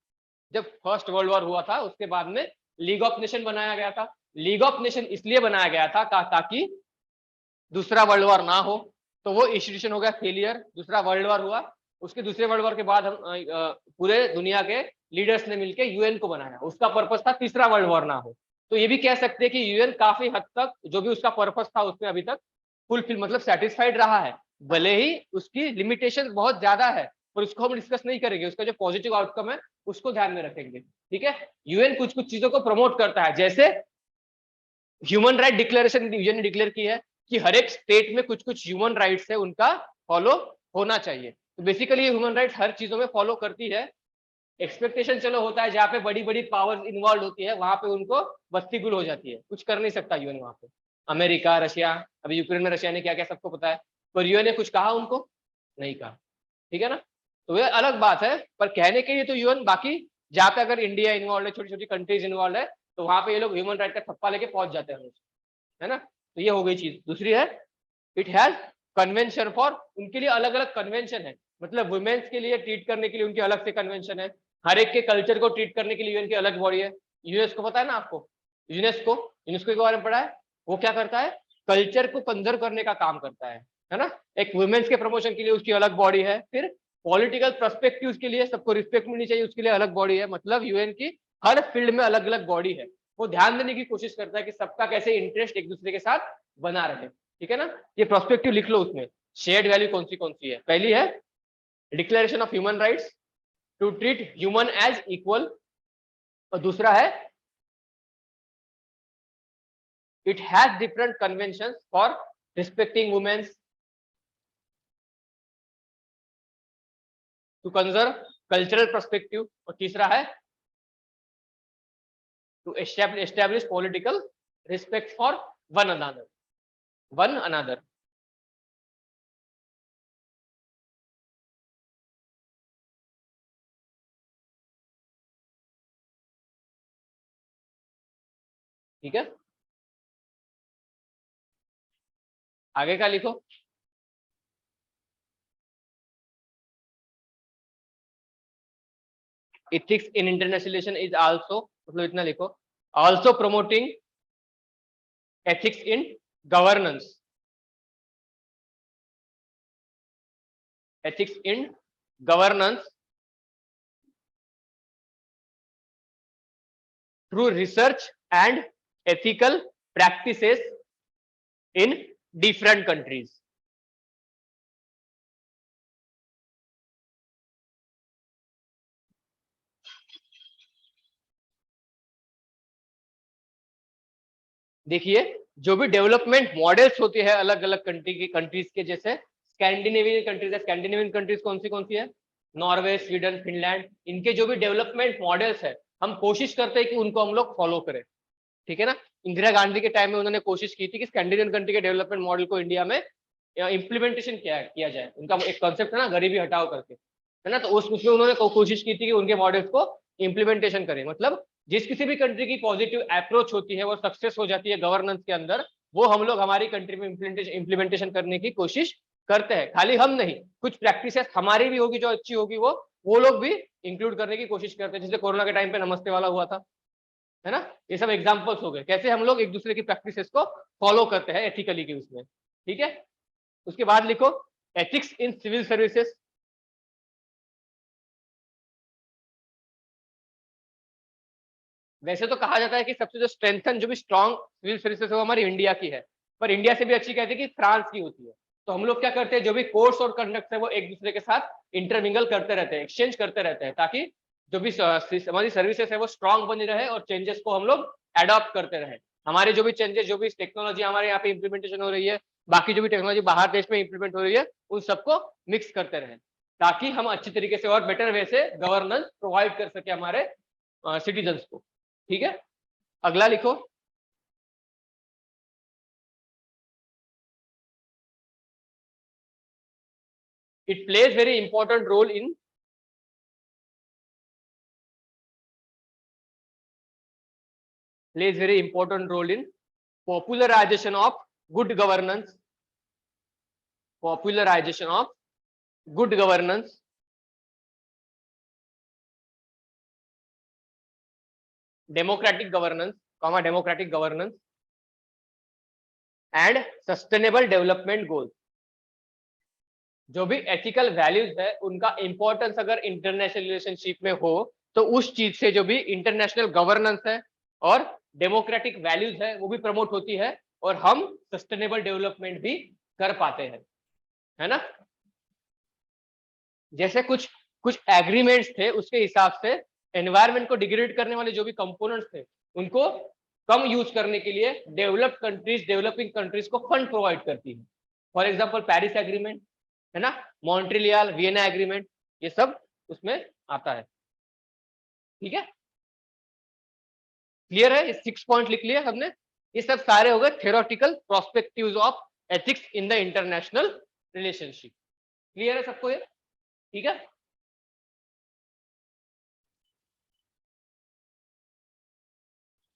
जब फर्स्ट वर्ल्ड वॉर हुआ था उसके बाद में लीग ऑफ नेशन बनाया गया था। लीग ऑफ नेशन इसलिए बनाया गया था ताकि दूसरा वर्ल्ड वॉर ना हो। तो वो इंस्टीट्यूशन हो गया फेलियर, दूसरा वर्ल्ड वॉर हुआ। उसके दूसरे वर्ल्ड वॉर के बाद हम पूरे दुनिया के लीडर्स ने मिलकर यूएन को बनाया, उसका पर्पस था तीसरा वर्ल्ड वॉर ना हो। तो ये भी कह सकते हैं कि यूएन काफी हद तक जो भी उसका पर्पस था उसमें अभी तक फुलफिल मतलब सेटिस्फाइड रहा है, भले ही उसकी लिमिटेशन बहुत ज्यादा है, पर उसको हम डिस्कस नहीं करेंगे, उसका जो पॉजिटिव आउटकम है उसको ध्यान में रखेंगे, ठीक है। यूएन कुछ कुछ चीजों को प्रमोट करता है, जैसे ह्यूमन राइट डिक्लेरेशन यूएन ने डिक्लेयर की है कि हर एक स्टेट में कुछ कुछ ह्यूमन राइट्स है उनका फॉलो होना चाहिए। तो बेसिकली ह्यूमन राइट्स हर चीजों में फॉलो करती है। एक्सपेक्टेशन चलो होता है जहाँ पे बड़ी बड़ी पावर्स इन्वॉल्व होती है वहां पे उनको बत्ती गुल हो जाती है, कुछ कर नहीं सकता यूएन वहां पे। अमेरिका, रशिया, अभी यूक्रेन में रशिया ने क्या क्या सबको पता है, पर यूएन ने कुछ कहा उनको नहीं कहा, ठीक है ना। तो ये अलग बात है, पर कहने के लिए तो यूएन, बाकी जहाँ पे अगर इंडिया इन्वॉल्व है, छोटी छोटी कंट्रीज इन्वॉल्व है, तो वहां पे ये लोग ह्यूमन राइट का थप्पा लेके पहुंच जाते हैं, है ना। तो ये हो गई चीज। दूसरी है, इट हैज कन्वेंशन फॉर, उनके लिए अलग अलग कन्वेंशन है, मतलब वुमेन्स के लिए ट्रीट करने के लिए उनकी अलग से कन्वेंशन है, हर एक के कल्चर को ट्रीट करने के लिए यूएन की अलग बॉडी है। यूनेस्को पता है ना आपको, यूनेस्को, यूनेस्को के बारे में पढ़ा है, वो क्या करता है, कल्चर को कंजर्व करने का काम करता है ना। एक वुमेन्स के प्रमोशन के लिए उसकी अलग बॉडी है, फिर पॉलिटिकल पर्सपेक्टिव के लिए सबको रिस्पेक्ट मिलनी चाहिए उसके लिए अलग बॉडी है। मतलब यूएन की हर फील्ड में अलग अलग बॉडी है, वो ध्यान देने की कोशिश करता है कि सबका कैसे इंटरेस्ट एक दूसरे के साथ बना रहे, ठीक है ना। ये प्रोस्पेक्टिव लिख लो, उसमें शेयर्ड वैल्यू कौन सी है। पहली है declaration of human rights, to treat human as equal, और दूसरा है it has different conventions for respecting womens, to conserve cultural perspective, और तीसरा है to establish political respect for one another. ठीक है, आगे का लिखो। ethics in international relation is also, मतलब इतना लिखो, also promoting ethics in governance, ethics in governance through research and ethical practices in different countries. देखिए, जो भी डेवलपमेंट मॉडल्स होते हैं अलग अलग कंट्रीज के, जैसे स्कैंडिनेवियन कंट्रीज है, स्कैंडिनेवियन कंट्रीज कौन सी है, नॉर्वे, स्वीडन, फिनलैंड, इनके जो भी डेवलपमेंट मॉडल्स है हम कोशिश करते हैं कि उनको हम लोग फॉलो करें। ठीक है ना, इंदिरा गांधी के टाइम में उन्होंने कोशिश की थी कि स्कैंडिनेवियन कंट्री के डेवलपमेंट मॉडल को इंडिया में इंप्लीमेंटेशन किया जाए। उनका एक कॉन्सेप्ट है ना, गरीबी हटाओ करके, है ना, तो उसमें उन्होंने कोशिश की थी कि उनके मॉडल्स को इंप्लीमेंटेशन करें। मतलब जिस किसी भी कंट्री की पॉजिटिव अप्रोच होती है वो सक्सेस हो जाती है गवर्नेंस के अंदर, वो हम लोग हमारी कंट्री में इंप्लीमेंटेशन करने की कोशिश करते हैं। खाली हम नहीं, कुछ प्रैक्टिसेस हमारी भी होगी जो अच्छी होगी, वो लोग भी इंक्लूड करने की कोशिश करते हैं। जैसे कोरोना के टाइम पे नमस्ते वाला हुआ था, है ना, ये सब एग्जांपल्स हो गए कैसे हम लोग एक दूसरे की प्रैक्टिसेस को फॉलो करते हैं एथिकली के उसमें। ठीक है, उसके बाद लिखो एथिक्स इन सिविल सर्विसेज। वैसे तो कहा जाता है कि सबसे जो स्ट्रेंथन, जो भी स्ट्रॉन्ग सिविल सर्विसेज है वो हमारी इंडिया की है, पर इंडिया से भी अच्छी कहते हैं कि फ्रांस की होती है। तो हम लोग क्या करते हैं, जो भी कोर्स और कंडक्ट है वो एक दूसरे के साथ इंटरमिंगल करते रहते हैं, एक्सचेंज करते रहते हैं, ताकि जो भी हमारी सर्विसेज है वो स्ट्रॉन्ग बनी रहे और चेंजेस को हम लोग एडॉप्ट करते रहे। हमारे जो भी चेंजेस, जो भी टेक्नोलॉजी हमारे यहाँ पे इंप्लीमेंटेशन हो रही है, बाकी जो भी टेक्नोलॉजी बाहर देश में इंप्लीमेंट हो रही है, उन सबको मिक्स करते रहे, ताकि हम अच्छी तरीके से और बेटर वे से गवर्नेंस प्रोवाइड कर सके हमारे सिटीजन्स को। ठीक है, अगला लिखो it plays very important role in popularization of good governance, popularization of good governance, democratic governance, and sustainable development goals। जो भी एथिकल वैल्यूज है उनका इंपॉर्टेंस अगर इंटरनेशनल रिलेशनशिप में हो, तो उस चीज से जो भी इंटरनेशनल गवर्नेंस है और डेमोक्रेटिक वैल्यूज है वो भी प्रमोट होती है, और हम सस्टेनेबल डेवलपमेंट भी कर पाते हैं, है ना। जैसे कुछ कुछ एग्रीमेंट्स थे, उसके हिसाब से एनवायरमेंट को डिग्रेड करने वाले जो भी कंपोनेंट्स थे उनको कम यूज करने के लिए डेवलपिंग कंट्रीज को फंड प्रोवाइड करती है। फॉर एग्जांपल पेरिस एग्रीमेंट, है ना, मॉन्ट्रियल वियना एग्रीमेंट, ये सब उसमें आता है। ठीक है, क्लियर है, 6 पॉइंट लिख लिए हमने। ये सब सारे हो गए theoretical prospectives of ethics in the international relationship. Clear है सबको ये? ठीक है,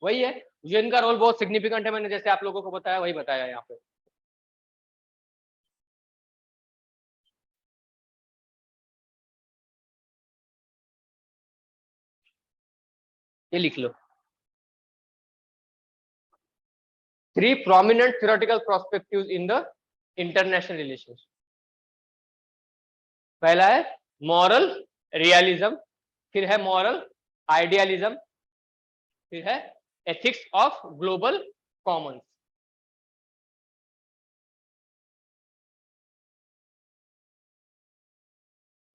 वही है, यूएन का रोल बहुत सिग्निफिकेंट है, मैंने जैसे आप लोगों को बताया वही बताया यहाँ पे। ये लिख लो, 3 prominent theoretical perspectives in the international relations। पहला है मॉरल रियलिज्म, फिर है मॉरल आइडियलिज्म, फिर है एथिक्स ऑफ ग्लोबल कॉमन्स।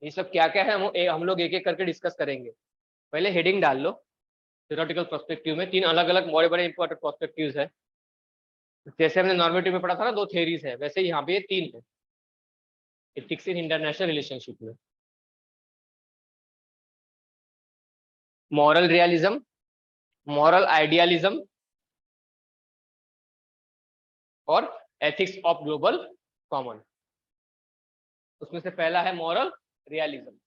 ये सब क्या क्या है हम लोग एक एक करके डिस्कस करेंगे। पहले हेडिंग डाल लो। थ्योरेटिकल पर्सपेक्टिव में 3 अलग अलग बड़े बड़े इंपॉर्टेंट पर्सपेक्टिव्स है। जैसे हमने नॉर्मेटिव में पढ़ा था ना 2 थ्योरीज है, वैसे यहाँ पे ये 3 है एथिक्स इन इंटरनेशनल रिलेशनशिप में। मॉरल रियलिज्म, मॉरल आइडियलिज्म और एथिक्स ऑफ ग्लोबल कॉमन। उसमें से पहला है मॉरल रियलिज्म।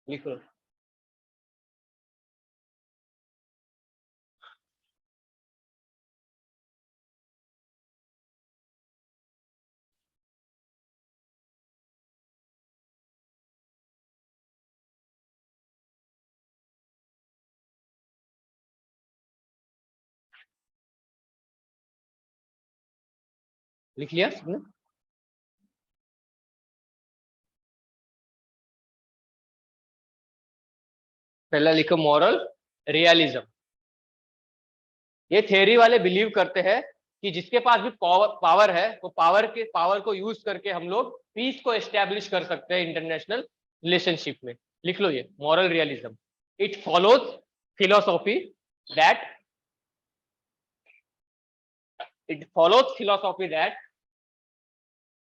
लिखो। लिख लिया सबने? पहला लिखो मॉरल रियलिज्म। ये थियरी वाले बिलीव करते हैं कि जिसके पास भी पावर है वो पावर को यूज करके हम लोग पीस को एस्टेब्लिश कर सकते हैं इंटरनेशनल रिलेशनशिप में। लिख लो ये moral realism. It follows philosophy that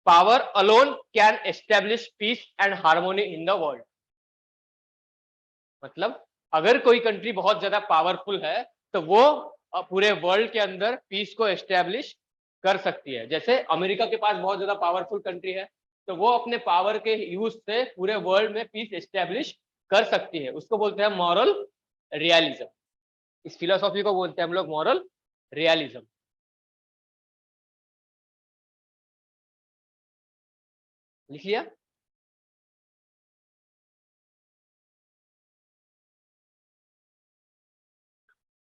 power alone can establish peace and harmony in the world. मतलब अगर कोई कंट्री बहुत ज्यादा पावरफुल है तो वो पूरे वर्ल्ड के अंदर पीस को एस्टेब्लिश कर सकती है। जैसे अमेरिका के पास बहुत ज्यादा पावरफुल कंट्री है तो वो अपने पावर के यूज से पूरे वर्ल्ड में पीस एस्टेब्लिश कर सकती है। उसको बोलते हैं मॉरल रियलिज्म। इस फिलोसॉफी को बोलते हैं हम लोग मॉरल रियलिज्म। लिख लिया?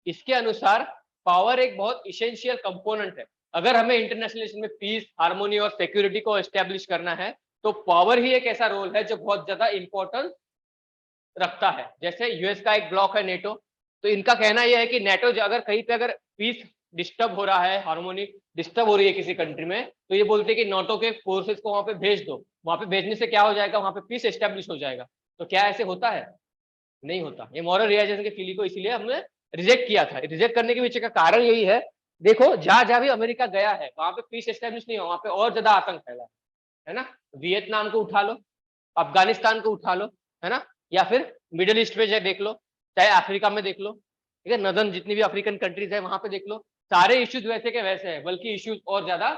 इसके अनुसार पावर एक बहुत इसेंशियल कंपोनेंट है। अगर हमें इंटरनेशनल रिलेशन में पीस, हार्मोनी और सिक्योरिटी को एस्टेब्लिश करना है तो पावर ही एक ऐसा रोल है जो बहुत ज्यादा इंपॉर्टेंस रखता है। जैसे यूएस का एक ब्लॉक है नेटो, तो इनका कहना यह है कि नेटो अगर कहीं पे अगर पीस डिस्टर्ब हो रहा है, हार्मोनी डिस्टर्ब हो रही है किसी कंट्री में, तो ये बोलते हैं कि नाटो के फोर्सेस को वहां पे भेज दो। वहां पे भेजने से क्या हो जाएगा, वहां पे पीस एस्टेब्लिश हो जाएगा। तो क्या ऐसे होता है? नहीं होता। ये मॉरल रियलाइजेशन के फीलिंग को इसीलिए हमने रिजेक्ट किया था। रिजेक्ट करने के पीछे का कारण यही है, देखो जहां जहां भी अमेरिका गया है वहां पे पीस एस्टेब्लिश नहीं हुआ, वहां पे और ज्यादा आतंक फैला है ना। वियतनाम को उठा लो, अफगानिस्तान को उठा लो, है ना, या फिर मिडिल ईस्ट में जाए देख लो, चाहे अफ्रीका में देख लो, ठीक है, नदन जितनी भी अफ्रीकन कंट्रीज है वहां पे देख लो, सारे इश्यूज वैसे के वैसे है, बल्कि इश्यूज और ज्यादा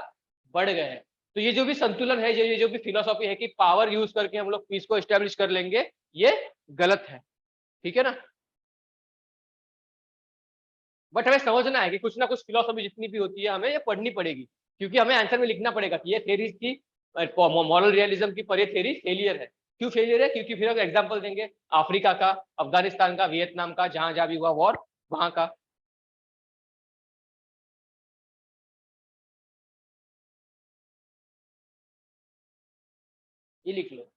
बढ़ गए हैं। तो ये जो भी संतुलन है, ये जो भी फिलोसॉफी है कि पावर यूज करके हम लोग पीस को एस्टेब्लिश कर लेंगे, ये गलत है। ठीक है ना। बट हमें समझना है कि कुछ ना कुछ फिलोसॉफी जितनी भी होती है हमें ये पढ़नी पड़ेगी, क्योंकि हमें आंसर में लिखना पड़ेगा कि ये थेरीज की, मॉरल रियलिज्म की पर ये थेरी फेलियर है। क्यों फेलियर है? क्योंकि फिर हम एग्जाम्पल देंगे अफ्रीका का, अफगानिस्तान का, वियतनाम का, जहां जहां भी हुआ वॉर वहां का। ये लिख लो।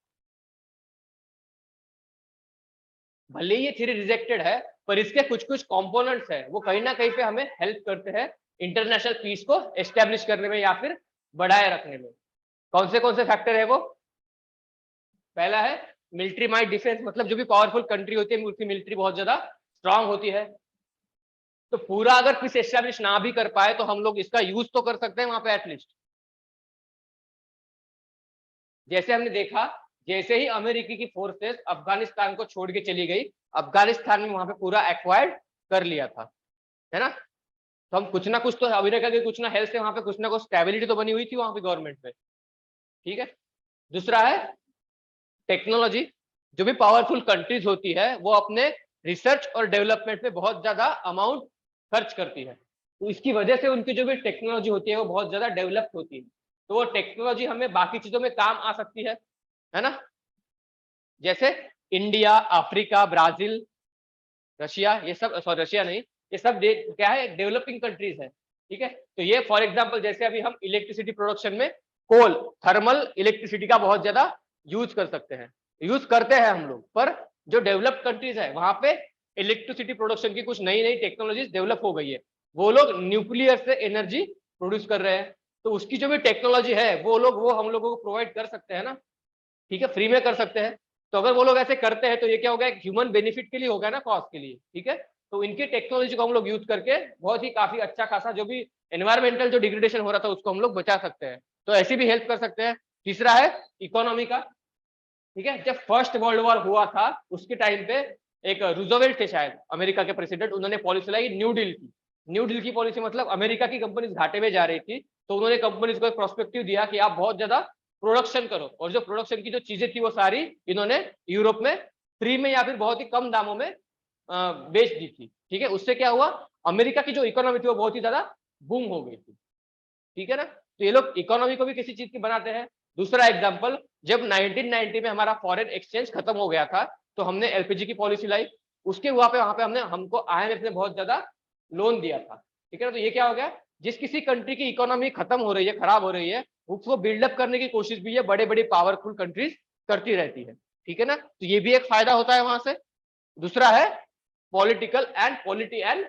भले ही ये थ्योरी रिजेक्टेड है पर इसके कुछ कुछ कंपोनेंट्स है वो कहीं ना कहीं पे हमें हेल्प करते हैं इंटरनेशनल पीस को एस्टेब्लिश करने में या फिर बढ़ाए रखने में। कौन से फैक्टर है वो? पहला है मिलिट्री माइट डिफेंस, मतलब जो भी पावरफुल कंट्री होती है उसकी मिलिट्री बहुत ज्यादा स्ट्रांग होती है। तो पूरा अगर पीस एस्टेब्लिश ना भी कर पाए तो हम लोग इसका यूज तो कर सकते हैं वहां पे एटलीस्ट। जैसे हमने देखा, जैसे ही अमेरिकी की फोर्सेस अफगानिस्तान को छोड़ के चली गई, अफगानिस्तान में वहां पे पूरा एक्वायर्ड कर लिया था, है ना। तो हम कुछ ना कुछ तो अमेरिका के कुछ ना हेल्थ से वहां पे कुछ ना कुछ स्टेबिलिटी तो बनी हुई थी वहां पे गवर्नमेंट में। ठीक है। दूसरा है टेक्नोलॉजी। जो भी पावरफुल कंट्रीज होती है वो अपने रिसर्च और डेवलपमेंट में बहुत ज्यादा अमाउंट खर्च करती है, तो इसकी वजह से उनकी जो भी टेक्नोलॉजी होती है वो बहुत ज्यादा डेवलप होती है। तो वो टेक्नोलॉजी हमें बाकी चीजों में काम आ सकती है ना। जैसे इंडिया, अफ्रीका, ब्राजील, रशिया, ये सब, सॉरी रशिया नहीं, ये सब क्या है, डेवलपिंग कंट्रीज है। ठीक है। तो ये फॉर एग्जांपल जैसे अभी हम इलेक्ट्रिसिटी प्रोडक्शन में कोल, थर्मल इलेक्ट्रिसिटी का बहुत ज्यादा यूज कर सकते हैं, यूज करते हैं हम लोग। पर जो डेवलप्ड कंट्रीज है वहां पे इलेक्ट्रिसिटी प्रोडक्शन की कुछ नई नई टेक्नोलॉजीज डेवलप हो गई है, वो लोग न्यूक्लियर से एनर्जी प्रोड्यूस कर रहे हैं। तो उसकी जो भी टेक्नोलॉजी है वो हम लोगों को प्रोवाइड कर सकते हैं ना, ठीक है, फ्री में कर सकते हैं। तो अगर वो लोग ऐसे करते हैं तो ये क्या होगा, एक ह्यूमन बेनिफिट के लिए होगा ना, कॉस्ट के लिए, ठीक है। तो इनकी टेक्नोलॉजी को हम लोग यूज करके बहुत ही काफी अच्छा खासा जो भी एनवायरमेंटल जो डिग्रेडेशन हो रहा था उसको हम लोग बचा सकते हैं, तो ऐसी भी हेल्प कर सकते हैं। तीसरा है इकोनॉमी का, ठीक है। जब फर्स्ट वर्ल्ड वॉर हुआ था उसके टाइम पे एक रूजवेल्ट थे शायद अमेरिका के प्रेसिडेंट, उन्होंने पॉलिसी लाई न्यू डील की। न्यू डील की पॉलिसी मतलब अमेरिका की कंपनीज घाटे में जा रही थी, तो उन्होंने कंपनीज को एक प्रोस्पेक्टिव दिया कि आप बहुत ज्यादा प्रोडक्शन करो, और जो प्रोडक्शन की जो चीजें थी वो सारी इन्होंने यूरोप में फ्री में या फिर बहुत ही कम दामों में बेच दी थी, ठीक है। उससे क्या हुआ, अमेरिका की जो इकोनॉमी थी वो बहुत ही ज्यादा बूम हो गई थी, ठीक है ना। तो ये लोग इकोनॉमी को भी किसी चीज की बनाते हैं। दूसरा एग्जांपल, जब 1990 में हमारा फॉरेन एक्सचेंज खत्म हो गया था तो हमने एलपीजी की पॉलिसी लाई, उसके वहां पे हमने हमको आईएमएफ ने बहुत ज्यादा लोन दिया था, ठीक है ना। तो ये क्या हो गया, जिस किसी कंट्री की इकोनॉमी खत्म हो रही है, खराब हो रही है, उसको बिल्डअप करने की कोशिश भी ये बड़े बड़े पावरफुल कंट्रीज करती रहती है, ठीक है ना। तो ये भी एक फायदा होता है वहां से। दूसरा है पॉलिटी एंड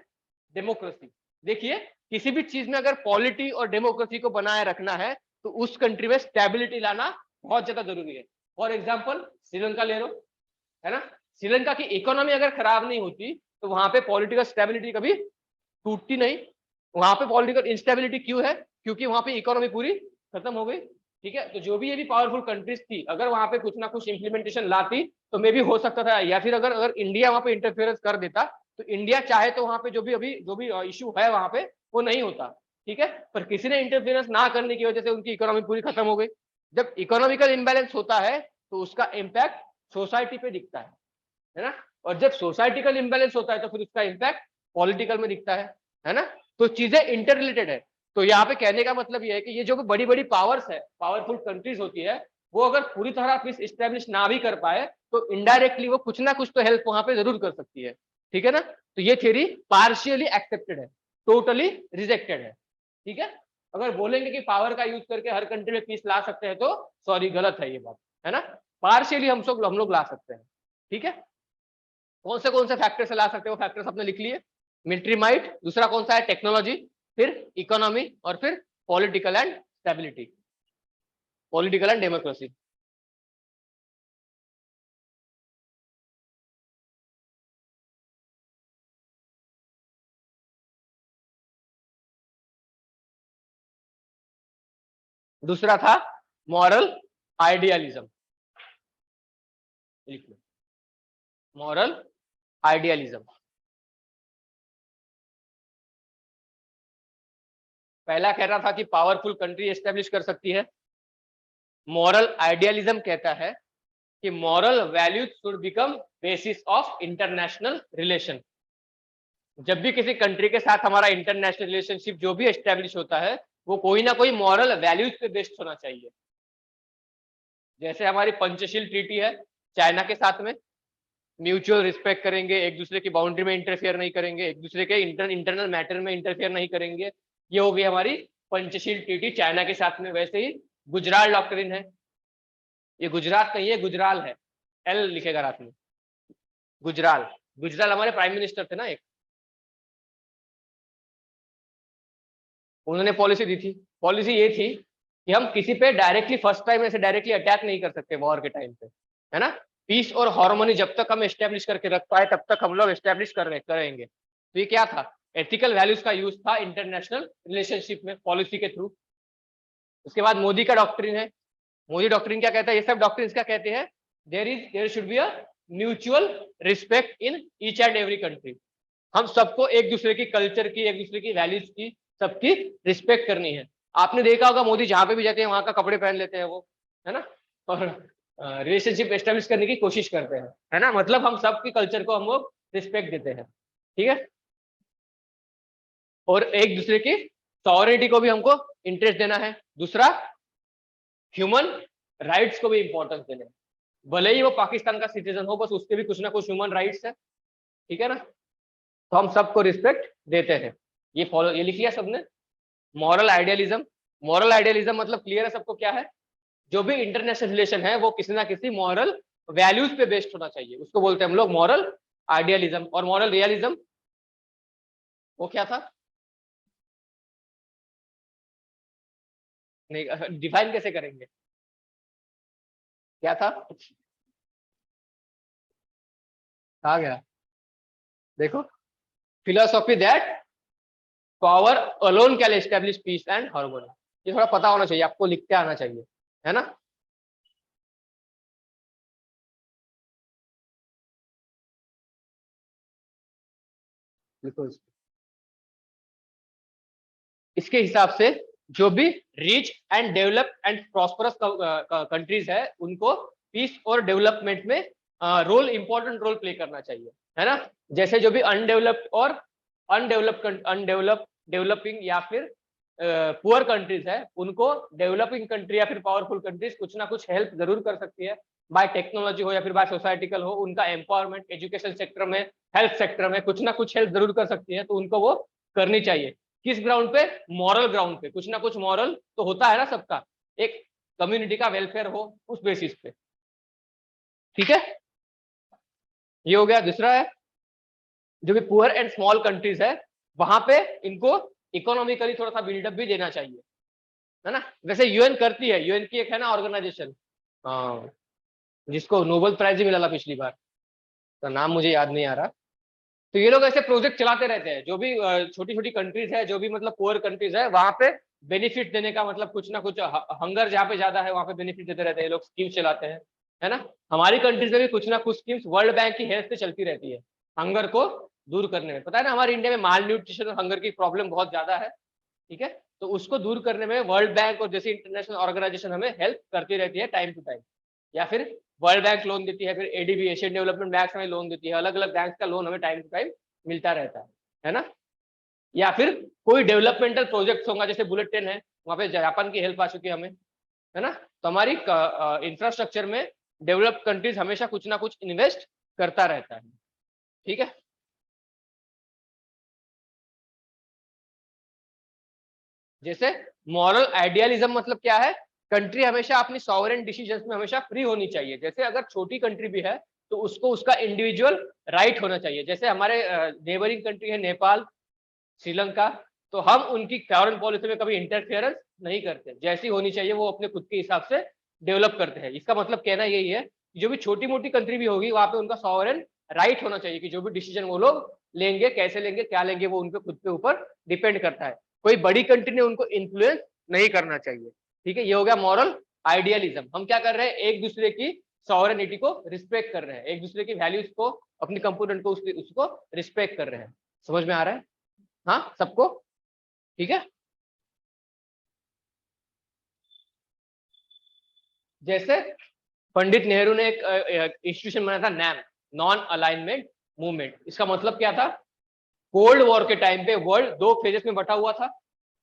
डेमोक्रेसी। देखिए, किसी भी चीज में अगर पॉलिटी और डेमोक्रेसी को बनाए रखना है तो उस कंट्री में स्टेबिलिटी लाना बहुत ज्यादा जरूरी है। फॉर एग्जाम्पल श्रीलंका ले लो, है ना। श्रीलंका की इकोनॉमी अगर खराब नहीं होती तो वहां पे पॉलिटिकल स्टेबिलिटी कभी टूटती नहीं। वहां पे पॉलिटिकल इंस्टेबिलिटी क्यों है, क्योंकि वहां पे इकोनॉमी पूरी खत्म हो गई, ठीक है। तो जो भी ये भी पावरफुल कंट्रीज थी, अगर वहां पे कुछ ना कुछ इंप्लीमेंटेशन लाती तो मे भी हो सकता था, या फिर अगर अगर इंडिया वहां पे इंटरफेरेंस कर देता तो इंडिया चाहे तो वहां पे जो भी इशू है वहां पे वो नहीं होता, ठीक है। पर किसी ने इंटरफेरेंस ना करने की वजह से उनकी इकोनॉमी पूरी खत्म हो गई। जब इकोनॉमिकल इम्बैलेंस होता है तो उसका इम्पैक्ट सोसाइटी पे दिखता है ना। और जब सोसाइटिकल इम्बैलेंस होता है तो फिर उसका इम्पैक्ट पॉलिटिकल में दिखता है ना। तो चीजें इंटर रिलेटेड है। तो यहाँ पे कहने का मतलब ये है कि ये जो बड़ी बड़ी पावर्स है, पावरफुल कंट्रीज होती है, वो अगर पूरी तरह इस्टेब्लिश ना भी कर पाए तो इनडायरेक्टली वो कुछ ना कुछ तो हेल्प वहां पे जरूर कर सकती है, ठीक है ना। तो ये थ्योरी पार्शियली एक्सेप्टेड है, टोटली रिजेक्टेड है, ठीक है। अगर बोलेंगे कि पावर का यूज करके हर कंट्री में पीस ला सकते हैं तो सॉरी, गलत है ये बात, है ना। पार्शियली हम लोग ला सकते हैं, ठीक है। कौन से फैक्टर से ला सकते हो, फैक्टर्स आपने लिख लिए, मिलिट्री माइट, दूसरा कौन सा है टेक्नोलॉजी, फिर इकोनॉमी, और फिर political and stability, political and democracy. दूसरा था मॉरल आइडियलिज्म, लिख लो, मॉरल आइडियलिज्म। पहला कह रहा था कि पावरफुल कंट्री एस्टेब्लिश कर सकती है, मॉरल आइडियलिज्म कहता है कि moral values should become basis of international relation. जब भी किसी कंट्री के साथ हमारा इंटरनेशनल रिलेशनशिप जो भी एस्टेब्लिश होता है वो कोई ना कोई मॉरल वैल्यूज पे बेस्ड होना चाहिए। जैसे हमारी पंचशील ट्रीटी है चाइना के साथ में, म्यूचुअल रिस्पेक्ट करेंगे, एक दूसरे की बाउंड्री में इंटरफेयर नहीं करेंगे, एक दूसरे के इंटरनल मैटर में इंटरफेयर नहीं करेंगे, ये हो गई हमारी पंचशील ट्रीटी चाइना के साथ में। वैसे ही गुजराल डॉक्ट्रिन है, ये गुजरात नहीं है, गुजराल है, एल लिखेगा रात में, गुजराल। गुजराल हमारे प्राइम मिनिस्टर थे ना एक, उन्होंने पॉलिसी दी थी। पॉलिसी ये थी कि हम किसी पे डायरेक्टली फर्स्ट टाइम ऐसे डायरेक्टली अटैक नहीं कर सकते वॉर के टाइम पे, है ना। पीस और हार्मोनी जब तक हम एस्टेब्लिश करके रख पाए तब तक हम लोग एस्टेब्लिश करेंगे। तो ये क्या था, एथिकल वैल्यूज का यूज था इंटरनेशनल रिलेशनशिप में पॉलिसी के थ्रू। उसके बाद मोदी का डॉक्ट्रिन है, मोदी डॉक्ट्रिन क्या कहता है, ये सब डॉक्ट्रिन क्या कहते हैं, there should be a mutual respect in each and every country. हम सबको एक दूसरे की कल्चर की, एक दूसरे की वैल्यूज की, सबकी रिस्पेक्ट करनी है। आपने देखा होगा मोदी जहां पे भी जाते हैं वहां का कपड़े पहन लेते हैं वो, है ना, और रिलेशनशिप एस्टेब्लिश करने की कोशिश करते हैं, है ना। मतलब हम सबकी कल्चर को हम लोग रिस्पेक्ट देते हैं, ठीक है। और एक दूसरे की सॉवरेनिटी को भी हमको इंटरेस्ट देना है। दूसरा, ह्यूमन राइट्स को भी इंपॉर्टेंस देना है, भले ही वो पाकिस्तान का सिटीजन हो, बस उसके भी कुछ ना कुछ ह्यूमन राइट्स है, ठीक है ना। तो हम सबको रिस्पेक्ट देते हैं, ये फॉलो, ये लिख लिया सबने, मॉरल आइडियलिज्म। मॉरल आइडियलिज्म मतलब क्लियर है सबको क्या है, जो भी इंटरनेशनल रिलेशन है वो किसी ना किसी मॉरल वैल्यूज पे बेस्ड होना चाहिए, उसको बोलते हैं हम लोग मॉरल आइडियलिज्म। और मॉरल रियलिज्म वो क्या था, नहीं, डिफाइन कैसे करेंगे? क्या था? आ गया, देखो, philosophy that power alone can establish peace and harmony. ये थोड़ा पता होना चाहिए आपको, लिख के आना चाहिए, है ना? लिखो इसके हिसाब से जो भी rich and develop and prosperous countries है उनको पीस और डेवलपमेंट में रोल इंपॉर्टेंट रोल प्ले करना चाहिए, है ना? जैसे जो भी अनडेवलप्ड और अनडेवलप डेवलपिंग या फिर पुअर कंट्रीज है उनको डेवलपिंग कंट्री या फिर पावरफुल कंट्रीज कुछ ना कुछ हेल्प जरूर कर सकती है, बाय टेक्नोलॉजी हो या फिर बाय सोसाइटिकल हो, उनका एम्पावरमेंट एजुकेशन सेक्टर में, हेल्थ सेक्टर में कुछ ना कुछ हेल्प जरूर कर सकती है, तो उनको वो करनी चाहिए। किस ग्राउंड पे? मॉरल ग्राउंड पे, कुछ ना कुछ मॉरल तो होता है ना सबका, एक कम्युनिटी का वेलफेयर हो उस बेसिस पे, ठीक है? ये हो गया। दूसरा है जो भी पुअर एंड स्मॉल कंट्रीज है वहां पे इनको इकोनॉमिकली थोड़ा सा बिल्डअप भी देना चाहिए, है ना? वैसे यूएन करती है, यूएन की एक है ना ऑर्गेनाइजेशन, जिसको नोबेल प्राइज भी मिला था पिछली बार, तो नाम मुझे याद नहीं आ रहा। तो ये लोग ऐसे प्रोजेक्ट चलाते रहते हैं, जो भी छोटी छोटी कंट्रीज है, जो भी मतलब पुअर कंट्रीज है वहां पे बेनिफिट देने का, मतलब कुछ ना कुछ हंगर जहाँ पे ज्यादा है वहां पे बेनिफिट देते रहते हैं, ये लोग स्कीम चलाते हैं, है ना? हमारी कंट्रीज में भी कुछ ना कुछ स्कीम्स वर्ल्ड बैंक की हेल्प से चलती रहती है, हंगर को दूर करने में। पता है ना हमारे इंडिया में माल न्यूट्रिशन और हंगर की प्रॉब्लम बहुत ज्यादा है, ठीक है? तो उसको दूर करने में वर्ल्ड बैंक और जैसी इंटरनेशनल ऑर्गेनाइजेशन हमें हेल्प करती रहती है टाइम टू टाइम, या फिर वर्ल्ड बैंक लोन देती है, फिर एडीबी एशियन डेवलपमेंट बैंक हमें लोन देती है, अलग अलग बैंक का लोन हमें टाइम टू टाइम मिलता रहता है ना? या फिर कोई डेवलपमेंटल प्रोजेक्ट होगा, जैसे बुलेट ट्रेन है, वहां पे जापान की हेल्प आ चुकी है हमें, है ना? तो हमारी इंफ्रास्ट्रक्चर में डेवलप्ड कंट्रीज हमेशा कुछ ना कुछ इन्वेस्ट करता रहता है, ठीक है? जैसे मॉरल आइडियलिज्म मतलब क्या है? कंट्री हमेशा अपनी सॉवरेन डिसीजंस में हमेशा फ्री होनी चाहिए। जैसे अगर छोटी कंट्री भी है तो उसको उसका इंडिविजुअल राइट होना चाहिए। जैसे हमारे नेबरिंग कंट्री है नेपाल, श्रीलंका, तो हम उनकी फॉरेन पॉलिसी में कभी इंटरफेरेंस नहीं करते, जैसी होनी चाहिए वो अपने खुद के हिसाब से डेवलप करते हैं। इसका मतलब कहना यही है कि जो भी छोटी मोटी कंट्री भी होगी वहां पे उनका सॉवरेन राइट होना चाहिए कि जो भी डिसीजन वो लोग लेंगे, कैसे लेंगे, क्या लेंगे, वो उनके खुद के ऊपर डिपेंड करता है। कोई बड़ी कंट्री ने उनको इन्फ्लुएंस नहीं करना चाहिए, ठीक है? ये हो गया मॉरल आइडियलिज्म। हम क्या कर रहे हैं? एक दूसरे की सॉवरेनिटी को रिस्पेक्ट कर रहे हैं, एक दूसरे की वैल्यूज को, अपनी कंपोनेंट को, उसको रिस्पेक्ट कर रहे हैं। समझ में आ रहा है? हाँ सबको, ठीक है? जैसे पंडित नेहरू ने एक इंस्टीट्यूशन बनाया था, नैम, नॉन अलाइनमेंट मूवमेंट। इसका मतलब क्या था? कोल्ड वॉर के टाइम पे वर्ल्ड दो फेजेस में बटा हुआ था,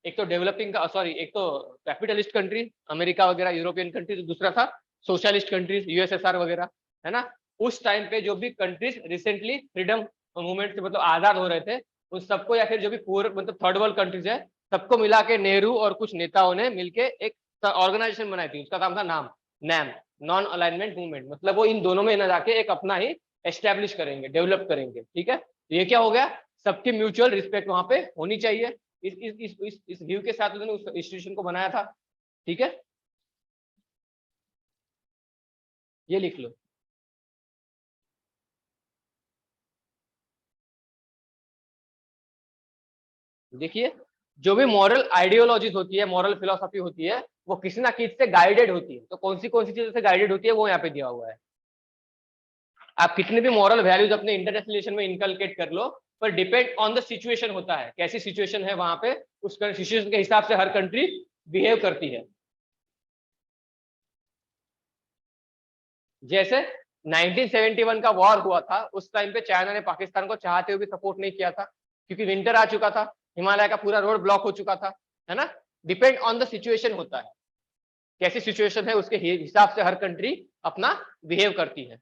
एक तो डेवलपिंग का, सॉरी, एक तो कैपिटलिस्ट कंट्री अमेरिका वगैरह यूरोपियन कंट्री, तो दूसरा था सोशलिस्ट कंट्रीज यूएसएसआर वगैरह, है ना? उस टाइम पे जो भी कंट्रीज रिसेंटली फ्रीडम मूवमेंट से मतलब आजाद हो रहे थे उन सबको, या फिर जो भी पूर्व मतलब थर्ड वर्ल्ड कंट्रीज है सबको मिला के नेहरू और कुछ नेताओं ने मिलके एक ऑर्गेनाइजेशन बनाई थी, उसका नाम था नाम नैम, नॉन अलाइनमेंट मूवमेंट। मतलब वो इन दोनों में ना जाके एक अपना ही एस्टेब्लिश करेंगे, डेवलप करेंगे, ठीक है? तो ये क्या हो गया? सबकी म्यूचुअल रिस्पेक्ट वहां पे होनी चाहिए। इस व्यू के साथ उन्होंने उस इंस्टीट्यूशन को बनाया था, ठीक है? ये लिख लो। देखिए, जो भी मॉरल आइडियोलॉजीज होती है, मॉरल फिलोसॉफी होती है, वो किसी ना किसी से गाइडेड होती है। तो कौन सी चीजों से गाइडेड होती है वो यहाँ पे दिया हुआ है। आप कितने भी मॉरल वैल्यूज अपने इंटरनेशनल रिलेशन में इनकलकेट कर लो, पर डिपेंड ऑन द सिचुएशन होता है, कैसी सिचुएशन है वहां पे, उस सिचुएशन के हिसाब से हर कंट्री बिहेव करती है। जैसे 1971 का वॉर हुआ था, उस टाइम पे चाइना ने पाकिस्तान को चाहते हुए भी सपोर्ट नहीं किया था, क्योंकि विंटर आ चुका था, हिमालय का पूरा रोड ब्लॉक हो चुका था, है ना? डिपेंड ऑन द सिचुएशन होता है, कैसी सिचुएशन है उसके हिसाब से हर कंट्री अपना बिहेव करती है।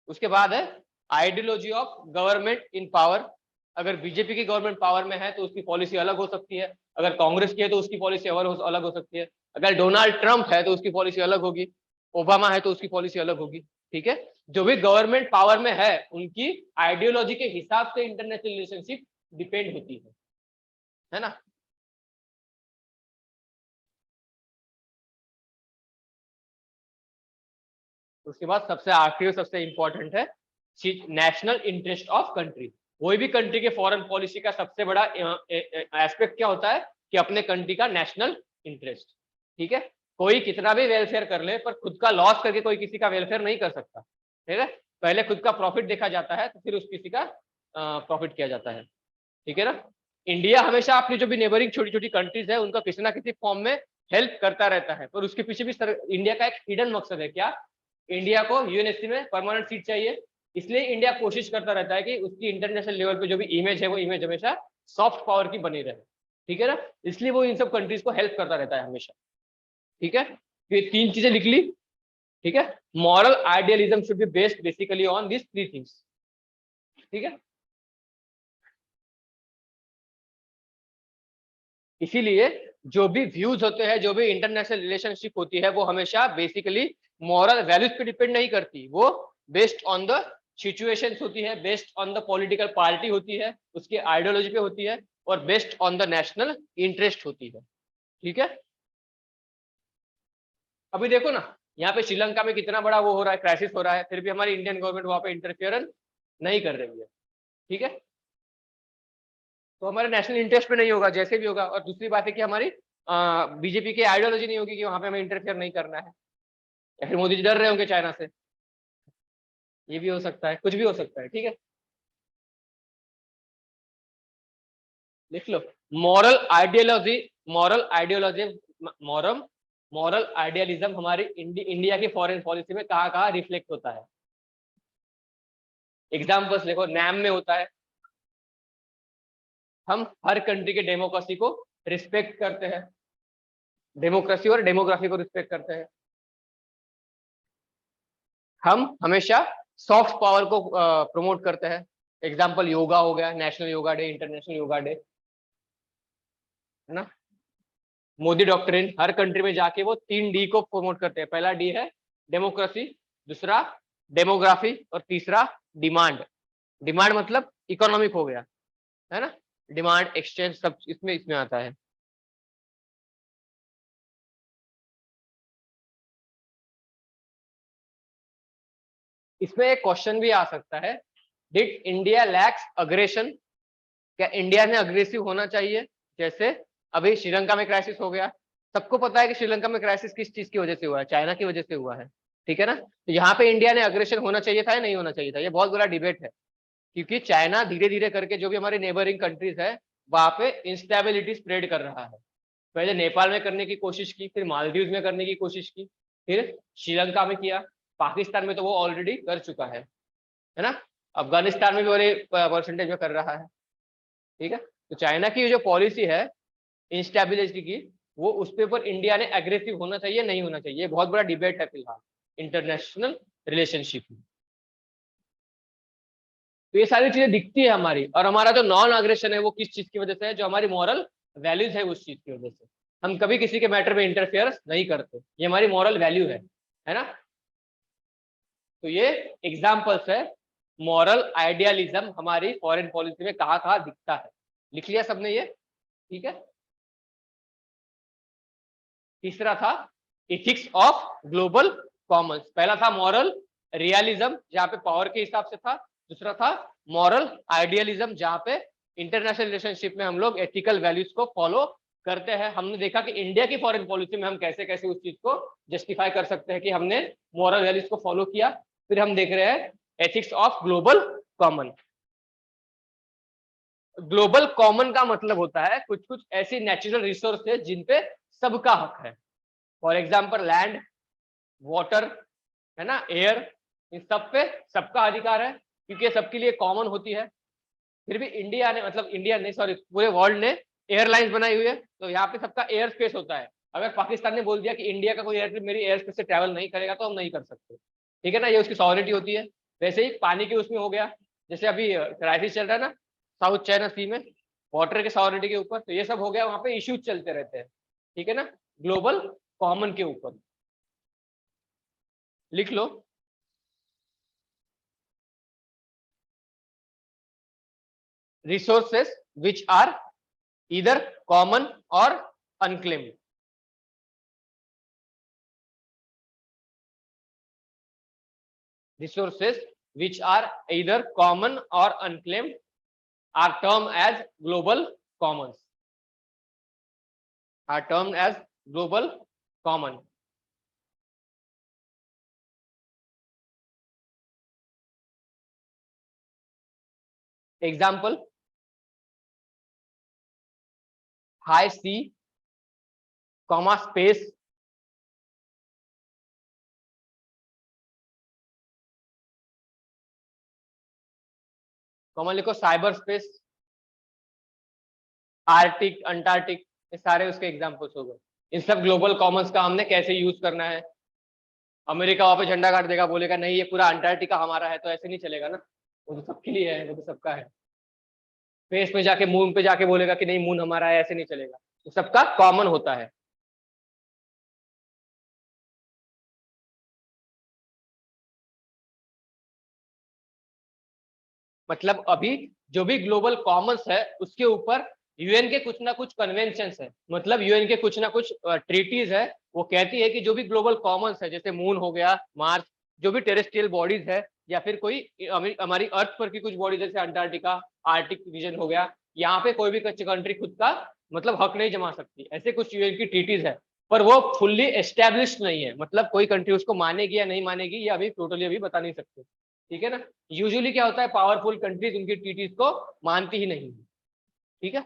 उसके बाद है ideology of government in power. अगर बीजेपी की गवर्नमेंट पावर में है तो उसकी पॉलिसी अलग हो सकती है, अगर कांग्रेस की है तो उसकी पॉलिसी अलग हो सकती है, अगर डोनाल्ड ट्रंप है तो उसकी पॉलिसी अलग होगी, ओबामा है तो उसकी पॉलिसी अलग होगी, ठीक है? जो भी गवर्नमेंट पावर में है उनकी आइडियोलॉजी के हिसाब से इंटरनेशनल रिलेशनशिप डिपेंड होती है ना? उसके बाद सबसे आखिरी और सबसे इंपॉर्टेंट है नेशनल इंटरेस्ट ऑफ कंट्री। कोई भी कंट्री के फॉरेन पॉलिसी का सबसे बड़ा एस्पेक्ट क्या होता है कि अपने कंट्री का नेशनल इंटरेस्ट। ठीक है, कोई कितना भी वेलफेयर कर ले पर खुद का लॉस करके कोई किसी का वेलफेयर नहीं कर सकता। ठीक है, पहले खुद का प्रॉफिट देखा जाता है तो फिर उस किसी का प्रॉफिट किया जाता है। ठीक है ना। इंडिया हमेशा अपनी जो भी नेबरिंग छोटी छोटी कंट्रीज है उनका किसी ना किसी फॉर्म में हेल्प करता रहता है, पर उसके पीछे भी इंडिया का एक हिडन मकसद है। क्या? इंडिया को यूएनएससी में परमानेंट सीट चाहिए, इसलिए इंडिया कोशिश करता रहता है कि उसकी इंटरनेशनल लेवल पे जो भी इमेज है वो इमेज हमेशा सॉफ्ट पावर की बनी रहे। ठीक है ना, इसलिए वो इन सब कंट्रीज को हेल्प करता रहता है हमेशा। ठीक है, ये 3 चीजें लिख ली। ठीक है, moral idealism should be based basically on this 3 things. ठीक है, इसीलिए जो भी व्यूज होते हैं, जो भी इंटरनेशनल रिलेशनशिप होती है, वो हमेशा बेसिकली मॉरल वैल्यूज पे डिपेंड नहीं करती, वो बेस्ड ऑन द सिचुएशंस होती है, based on the political party होती है, उसकी आइडियोलॉजी पे होती है, और based on the national interest होती है। ठीक है, अभी देखो ना, यहाँ पे श्रीलंका में कितना बड़ा वो हो रहा है, क्राइसिस हो रहा है, फिर भी हमारी इंडियन गवर्नमेंट वहां पे इंटरफियरेंस नहीं कर रही है। ठीक है, तो हमारे नेशनल इंटरेस्ट पे नहीं होगा जैसे भी होगा। और दूसरी बात है कि हमारी बीजेपी की आइडियोलॉजी नहीं होगी कि वहां पे हमें इंटरफेयर नहीं करना है, या फिर मोदी जी डर रहे होंगे चाइना से, ये भी हो सकता है, कुछ भी हो सकता है। ठीक है, लिख लो। Moral ideology, moral ideology, moral moral idealism हमारी इंडिया की फॉरेन पॉलिसी में कहाँ कहाँ रिफ्लेक्ट होता है। एग्जाम्पल्स देखो, नैम में होता है, हम हर कंट्री के डेमोक्रेसी को रिस्पेक्ट करते हैं, डेमोक्रेसी और डेमोग्राफी को रिस्पेक्ट करते हैं। हम हमेशा सॉफ्ट पावर को प्रमोट करते हैं। एग्जाम्पल योगा हो गया, national yoga day, international yoga day, है ना। मोदी डॉक्ट्रिन हर कंट्री में जाके वो 3D को प्रमोट करते हैं। पहला डी है डेमोक्रेसी, दूसरा डेमोग्राफी, और तीसरा डिमांड। डिमांड मतलब इकोनॉमिक हो गया, है ना, डिमांड एक्सचेंज सब इसमें इसमें आता है। इसमें एक क्वेश्चन भी आ सकता है, डिड इंडिया लैक्स अग्रेशन, क्या इंडिया ने अग्रेसिव होना चाहिए? जैसे अभी श्रीलंका में क्राइसिस हो गया, सबको पता है कि श्रीलंका में क्राइसिस किस चीज की वजह से हुआ है, चाइना की वजह से हुआ है। ठीक है ना, तो यहाँ पे इंडिया ने अग्रेशन होना चाहिए था या नहीं होना चाहिए था, ये बहुत बड़ा डिबेट है। क्योंकि चाइना धीरे धीरे करके जो भी हमारी नेबरिंग कंट्रीज है वहां पे इंस्टेबिलिटी स्प्रेड कर रहा है। पहले नेपाल में करने की कोशिश की, फिर मालदीव में करने की कोशिश की, फिर श्रीलंका में किया, पाकिस्तान में तो वो ऑलरेडी कर चुका है ना, अफगानिस्तान में भी बड़े परसेंटेज में कर रहा है। ठीक है, तो चाइना की जो पॉलिसी है इंस्टेबिलिटी की, वो उस पे ऊपर इंडिया ने एग्रेसिव होना चाहिए नहीं होना चाहिए, ये बहुत बड़ा डिबेट है फिलहाल इंटरनेशनल रिलेशनशिप में। तो ये सारी चीजें दिखती है हमारी, और हमारा जो नॉन अग्रेशन है वो किस चीज की वजह से है, जो हमारी मॉरल वैल्यूज है उस चीज की वजह से। हम कभी किसी के मैटर में इंटरफेयर नहीं करते, ये हमारी मॉरल वैल्यू है ना। तो ये एग्जाम्पल्स है मॉरल आइडियलिज्म हमारी फॉरेन पॉलिसी में कहाँ कहाँ दिखता है। लिख लिया सबने ये? ठीक है, तीसरा था इथिक्स ऑफ ग्लोबल कॉमन्स। पहला था मॉरल रियलिज्म जहाँ पे पावर के हिसाब से था, दूसरा था मॉरल आइडियलिज्म जहाँ पे इंटरनेशनल रिलेशनशिप में हम लोग एथिकल वैल्यूज को फॉलो करते हैं। हमने देखा कि इंडिया की फॉरेन पॉलिसी में हम कैसे कैसे उस चीज को जस्टिफाई कर सकते हैं कि हमने मॉरल वैल्यूज को फॉलो किया। फिर हम देख रहे हैं ethics of global common. Global common का मतलब होता है कुछ कुछ ऐसी नेचुरल रिसोर्स है जिन पे सबका हक है। फॉर एग्जाम्पल लैंड, वाटर, है ना, एयर, इन सब पे सबका अधिकार है क्योंकि सबके लिए कॉमन होती है। फिर भी इंडिया ने, मतलब इंडिया ने, सॉरी, पूरे वर्ल्ड ने एयरलाइंस बनाई हुई है, तो यहाँ पे सबका एयर स्पेस होता है। अगर पाकिस्तान ने बोल दिया कि इंडिया का कोई एयरक्राफ्ट मेरी एयर स्पेस से ट्रैवल नहीं करेगा तो हम नहीं कर सकते। ठीक है ना, ये उसकी सॉवरिटी होती है। वैसे ही पानी के उसमें हो गया, जैसे अभी क्राइसिस चल रहा है ना साउथ चाइना सी में, वाटर के सॉवरिटी के ऊपर, तो ये सब हो गया, वहां पे इश्यूज चलते रहते हैं। ठीक है ना, ग्लोबल कॉमन के ऊपर लिख लो। resources which are either common or unclaimed। resources which are either common or unclaimed are termed as global commons. Are termed as global common. Example: high sea, comma space, comma लिखो cyber space, Arctic, Antarctic, ये सारे उसके examples हो गए। इन सब global Commons का हमने कैसे यूज करना है। अमेरिका वहां पे झंडा गाड़ देगा, बोलेगा नहीं ये पूरा अंटार्कटिका हमारा है, तो ऐसे नहीं चलेगा ना, वो तो सबके लिए है, वो तो सबका है। स्पेस में जाके, मून पे जाके बोलेगा कि नहीं मून हमारा है, ऐसे नहीं चलेगा, तो सबका कॉमन होता है। मतलब अभी जो भी ग्लोबल कॉमन्स है उसके ऊपर यूएन के कुछ ना कुछ कन्वेंशन है, मतलब यूएन के कुछ ना कुछ ट्रीटीज है, वो कहती है कि जो भी ग्लोबल कॉमन्स है, जैसे मून हो गया, मार्स, जो भी टेरेस्ट्रियल बॉडीज है, या फिर कोई हमारी अर्थ पर की कुछ बॉडीज जैसे अंटार्कटिका, आर्टिक रीजन हो गया, यहाँ पे कोई भी कंट्री खुद का मतलब हक नहीं जमा सकती, ऐसे कुछ यूएन की ट्रीटीज है, पर वो फुल्ली एस्टेब्लिश नहीं है, मतलब कोई कंट्री उसको मानेगी या नहीं मानेगी ये अभी टोटली अभी बता नहीं सकते, ठीक है ना। यूजुअली क्या होता है, पावरफुल कंट्रीज उनकी ट्रीटीज को मानती ही नहीं, ठीक है।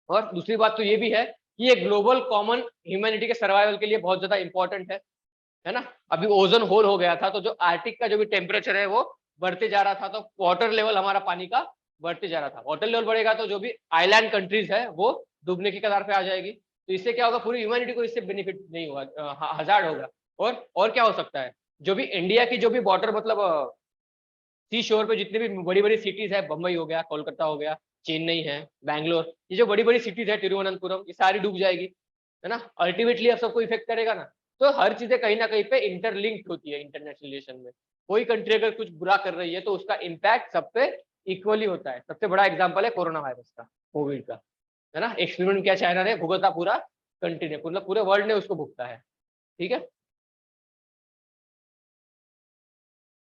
और दूसरी बात तो ये भी है कि ये ग्लोबल कॉमन ह्यूमैनिटी के सर्वाइवल के लिए बहुत ज्यादा इंपॉर्टेंट है ना। अभी ओजोन होल हो गया था, तो जो आर्टिक का जो भी टेम्परेचर है वो बढ़ते जा रहा था, तो वाटर लेवल हमारा पानी का बढ़ते जा रहा था, वाटर लेवल बढ़ेगा तो जो भी आइलैंड कंट्रीज है वो डूबने की कगार पे आ जाएगी, तो इससे क्या होगा, पूरी ह्यूमैनिटी को इससे बेनिफिट नहीं होगा, हजार्ड होगा। और क्या हो सकता है, जो भी इंडिया की जो भी बॉर्डर मतलब सी शोर पे जितनी भी बड़ी बड़ी सिटीज है, बम्बई हो गया, कोलकाता हो गया, चेन्नई है, बैंगलोर, ये जो बड़ी बड़ी सिटीज है, तिरुवनंतपुरम, ये सारी डूब जाएगी, है ना। अल्टीमेटली अब सबको इफेक्ट करेगा ना, तो हर चीजें कहीं ना कहीं पे इंटरलिंक्ड होती है इंटरनेशनल रिलेशन में। कोई कंट्री अगर कुछ बुरा कर रही है तो उसका इम्पैक्ट सब पे इक्वली होता है। सबसे बड़ा एग्जाम्पल है कोरोना वायरस का, कोविड का, है ना। एक्सपेरिमेंट किया चाइना ने, भुगता पूरा कंट्री ने, मतलब पूरे वर्ल्ड ने उसको भुगता है, ठीक है।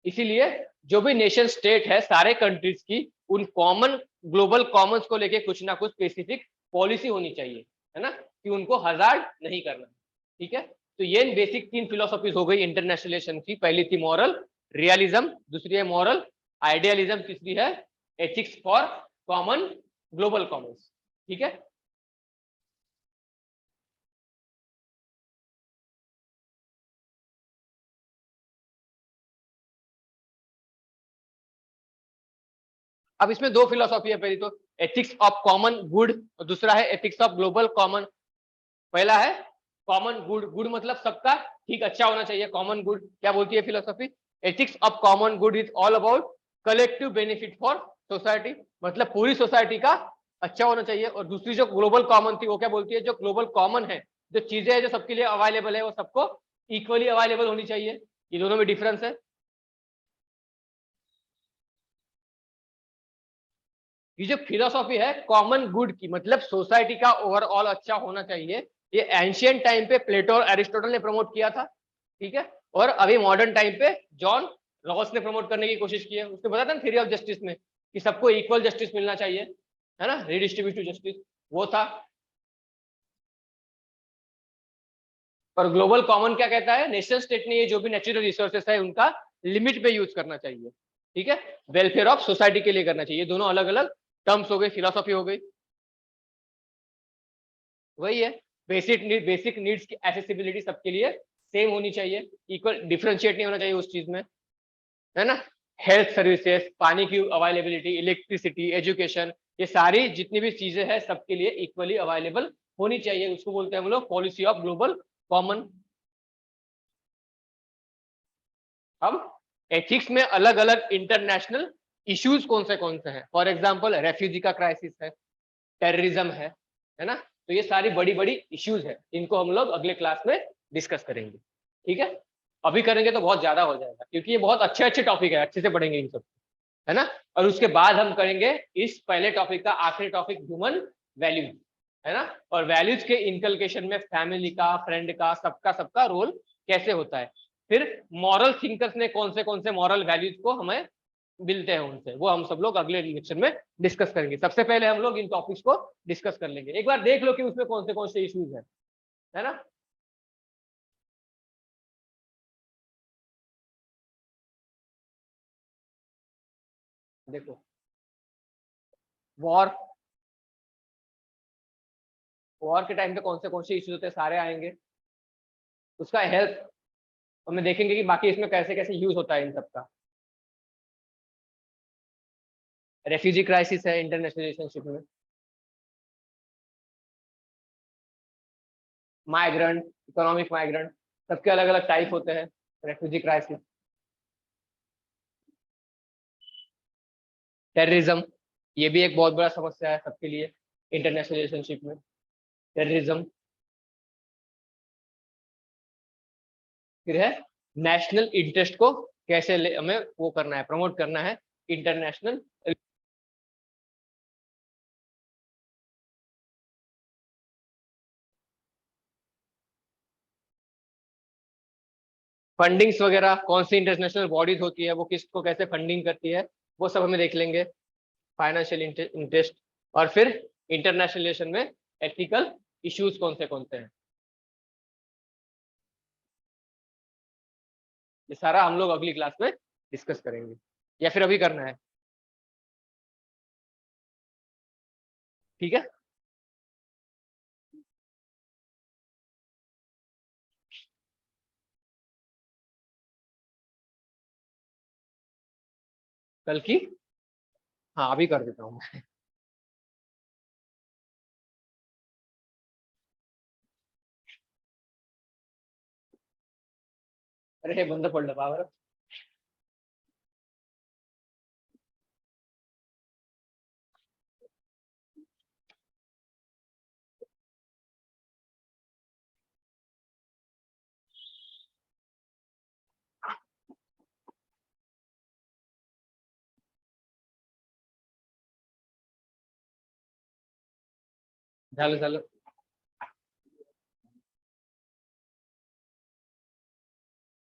इसीलिए जो भी नेशन स्टेट है सारे कंट्रीज की, उन कॉमन ग्लोबल कॉमन्स को लेके कुछ ना कुछ स्पेसिफिक पॉलिसी होनी चाहिए, है ना, कि उनको हजार्ड नहीं करना, ठीक है। तो ये बेसिक 3 फिलोसॉफीज हो गई इंटरनेशनल रिलेशन की। पहली थी मॉरल रियलिज्म, दूसरी है मॉरल आइडियलिज्म, तीसरी है ethics for common global Commons, ठीक है। अब इसमें दो फिलोसॉफी है, पहली तो एथिक्स ऑफ कॉमन गुड और दूसरा है एथिक्स ऑफ ग्लोबल कॉमन। पहला है कॉमन गुड, गुड मतलब सबका ठीक अच्छा होना चाहिए, कॉमन गुड क्या बोलती है philosophy, ethics of common good is all about collective benefit for society, मतलब पूरी सोसाइटी का अच्छा होना चाहिए। और दूसरी जो ग्लोबल कॉमन थी वो क्या बोलती है, जो ग्लोबल कॉमन है, जो चीजें हैं जो सबके लिए अवेलेबल है वो सबको इक्वली अवेलेबल होनी चाहिए। ये दोनों में डिफरेंस है। ये जो फिलोसॉफी है कॉमन गुड की, मतलब सोसाइटी का ओवरऑल अच्छा होना चाहिए, ये एंशियंट टाइम पे प्लेटो और एरिस्टोटल ने प्रमोट किया था, ठीक है। और अभी मॉडर्न टाइम पे जॉन रॉस ने प्रमोट करने की कोशिश की है। उसने बताया था ना थ्योरी ऑफ जस्टिस में कि सबको इक्वल जस्टिस मिलना चाहिए, है ना, रिडिस्ट्रीब्यूटिव जस्टिस, वो था। और ग्लोबल कॉमन क्या कहता है, नेशन स्टेट ने ये जो भी नेचुरल रिसोर्सेस है उनका लिमिट पे यूज करना चाहिए, ठीक है, वेलफेयर ऑफ सोसाइटी के लिए करना चाहिए। दोनों अलग अलग टर्म्स हो गए, फिलोसॉफी हो गई, वही है। बेसिक नीड्स की एक्सेसिबिलिटी सबके लिए सेम होनी चाहिए, इक्वल, डिफरेंशिएट नहीं होना चाहिए उस चीज में, है ना। हेल्थ सर्विसेज, पानी की अवेलेबिलिटी, इलेक्ट्रिसिटी, एजुकेशन, ये सारी जितनी भी चीजें हैं सबके लिए इक्वली अवेलेबल होनी चाहिए, उसको बोलते हैं हम लोग पॉलिसी ऑफ ग्लोबल कॉमन। अब एथिक्स में अलग अलग इंटरनेशनल इश्यूज कौन से हैं, फॉर एग्जांपल रेफ्यूजी का क्राइसिस है, टेररिज्म है ना। तो ये सारी बड़ी बड़ी इश्यूज है, इनको हम लोग अगले क्लास में डिस्कस करेंगे, ठीक है। अभी करेंगे तो बहुत ज्यादा हो जाएगा, क्योंकि ये बहुत अच्छे अच्छे टॉपिक है, अच्छे से पढ़ेंगे इन सब, है ना। और उसके बाद हम करेंगे इस पहले टॉपिक का आखिरी टॉपिक, ह्यूमन वैल्यूज, है ना। और वैल्यूज के इनकलकेशन में फैमिली का, फ्रेंड का, सबका सबका रोल कैसे होता है। फिर मॉरल थिंकर्स ने कौन से मॉरल वैल्यूज को हमें मिलते हैं उनसे, वो हम सब लोग अगले लेक्चर में डिस्कस करेंगे। सबसे पहले हम लोग इन टॉपिक्स को डिस्कस कर लेंगे। एक बार देख लो कि उसमें कौन से इश्यूज है ना। देखो, वॉर, वॉर के टाइम पे कौन से इश्यूज होते हैं, सारे आएंगे। उसका हेल्प हमें देखेंगे कि बाकी इसमें कैसे कैसे यूज होता है इन सबका। रेफ्यूजी क्राइसिस है इंटरनेशनल रिलेशनशिप में, माइग्रेंट, इकोनॉमिक माइग्रेंट, सबके अलग अलग टाइप होते हैं। रेफ्यूजी क्राइसिस, टेररिज्म, ये भी एक बहुत बड़ा समस्या है सबके लिए इंटरनेशनल रिलेशनशिप में। टेररिज्म, फिर है नेशनल इंटरेस्ट को कैसे हमें वो करना है, प्रमोट करना है इंटरनेशनल। फंडिंग्स वगैरह, कौन सी इंटरनेशनल बॉडीज होती है, वो किसको कैसे फंडिंग करती है, वो सब हमें देख लेंगे। फाइनेंशियल इंटरेस्ट, और फिर इंटरनेशनल रिलेशन में एथिकल इश्यूज कौन से हैं, ये सारा हम लोग अगली क्लास में डिस्कस करेंगे। या फिर अभी करना है? ठीक है। कल की, हाँ अभी कर देता हूँ। अरे हे बंद पडलं पावर। झालं झालं